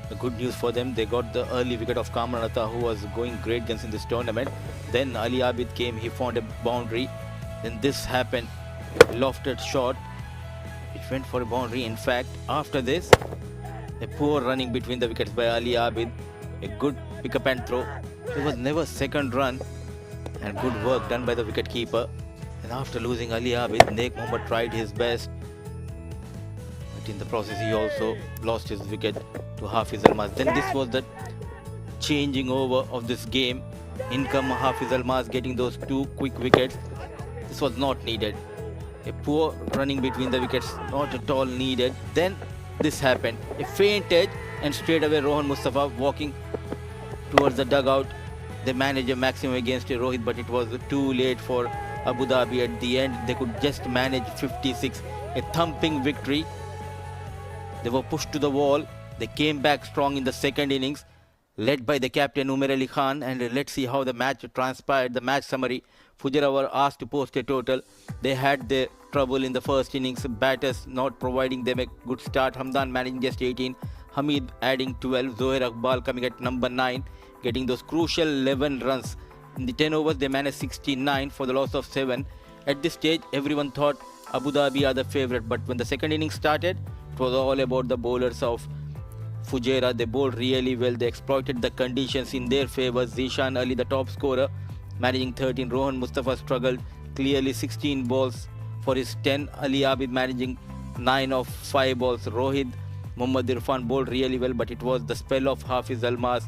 The good news for them, they got the early wicket of Kamran Atta, who was going great guns in this tournament. Then Ali Abid came, he found a boundary. Then this happened, lofted shot, which went for a boundary. In fact, after this, a poor running between the wickets by Ali Abid, a good pick up and throw. There was never second run, and good work done by the wicket keeper. And after losing Ali Abid, Naik Mohammed tried his best, but in the process he also lost his wicket to Hafiz Almas. Then this was the changing over of this game. In come Hafiz Almas getting those 2 quick wickets. This was not needed. A poor running between the wickets, not at all needed. Then this happened. A faint edge, and straight away Rohan Mustafa walking towards the dugout. They managed a maximum against Rohit, but it was too late for Abu Dhabi at the end. They could just manage 56. A thumping victory. They were pushed to the wall. They came back strong in the second innings, led by the captain Umar Ali Khan. And let's see how the match transpired. The match summary. Fujairah were asked to post a total. They had their trouble in the first innings. Batters not providing them a good start. Hamdan managing just 18. Hamid adding 12. Zohair Iqbal coming at number 9, getting those crucial 11 runs. In the 10 overs, they managed 69 for the loss of 7. At this stage, everyone thought Abu Dhabi are the favourite. But when the second innings started, it was all about the bowlers of Fujairah. They bowled really well. They exploited the conditions in their favour. Zishan Ali, the top scorer, managing 13. Rohan Mustafa struggled. Clearly 16 balls for his 10. Ali Abid managing 9 of 5 balls. Rohit Mohammad Irfan bowled really well, but it was the spell of Hafiz Almas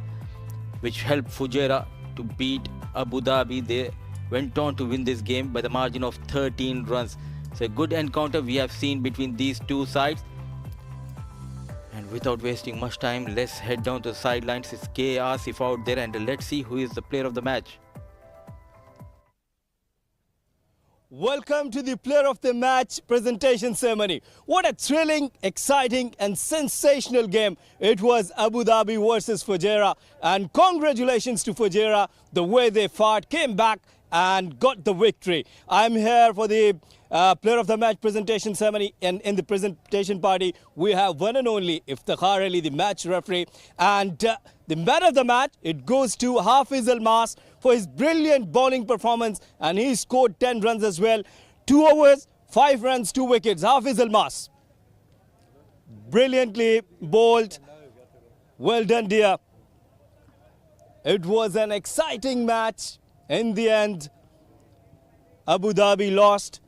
which helped Fujairah to beat Abu Dhabi. They went on to win this game by the margin of 13 runs. So a good encounter we have seen between these two sides. And without wasting much time, let's head down to the sidelines. It's K. Asif out there, and let's see who is the player of the match. Welcome to the Player of the Match presentation ceremony. What a thrilling, exciting and sensational game it was. Abu Dhabi versus Fujairah, and congratulations to Fujairah. The way they fought, came back and got the victory. I'm here for the Player of the Match presentation ceremony, and in the presentation party we have one and only Iftikhar Ali, the match referee, and the man of the match, it goes to Hafiz Almas for his brilliant bowling performance, and he scored 10 runs as well. 2 overs, 5 runs, 2 wickets. Hafiz Almas brilliantly bowled. Well done, dear. It was an exciting match. In the end, Abu Dhabi lost.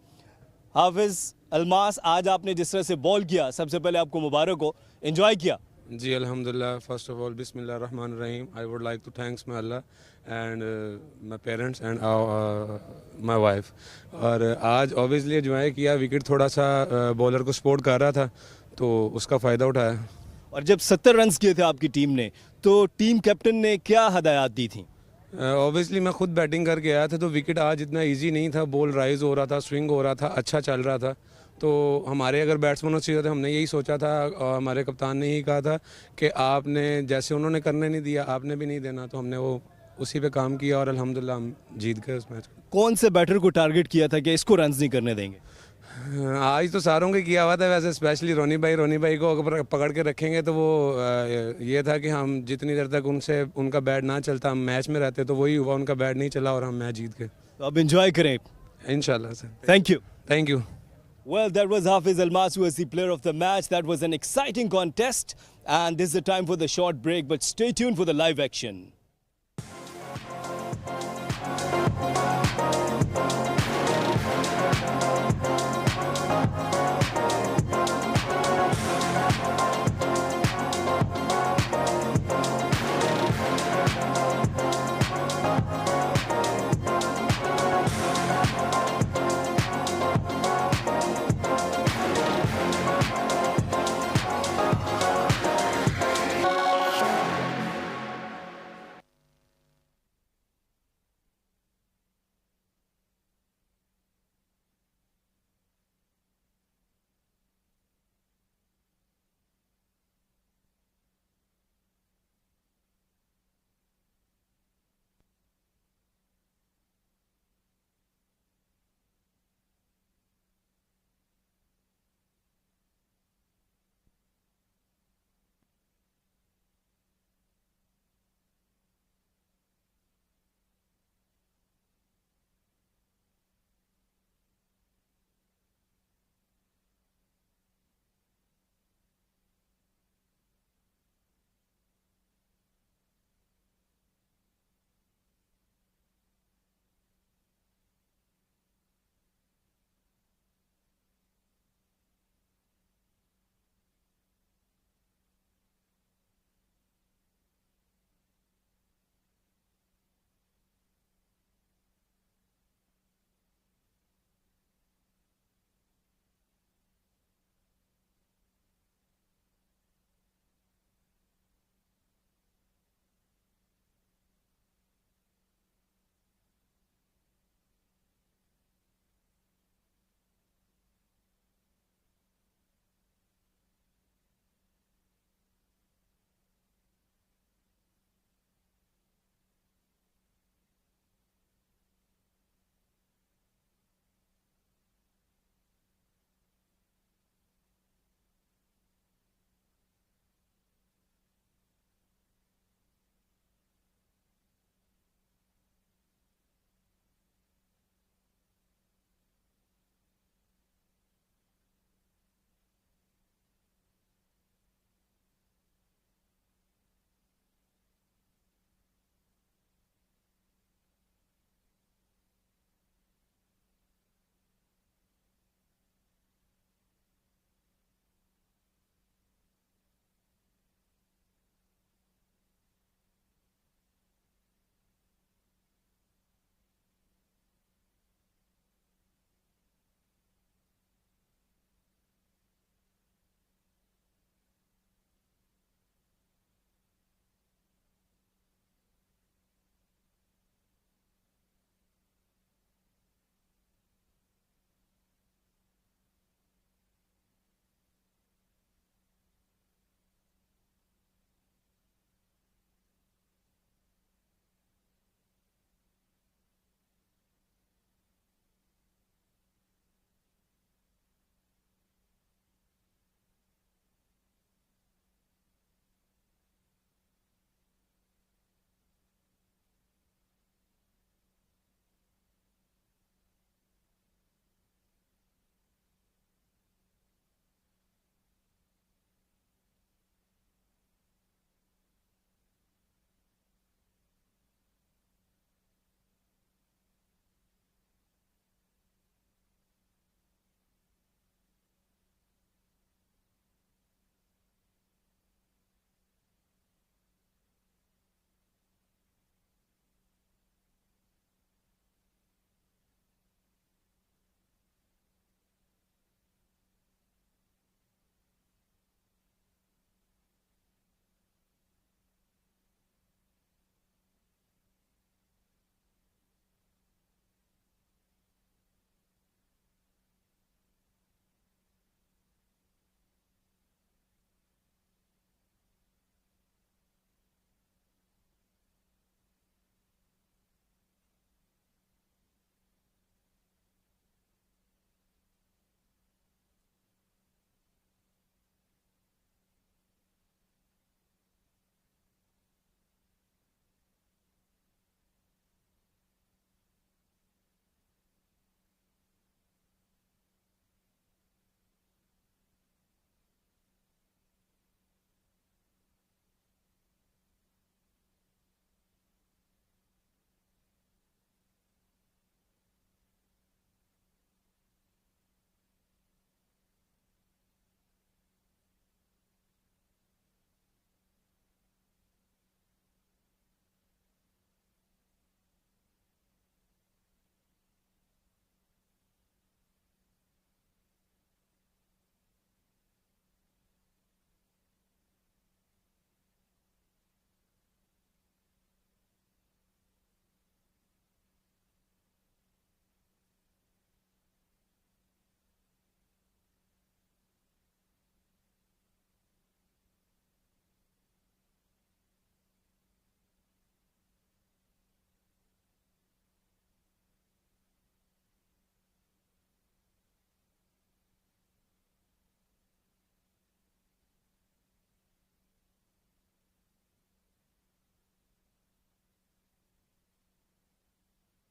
हाफिज अल्मास, आज आपने जिस तरह से ball किया, सबसे पहले आपको मुबारक हो. एंजॉय किया? जी अल्हम्दुलिल्लाह. फर्स्ट ऑफ ऑल बिस्मिल्लाह रहमान रहीम. I would like to thanks my अल्लाह and my parents and my wife. और आज ऑब्वियसली एंजॉय किया. विकेट थोड़ा सा बॉलर को सपोर्ट कर रहा था, तो उसका फ़ायदा उठाया. और जब 70 रन किए थे आपकी टीम ने, तो टीम कैप्टन ने क्या हदायत दी थी? ऑब्वियसली मैं खुद बैटिंग करके आया था, तो विकेट आज इतना इजी नहीं था. बॉल राइज हो रहा था, स्विंग हो रहा था, अच्छा चल रहा था. तो हमारे अगर बैट्समैनों से हमने यही सोचा था, और हमारे कप्तान ने यही कहा था कि आपने जैसे उन्होंने करने नहीं दिया, आपने भी नहीं देना. तो हमने वो उसी पे काम किया और अल्हम्दुलिल्लाह हम जीत गए उस मैच को. कौन से बैटर को टारगेट किया था कि इसको रन्स नहीं करने देंगे? आज तो सारों के किया हुआ था. वैसे स्पेशली रोनी भाई को अगर पकड़ के रखेंगे तो वो ये था कि हम जितनी देर तक उनका बैट ना चलता, हम मैच में रहते, तो वही हुआ. उनका बैट नहीं चला और हम मैच जीत गए. तो अब एंजॉय करें इंशाल्लाह sir. Thank you. Well, that was Hafiz Almas, who was the player of the match. That was an exciting contest, and this is the time for the short break, but stay tuned for the live action.